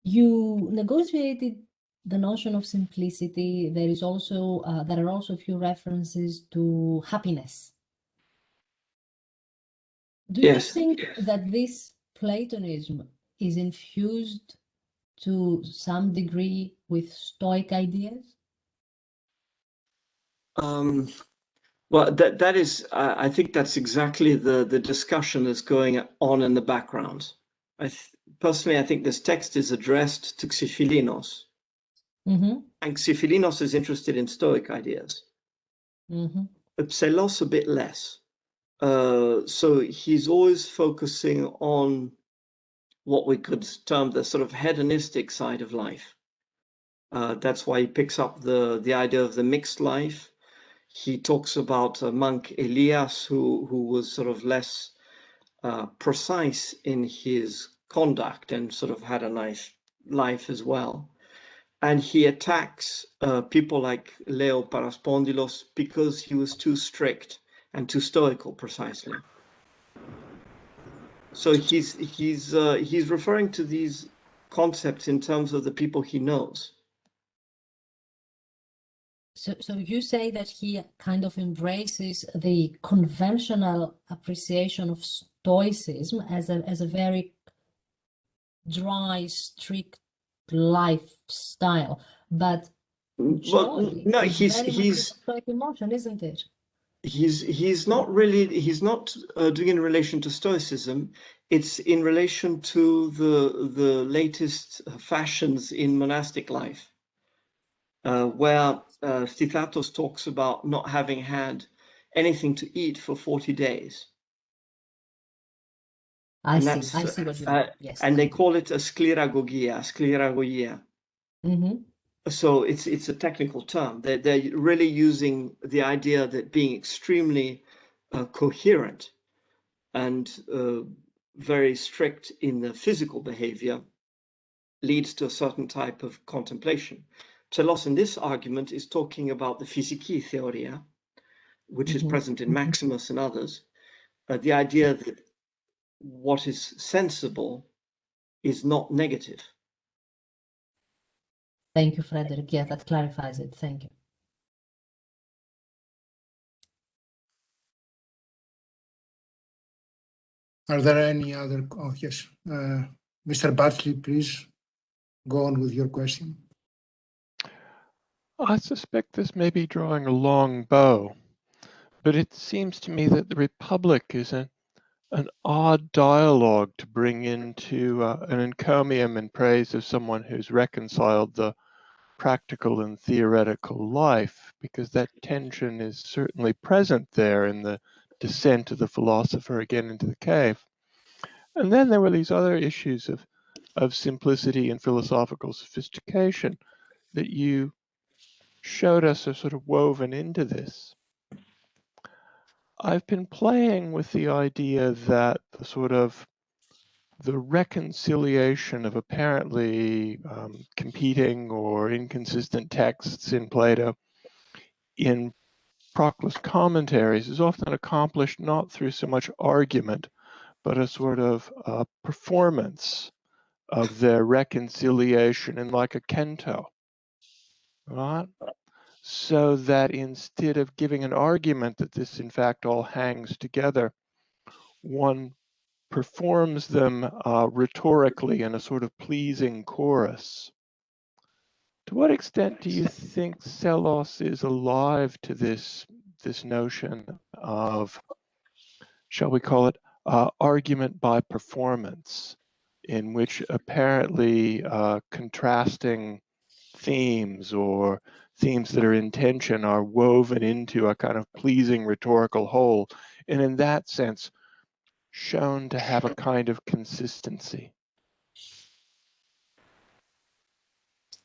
Speaker 9: You negotiated the notion of simplicity. There is also there are also a few references to happiness. Do you think that this Platonism is infused to some degree with Stoic ideas?
Speaker 5: Well, that is, I think that's exactly the discussion that's going on in the background. Personally, I think this text is addressed to Xyphilinos.
Speaker 9: Mm-hmm.
Speaker 5: And Xyphilinos is interested in Stoic ideas.
Speaker 9: Mm-hmm.
Speaker 5: Pselos a bit less. So he's always focusing on what we could term the sort of hedonistic side of life. That's why he picks up the idea of the mixed life. He talks about a monk Elias who was sort of less precise in his conduct and sort of had a nice life as well. And he attacks people like Leo Paraspondylos because he was too strict and too stoical, precisely. So he's referring to these concepts in terms of the people he knows.
Speaker 9: So you say that he kind of embraces the conventional appreciation of Stoicism as a very dry, strict lifestyle, but joy
Speaker 5: no,
Speaker 9: is very much a Stoic emotion, isn't it?
Speaker 5: He's not really, he's not doing it in relation to Stoicism. It's in relation to the latest fashions in monastic life, where Stithatos talks about not having had anything to eat for 40 days.
Speaker 9: I see what you mean. Yes.
Speaker 5: And they call it a scleragogia.
Speaker 9: Mm-hmm.
Speaker 5: So it's a technical term. They're really using the idea that being extremely coherent and very strict in the physical behavior leads to a certain type of contemplation. Pselos in this argument is talking about the physici theoria, which is present in Maximus and others, the idea that what is sensible is not negative.
Speaker 9: Thank you, Frederick. Yeah, that clarifies it. Thank you.
Speaker 1: Are there any other? Oh, yes. Mr. Batley, please go on with your question.
Speaker 12: I suspect this may be drawing a long bow, but it seems to me that the Republic is an odd dialogue to bring into an encomium in praise of someone who's reconciled the practical and theoretical life, because that tension is certainly present there in the descent of the philosopher again into the cave. And then there were these other issues of simplicity and philosophical sophistication that you showed us are sort of woven into this. I've been playing with the idea that the sort of the reconciliation of apparently competing or inconsistent texts in Plato in Proclus commentaries is often accomplished not through so much argument, but a sort of performance of their reconciliation in like a canto, right? So that instead of giving an argument that this in fact all hangs together, one performs them rhetorically in a sort of pleasing chorus. To what extent do you think Pselos is alive to this notion of, shall we call it, argument by performance, in which apparently contrasting themes or themes that are in tension are woven into a kind of pleasing rhetorical whole, and in that sense shown to have a kind of consistency?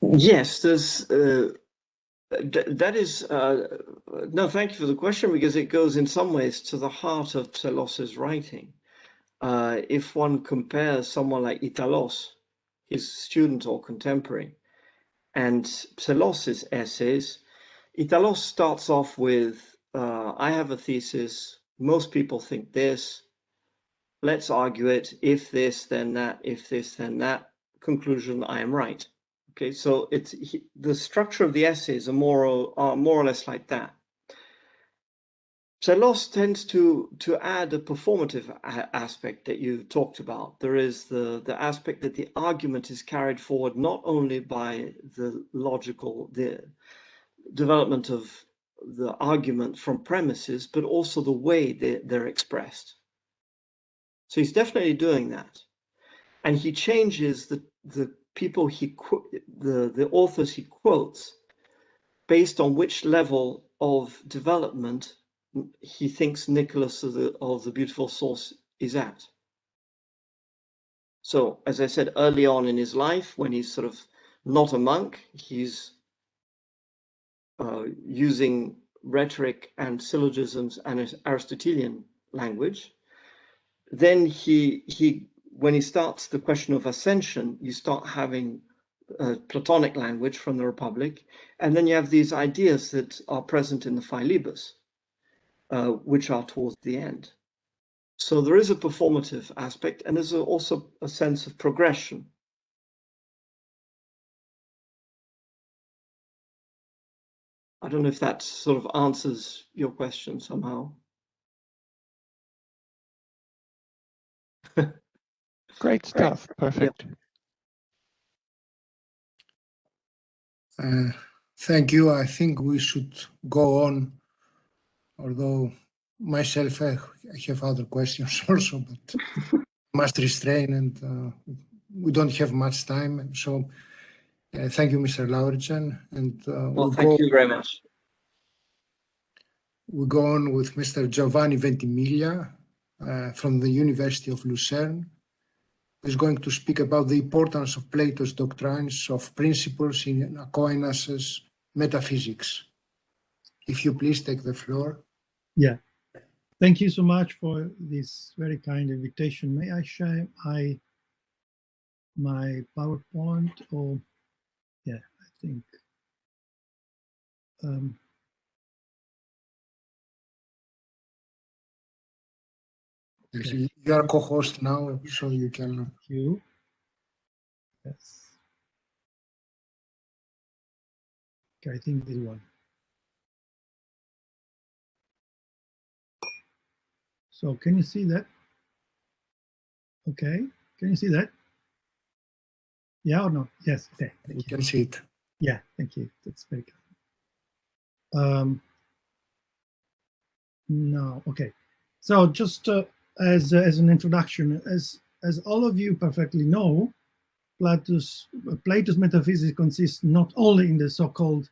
Speaker 5: Yes, there's that is no, thank you for the question, because it goes in some ways to the heart of Pselos's writing. If one compares someone like Italos, his student or contemporary, and Pselos's essays, Italos starts off with, I have a thesis, most people think this, let's argue it. If this, then that. If this, then that. Conclusion, I am right. Okay, so the structure of the essays are more or less like that. Psellos tends to add a performative aspect that you talked about. There is the aspect that the argument is carried forward not only by the development of the argument from premises, but also the way they're expressed. So he's definitely doing that, and he changes the people the authors he quotes based on which level of development he thinks Nicholas of the Beautiful Source is at. So, as I said, early on in his life, when he's sort of not a monk, he's using rhetoric and syllogisms and Aristotelian language. Then when he starts the question of ascension, you start having Platonic language from the Republic, and then you have these ideas that are present in the Philebus, which are towards the end. So there is a performative aspect, and there's also a sense of progression. I don't know if that sort of answers your question somehow.
Speaker 12: Great stuff. Perfect.
Speaker 1: Thank you. I think we should go on, although myself I have other questions also, but must restrain, and we don't have much time. So thank you, Mr. Lauritzen. And
Speaker 5: well, thank you very much.
Speaker 1: We go on with Mr. Giovanni Ventimiglia from the University of Lucerne, who is going to speak about the importance of Plato's doctrines of principles in Aquinas' metaphysics. If you please take the floor.
Speaker 13: Yeah, thank you so much for this very kind invitation. May I share my PowerPoint? Or yeah, I think.
Speaker 1: Okay. You are a co-host now, so you can.
Speaker 13: Thank you. Yes. Okay, I think this one. So can you see that? Okay, can you see that? Yeah or no? Yes, okay.
Speaker 1: You can see it.
Speaker 13: Yeah, thank you. That's very kind. No, okay. So just as an introduction, as all of you perfectly know, Plato's metaphysics consists not only in the so-called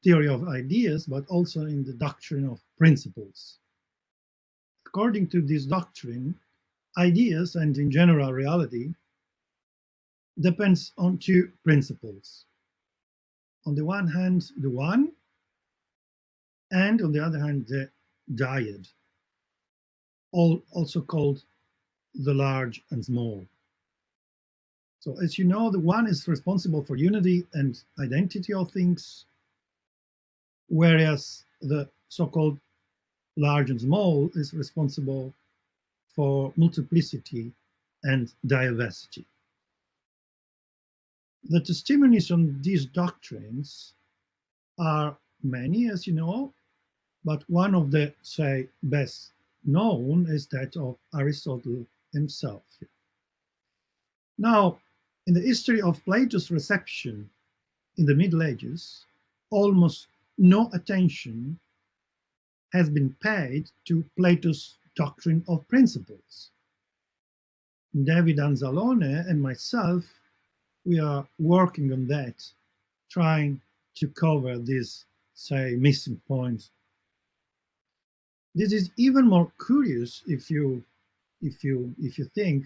Speaker 13: theory of ideas, but also in the doctrine of principles. According to this doctrine, ideas and in general reality depends on two principles. On the one hand, the one, and on the other hand, the dyad, also called the large and small. So as you know, the one is responsible for unity and identity of things, whereas the so-called large and small is responsible for multiplicity and diversity. The testimonies on these doctrines are many, as you know, but one of the, say, best known is that of Aristotle himself. Now, in the history of Plato's reception in the Middle Ages, almost no attention has been paid to Plato's doctrine of principles. David Anzalone and myself, we are working on that, trying to cover these, say, missing points. This is even more curious if you think,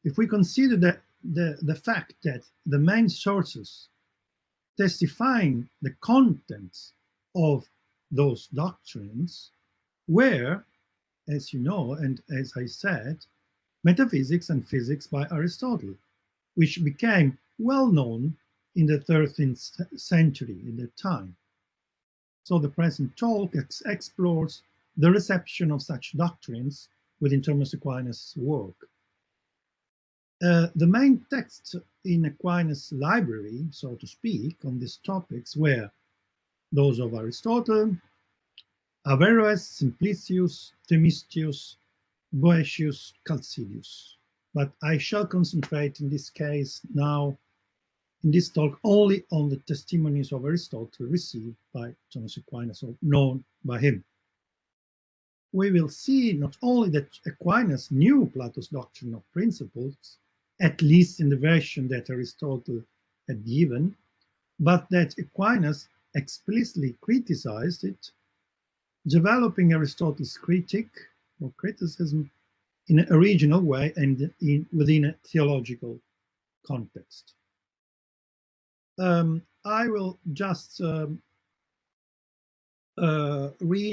Speaker 13: if we consider that the fact that the main sources testifying the contents of those doctrines were, as you know, and as I said, metaphysics and physics by Aristotle, which became well known in the 13th century in that time. So the present talk explores the reception of such doctrines within Thomas Aquinas' work. The main texts in Aquinas' library, so to speak, on these topics were those of Aristotle, Averroes, Simplicius, Themistius, Boëtius, Chalcidius. But I shall concentrate in this case now, in this talk, only on the testimonies of Aristotle received by Thomas Aquinas, or known by him. We will see not only that Aquinas knew Plato's doctrine of principles, at least in the version that Aristotle had given, but that Aquinas explicitly criticized it, developing Aristotle's critique or criticism in an original way and within a theological context. I will just read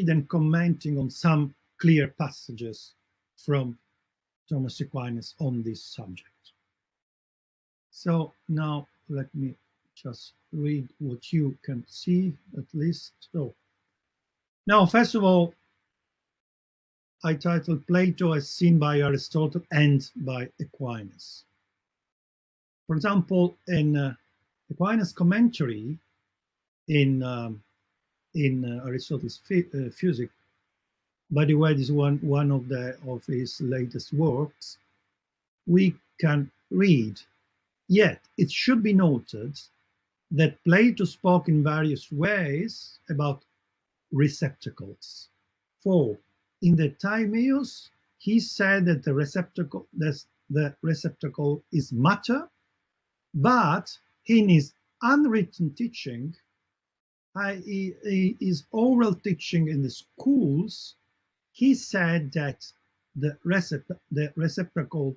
Speaker 13: and commenting on some clear passages from Thomas Aquinas on this subject. So now let me just read what you can see at least. So now, first of all, I titled Plato as seen by Aristotle and by Aquinas. For example, in Aquinas' commentary in Aristotle's Physic, by the way, this is one of his latest works, we can read, yet it should be noted that Plato spoke in various ways about receptacles. For in the Timaeus, he said that the receptacle is matter, but in his unwritten teaching, i.e. his oral teaching in the schools, he said that the receptacle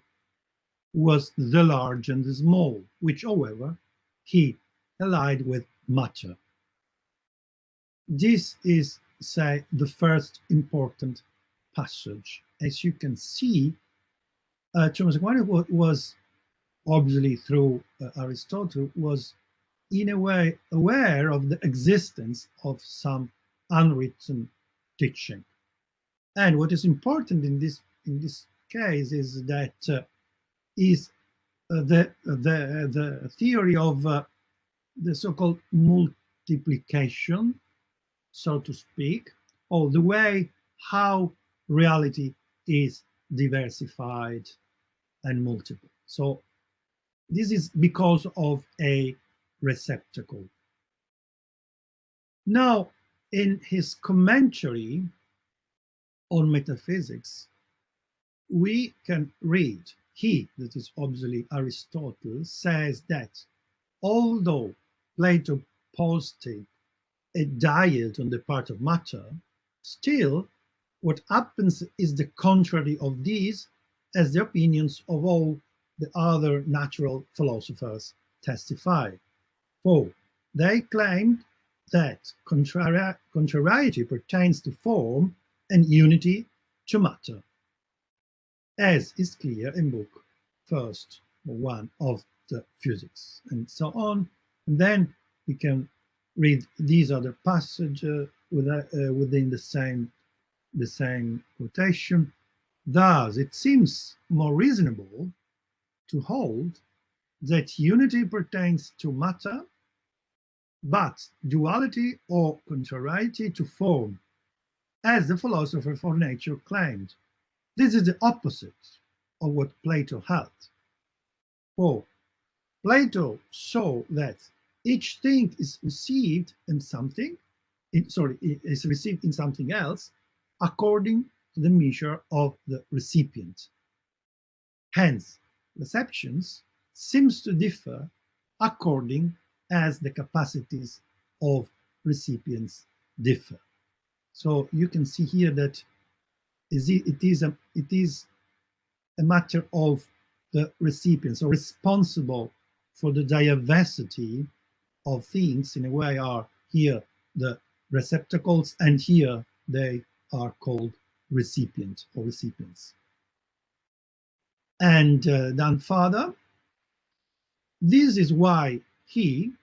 Speaker 13: was the large and the small, which, however, he allied with matter. This is, say, the first important passage. As you can see, Thomas Aquinas was obviously through Aristotle, was in a way aware of the existence of some unwritten teaching. And what is important in this case is that the theory of the so-called multiplication, so to speak, or the way how reality is diversified and multiple. So this is because of a receptacle. Now, in his commentary on metaphysics, we can read, that is obviously Aristotle, says that although Plato posted a diet on the part of matter, still what happens is the contrary of these, as the opinions of all the other natural philosophers testify. For they claimed that contrariety pertains to form and unity to matter, as is clear in book first or one of the Physics, and so on. And then we can read these other passages within the same quotation. Thus, it seems more reasonable to hold that unity pertains to matter, but duality or contrariety to form, as the philosopher for nature claimed. This is the opposite of what Plato held. For Plato saw that each thing is received in something, is received in something else according to the measure of the recipient. Hence, receptions seems to differ according as the capacities of recipients differ. So you can see here that it is a matter of the recipients, or responsible for the diversity of things, in a way, are here the receptacles, and here they are called recipient or recipients. And then further, this is why he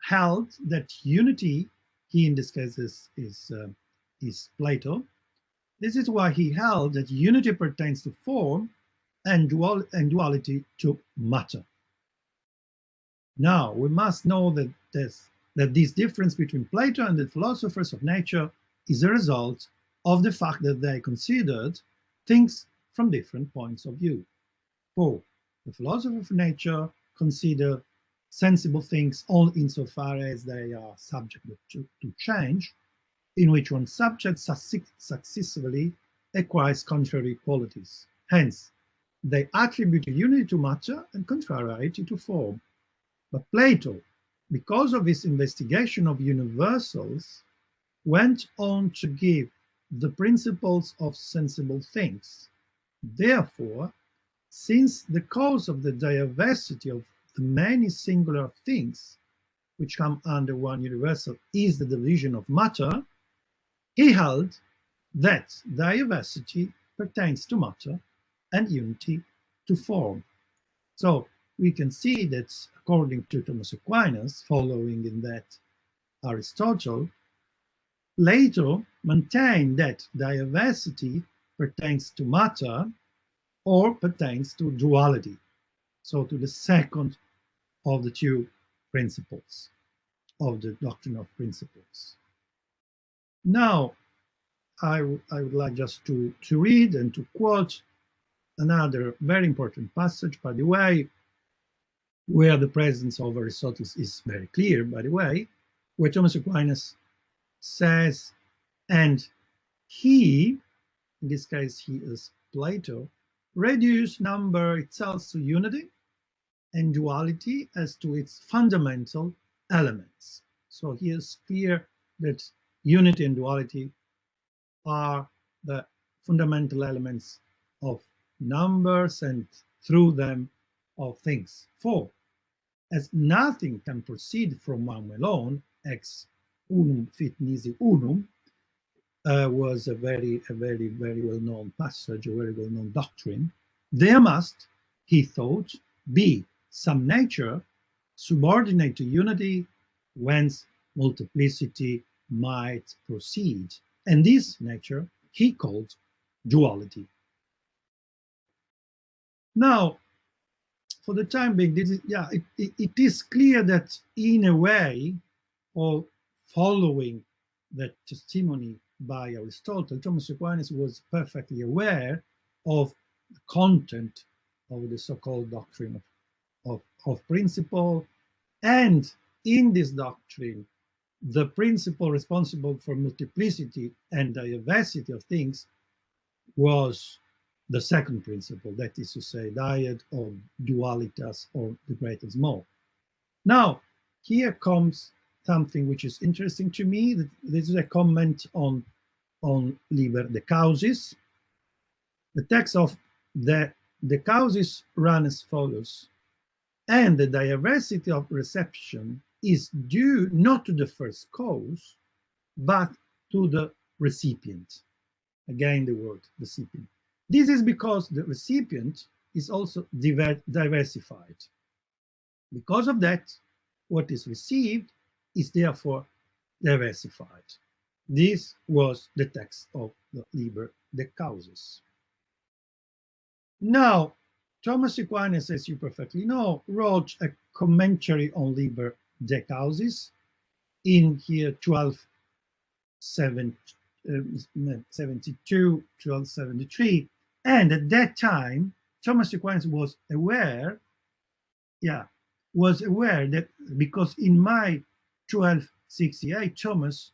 Speaker 13: held that unity, he in this case is Plato, This is why he held that unity pertains to form and duality to matter. Now, we must know that this difference between Plato and the philosophers of nature is a result of the fact that they considered things from different points of view. For the philosopher of nature considered sensible things only insofar as they are subject to change, in which one subject successively acquires contrary qualities. Hence, they attributed unity to matter and contrariety to form. But Plato, because of his investigation of universals, went on to give the principles of sensible things. Therefore, since the cause of the diversity of the many singular things which come under one universal is the division of matter, he held that diversity pertains to matter and unity to form. So we can see that according to Thomas Aquinas, following in that Aristotle, Plato maintained that diversity pertains to matter or pertains to duality, so to the second of the two principles of the doctrine of principles. Now, I would like just to read and to quote another very important passage, by the way, where the presence of Aristotle is very clear, by the way, where Thomas Aquinas says, and he, in this case he is Plato, reduced number itself to unity and duality as to its fundamental elements. So he is clear that unity and duality are the fundamental elements of numbers and through them of things. For as nothing can proceed from one alone, ex unum fit nisi unum, was a very well-known passage, a very well-known doctrine. There must, he thought, be some nature subordinate to unity, whence multiplicity might proceed. And this nature he called duality. Now, for the time being, this is, it is clear that in a way, or following the testimony by Aristotle, Thomas Aquinas was perfectly aware of the content of the so-called doctrine of principle, and in this doctrine, the principle responsible for multiplicity and diversity of things was the second principle, that is to say, dyad or dualitas, or the great and small. Now, here comes something which is interesting to me. This is a comment on Liber de Causis. The text of the Causis ran as follows: and the diversity of reception is due not to the first cause, but to the recipient. Again, the word recipient. This is because the recipient is also diversified. Because of that, what is received is therefore diversified. This was the text of the Liber de Causis. Now, Thomas Aquinas, as you perfectly know, wrote a commentary on Liber de Causis in here 1272, 1273. And at that time, Thomas Aquinas was aware that because in May 1268, Thomas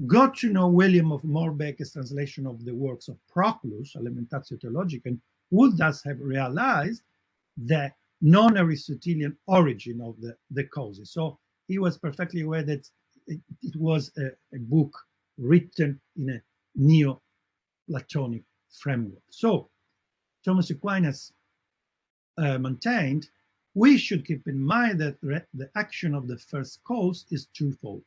Speaker 13: got to know William of Morbecke's translation of the works of Proclus, Alimentatio Theologica, and would thus have realized the non-Aristotelian origin of the causes. So he was perfectly aware that it was a book written in a Neo-Platonic framework. So Thomas Aquinas maintained we should keep in mind that the action of the first cause is twofold.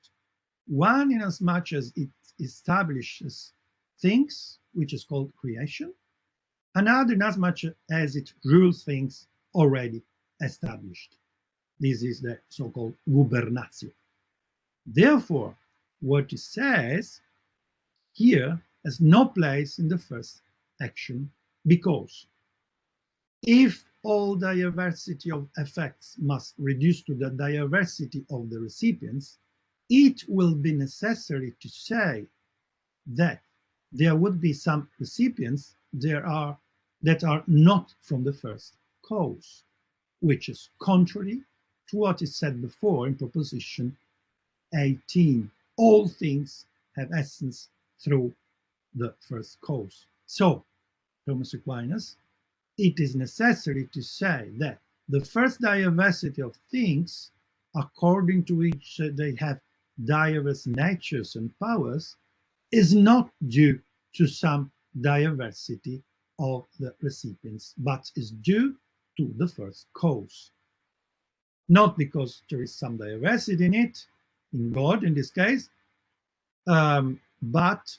Speaker 13: One, inasmuch as it establishes things, which is called creation. Another, inasmuch as it rules things already established. This is the so-called gubernatio. Therefore, what it says here has no place in the first action, because if all diversity of effects must reduce to the diversity of the recipients, it will be necessary to say that there would be some recipients that are not from the first cause, which is contrary to what is said before in proposition 18. All things have essence through the first cause. So, Thomas Aquinas, it is necessary to say that the first diversity of things, according to which they have diverse natures and powers, is not due to some diversity of the recipients, but is due to the first cause. Not because there is some diversity in it, in God in this case, but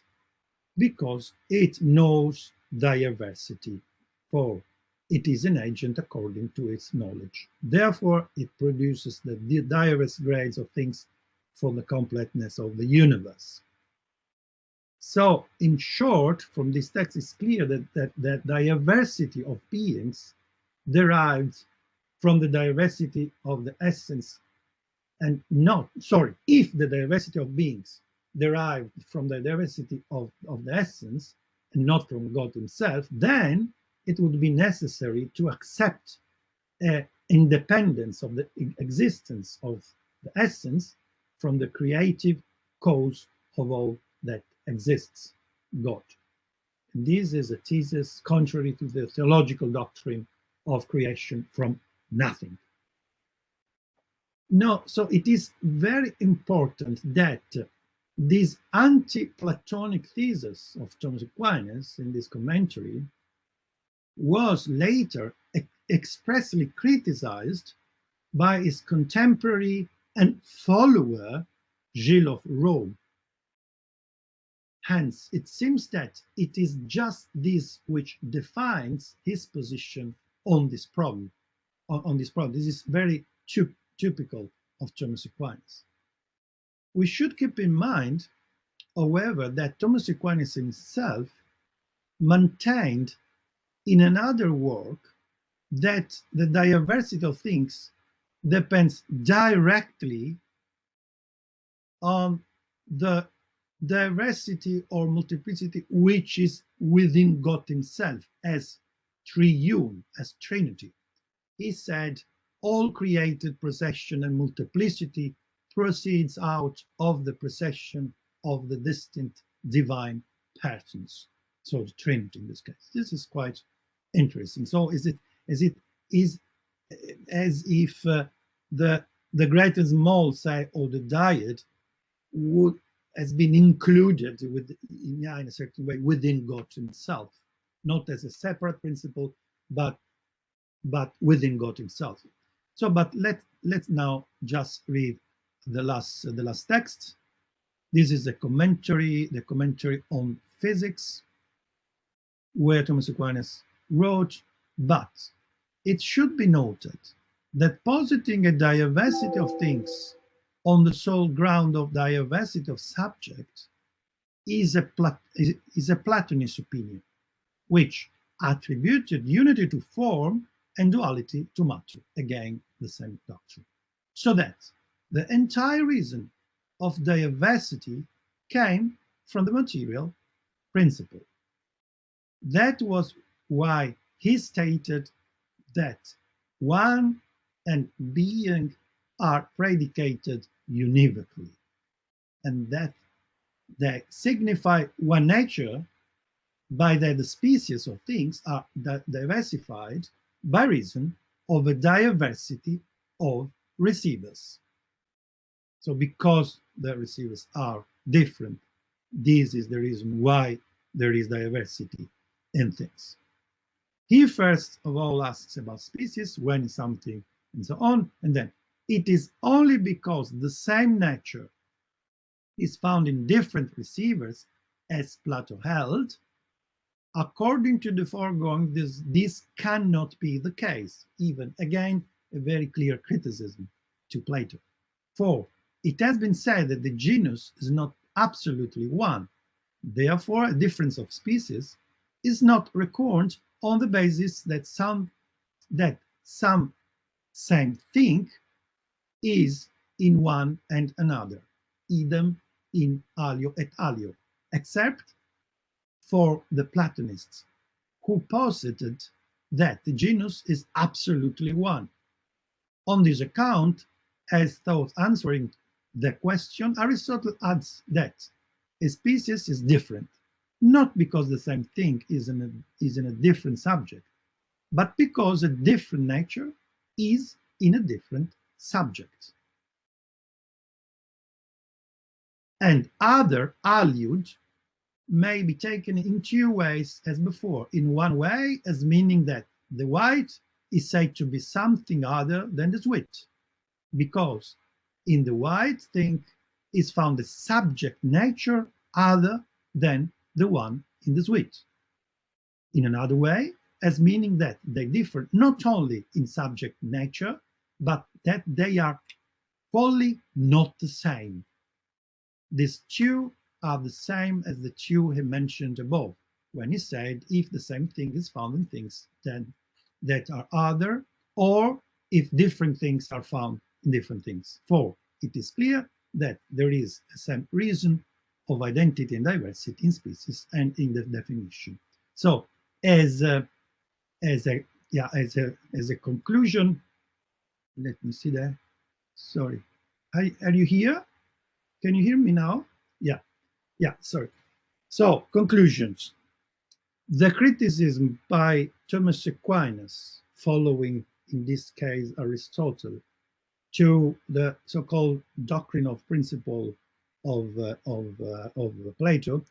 Speaker 13: because it knows diversity, for it is an agent according to its knowledge. Therefore, it produces the diverse grades of things for the completeness of the universe. So, in short, from this text, it's clear that diversity of beings derives from the diversity of the essence, and not, sorry, if the diversity of beings derived from the diversity of the essence and not from God himself, then it would be necessary to accept independence of the existence of the essence from the creative cause of all that exists, God. And this is a thesis contrary to the theological doctrine of creation from nothing. No, so it is very important that this anti-Platonic thesis of Thomas Aquinas in this commentary was later expressly criticized by his contemporary and follower, Gilles of Rome. Hence, it seems that it is just this which defines his position on this problem. This is very typical of Thomas Aquinas. We should keep in mind, however, that Thomas Aquinas himself maintained in another work that the diversity of things depends directly on the diversity or multiplicity which is within God himself, as triune, as Trinity. He said, all created procession and multiplicity proceeds out of the procession of the distinct divine persons. So the Trinity in this case. This is quite interesting. So is it as if the great and small, say, or the dyad has been included in a certain way within God himself, not as a separate principle, but within God himself. So, but let's now just read the last text. This is the commentary on physics, where Thomas Aquinas wrote, but it should be noted that positing a diversity of things on the sole ground of diversity of subject is a Platonist opinion, which attributed unity to form and duality to matter, again the same doctrine, so that the entire reason of diversity came from the material principle. That was why he stated that one and being are predicated univocally, and that they signify one nature, by that the species of things are diversified by reason of a diversity of receivers. So because the receivers are different, this is the reason why there is diversity in things. He first of all asks about species, when is something, and so on, and then it is only because the same nature is found in different receivers, as Plato held. According to the foregoing, this cannot be the case. Even, again, a very clear criticism to Plato. For it has been said that the genus is not absolutely one, Therefore, a difference of species is not reckoned on the basis that some same thing is in one and another, idem in alio et alio, except for the Platonists, who posited that the genus is absolutely one. On this account, as though answering the question, Aristotle adds that a species is different, not because the same thing is in a different subject, but because a different nature is in a different subject. And other allude may be taken in two ways as before. In one way, as meaning that the white is said to be something other than the sweet, because in the white thing is found a subject nature other than the one in the sweet. In another way, as meaning that they differ not only in subject nature, but that they are wholly not the same. These two are the same as the two he mentioned above, when he said if the same thing is found in things that are other, or if different things are found in different things. For it is clear that there is a same reason of identity and diversity in species and in the definition. So as a conclusion, let me see that. Sorry, are you here? Can you hear me now? Yeah, sorry. So, conclusions. The criticism by Thomas Aquinas, following in this case Aristotle, to the so-called doctrine of principle of Plato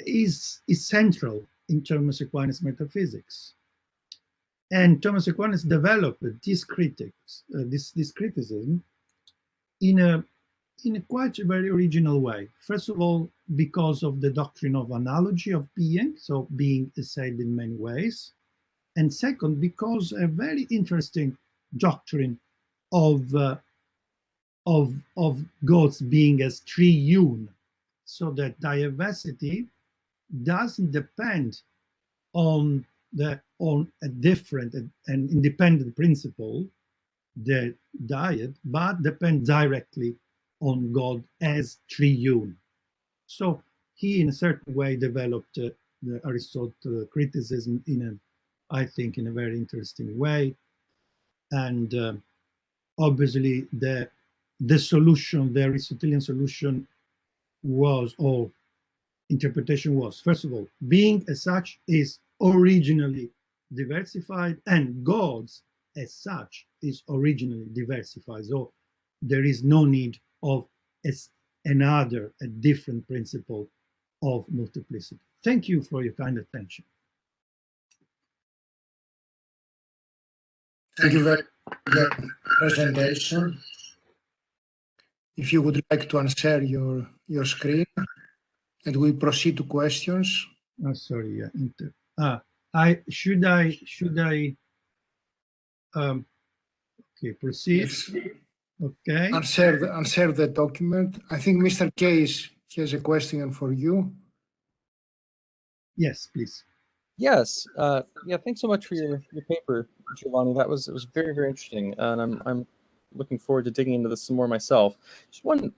Speaker 13: is central in Thomas Aquinas' metaphysics. And Thomas Aquinas developed this criticism in a quite a very original way. First of all, because of the doctrine of analogy of being, so being is said in many ways. And second, because a very interesting doctrine of God's being as triune, so that diversity doesn't depend on a different and independent principle, the dyad, but depend directly on God as triune. So he, in a certain way, developed the Aristotle criticism I think, in a very interesting way. And obviously, the solution, the Aristotelian solution was, or interpretation was, first of all, being as such is originally diversified, and God's as such is originally diversified. So there is no need of a different principle of multiplicity. Thank you for your kind attention.
Speaker 1: Thank you very much for the presentation. If you would like to answer your screen, and we proceed to questions.
Speaker 13: Oh, sorry. Okay, proceed.
Speaker 1: Yes.
Speaker 13: Okay.
Speaker 1: Answer the document. I think Mr. Case has a question for you.
Speaker 13: Yes, please.
Speaker 11: Yes. Yeah. Thanks so much for your paper, Giovanni. It was very, very interesting, and I'm looking forward to digging into this some more myself. Just one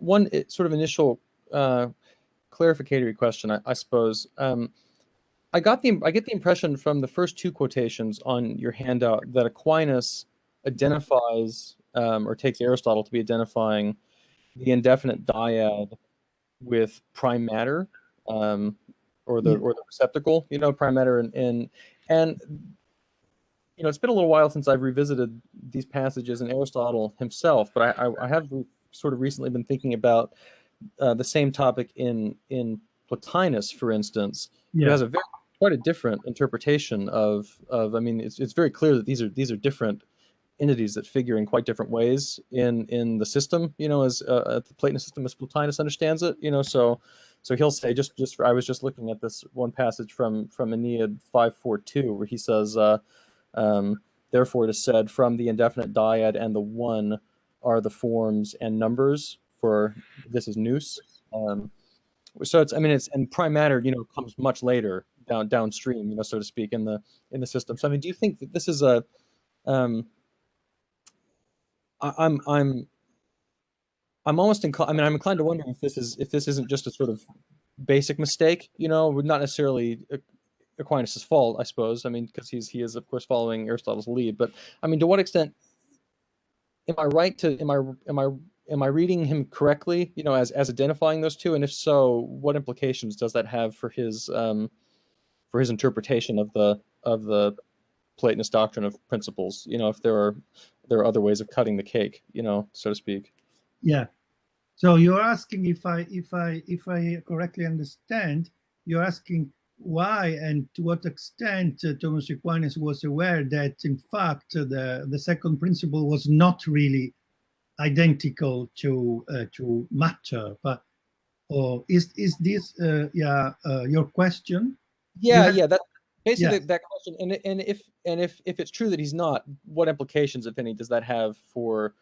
Speaker 11: sort of initial clarificatory question, I suppose. I get the impression from the first two quotations on your handout that Aquinas identifies or takes Aristotle to be identifying the indefinite dyad with prime matter, or the receptacle, prime matter, and it's been a little while since I've revisited these passages in Aristotle himself, but I have sort of recently been thinking about the same topic in Plotinus, for instance, who has quite a different interpretation of. I mean, it's very clear that these are different entities that figure in quite different ways in the system, as the Platonist system as Plotinus understands it, so he'll say, I was just looking at this one passage from Aeneid 5:4-2, where he says, therefore it is said, from the indefinite dyad and the one are the forms and numbers, for this is nous. So it's, I mean, it's, and prime matter, you know, comes much later downstream, you know, so to speak, in the system. So I mean, do you think that this is a I'm almost inclined. I mean, I'm inclined to wonder if this isn't just a sort of basic mistake. You know, not necessarily Aquinas' fault, I suppose. I mean, because he is of course following Aristotle's lead. But I mean, to what extent am I right to am I reading him correctly? You know, as identifying those two, and if so, what implications does that have for his interpretation of the Platonist doctrine of principles? You know, if there are other ways of cutting the cake, you know, so to speak.
Speaker 13: Yeah. So you're asking, if I correctly understand, you're asking why and to what extent Thomas Aquinas was aware that in fact the second principle was not really identical to matter, but or is this your question?
Speaker 11: Yeah, that basically that question, and if it's true that he's not, what implications, if any, does that have for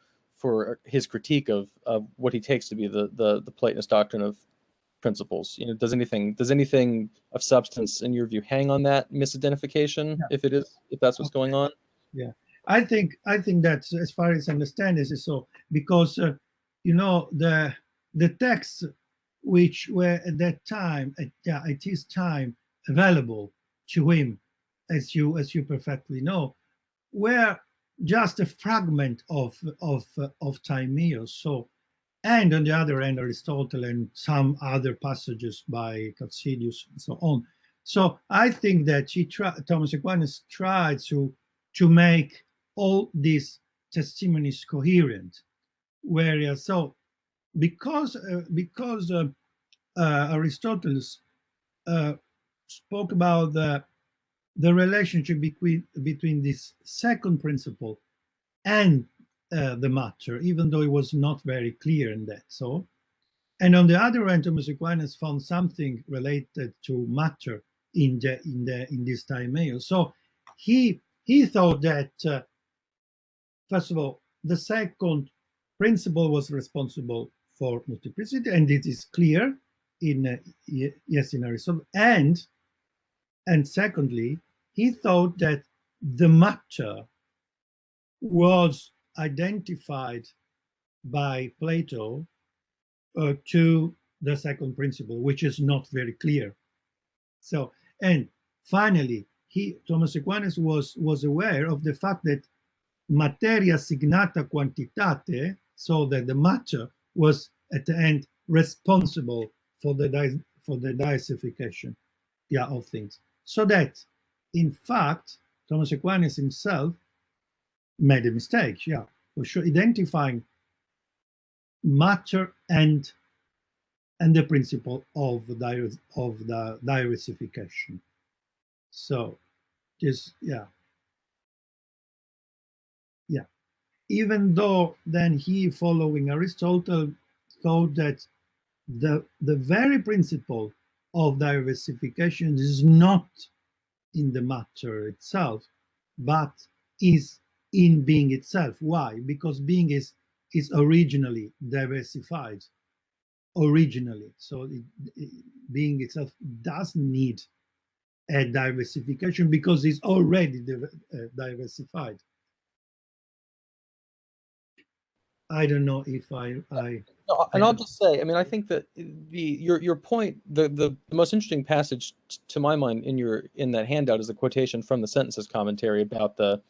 Speaker 11: his critique of what he takes to be the Platonist doctrine of principles? You know, does anything of substance in your view hang on that misidentification, if that's what's going on?
Speaker 13: Yeah, I think that, as far as I understand, this is so, because you know, the texts which were at that time, at his time, available to him, as you perfectly know, were just a fragment of Timaeus. So, and on the other hand, Aristotle and some other passages by Chalcidius and so on. So I think that Thomas Aquinas tried to make all these testimonies coherent. Whereas, so because Aristotle spoke about the relationship between this second principle and the matter, even though it was not very clear in that. So, and on the other hand, Thomas Aquinas found something related to matter in this Timaeus. So he thought that first of all, the second principle was responsible for multiplicity, and it is clear in Aristotle. And secondly, he thought that the matter was identified by Plato to the second principle, which is not very clear. So, and finally, Thomas Aquinas was aware of the fact that materia signata quantitate, so that the matter was at the end responsible for the deification, of things. So that, in fact, Thomas Aquinas himself made a mistake, for sure, identifying matter and the principle of the diversification. So this, even though then he, following Aristotle, thought that the very principle of diversification is not in the matter itself, but is in being itself. Why? Because being is originally diversified. Originally, so being itself doesn't need a diversification because it's already diversified. I don't know if I
Speaker 11: no, and I'll just say, I mean, I think that your point, the most interesting passage to my mind in that handout is the quotation from the Sentences commentary about the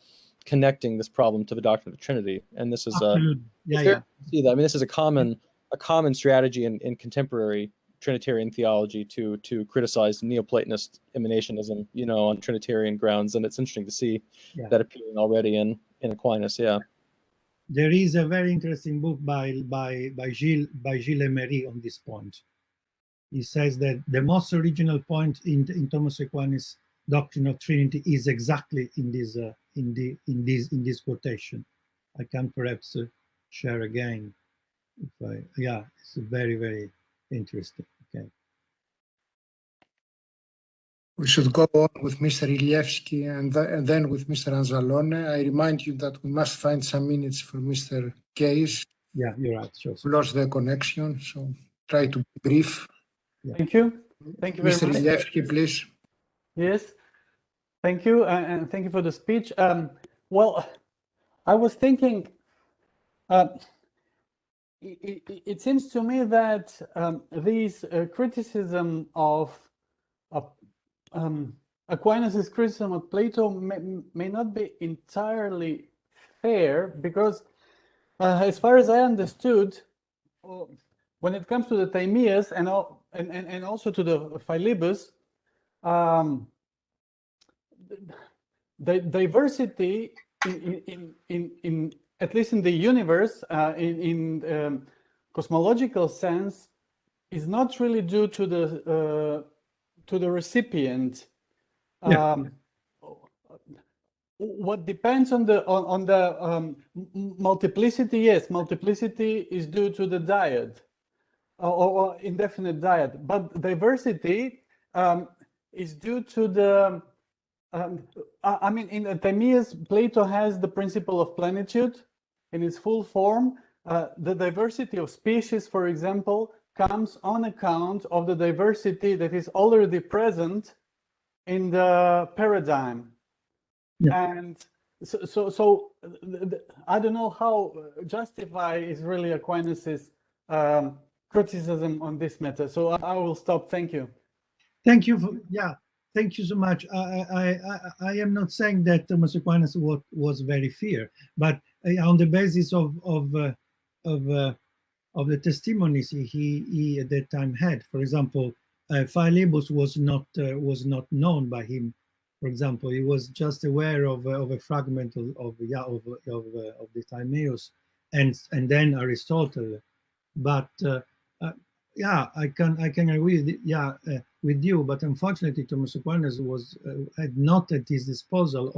Speaker 11: connecting this problem to the doctrine of the Trinity, and this is see that. I mean, this is a common strategy in contemporary Trinitarian theology to criticize Neoplatonist emanationism, you know, on Trinitarian grounds, and it's interesting to see that appearing already in Aquinas. Yeah.
Speaker 13: There is a very interesting book by Gilles Emery on this point. He says that the most original point in Thomas Aquinas' doctrine of Trinity is exactly in this quotation. I can perhaps share again. It's very, very interesting. Okay.
Speaker 1: We should go on with Mr. Ilievsky and then with Mr. Anzalone. I remind you that we must find some minutes for Mr. Case.
Speaker 13: Yeah, you're right. Sure.
Speaker 1: We lost the connection, so try to be brief.
Speaker 13: Yeah.
Speaker 10: Thank you. Thank you very
Speaker 1: Mr.
Speaker 10: much.
Speaker 1: Ilevsky, please.
Speaker 10: Yes, thank you, and thank you for the speech. Well, I was thinking, it seems to me that these criticism of Aquinas' criticism of Plato may not be entirely fair, because as far as I understood, when it comes to the Timaeus and also to the Philebus, the diversity in at least in the universe, in cosmological sense, is not really due to the recipient. What depends on the multiplicity? Yes, multiplicity is due to the dyad or indefinite dyad, but diversity is due to the. I mean, in the Timaeus, Plato has the principle of plenitude in its full form. The diversity of species, for example, comes on account of the diversity that is already present in the paradigm. And so I don't know how justify is really Aquinas' criticism on this matter. So I will stop. Thank you.
Speaker 13: Thank you. Thank you so much. I am not saying that Thomas Aquinas was very fair, but on the basis of the testimonies he at that time had, for example, Philebus was not known by him. For example, he was just aware of a fragment of the Timaeus, and then Aristotle. But I can agree with you. But unfortunately, Thomas Aquinas had not at his disposal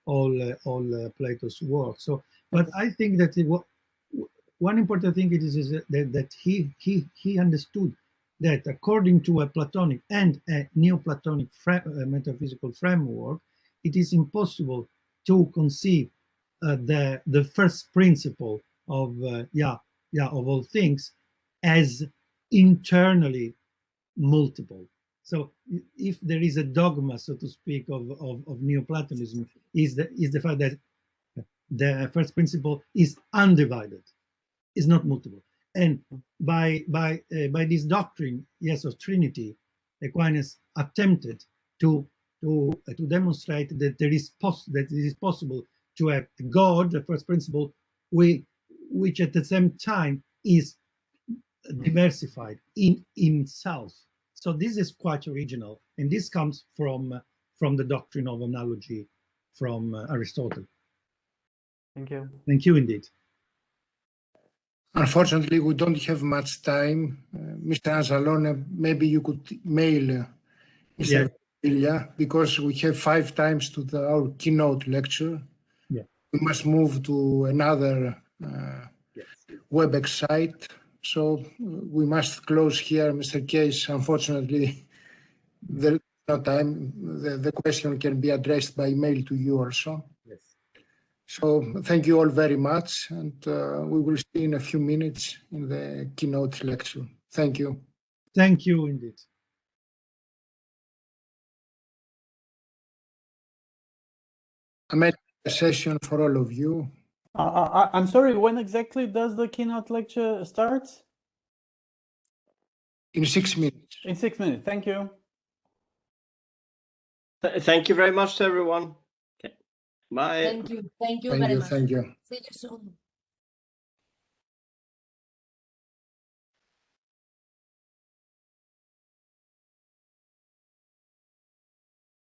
Speaker 13: all Plato's work. So, but I think that one important thing is that he understood that according to a Platonic and a Neoplatonic metaphysical framework, it is impossible to conceive the first principle of all things as internally multiple. So if there is a dogma, so to speak, of Neoplatonism, is the fact that the first principle is undivided, is not multiple. And by this doctrine, of Trinity, Aquinas attempted to demonstrate that it is possible to have God, the first principle, which at the same time is diversified in himself. So this is quite original, and this comes from the doctrine of analogy from Aristotle.
Speaker 10: Thank you.
Speaker 13: Thank you indeed.
Speaker 1: Unfortunately, we don't have much time. Mr. Anzalone, maybe you could mail Mr. Ventimiglia, because we have 5 times to our keynote lecture.
Speaker 13: Yeah.
Speaker 1: We must move to another WebEx site. So we must close here, Mr. Case. Unfortunately, there is no time. The question can be addressed by mail to you also.
Speaker 13: Yes.
Speaker 1: So thank you all very much, and we will see in a few minutes in the keynote lecture. Thank you.
Speaker 13: Thank you indeed.
Speaker 1: I'm ending a session for all of you.
Speaker 10: I'm sorry, when exactly does the keynote lecture start?
Speaker 1: In 6 minutes.
Speaker 10: In 6 minutes. Thank you.
Speaker 5: Thank you very much to everyone. Okay. Bye.
Speaker 3: Thank you very much.
Speaker 1: Thank you.
Speaker 3: See you soon.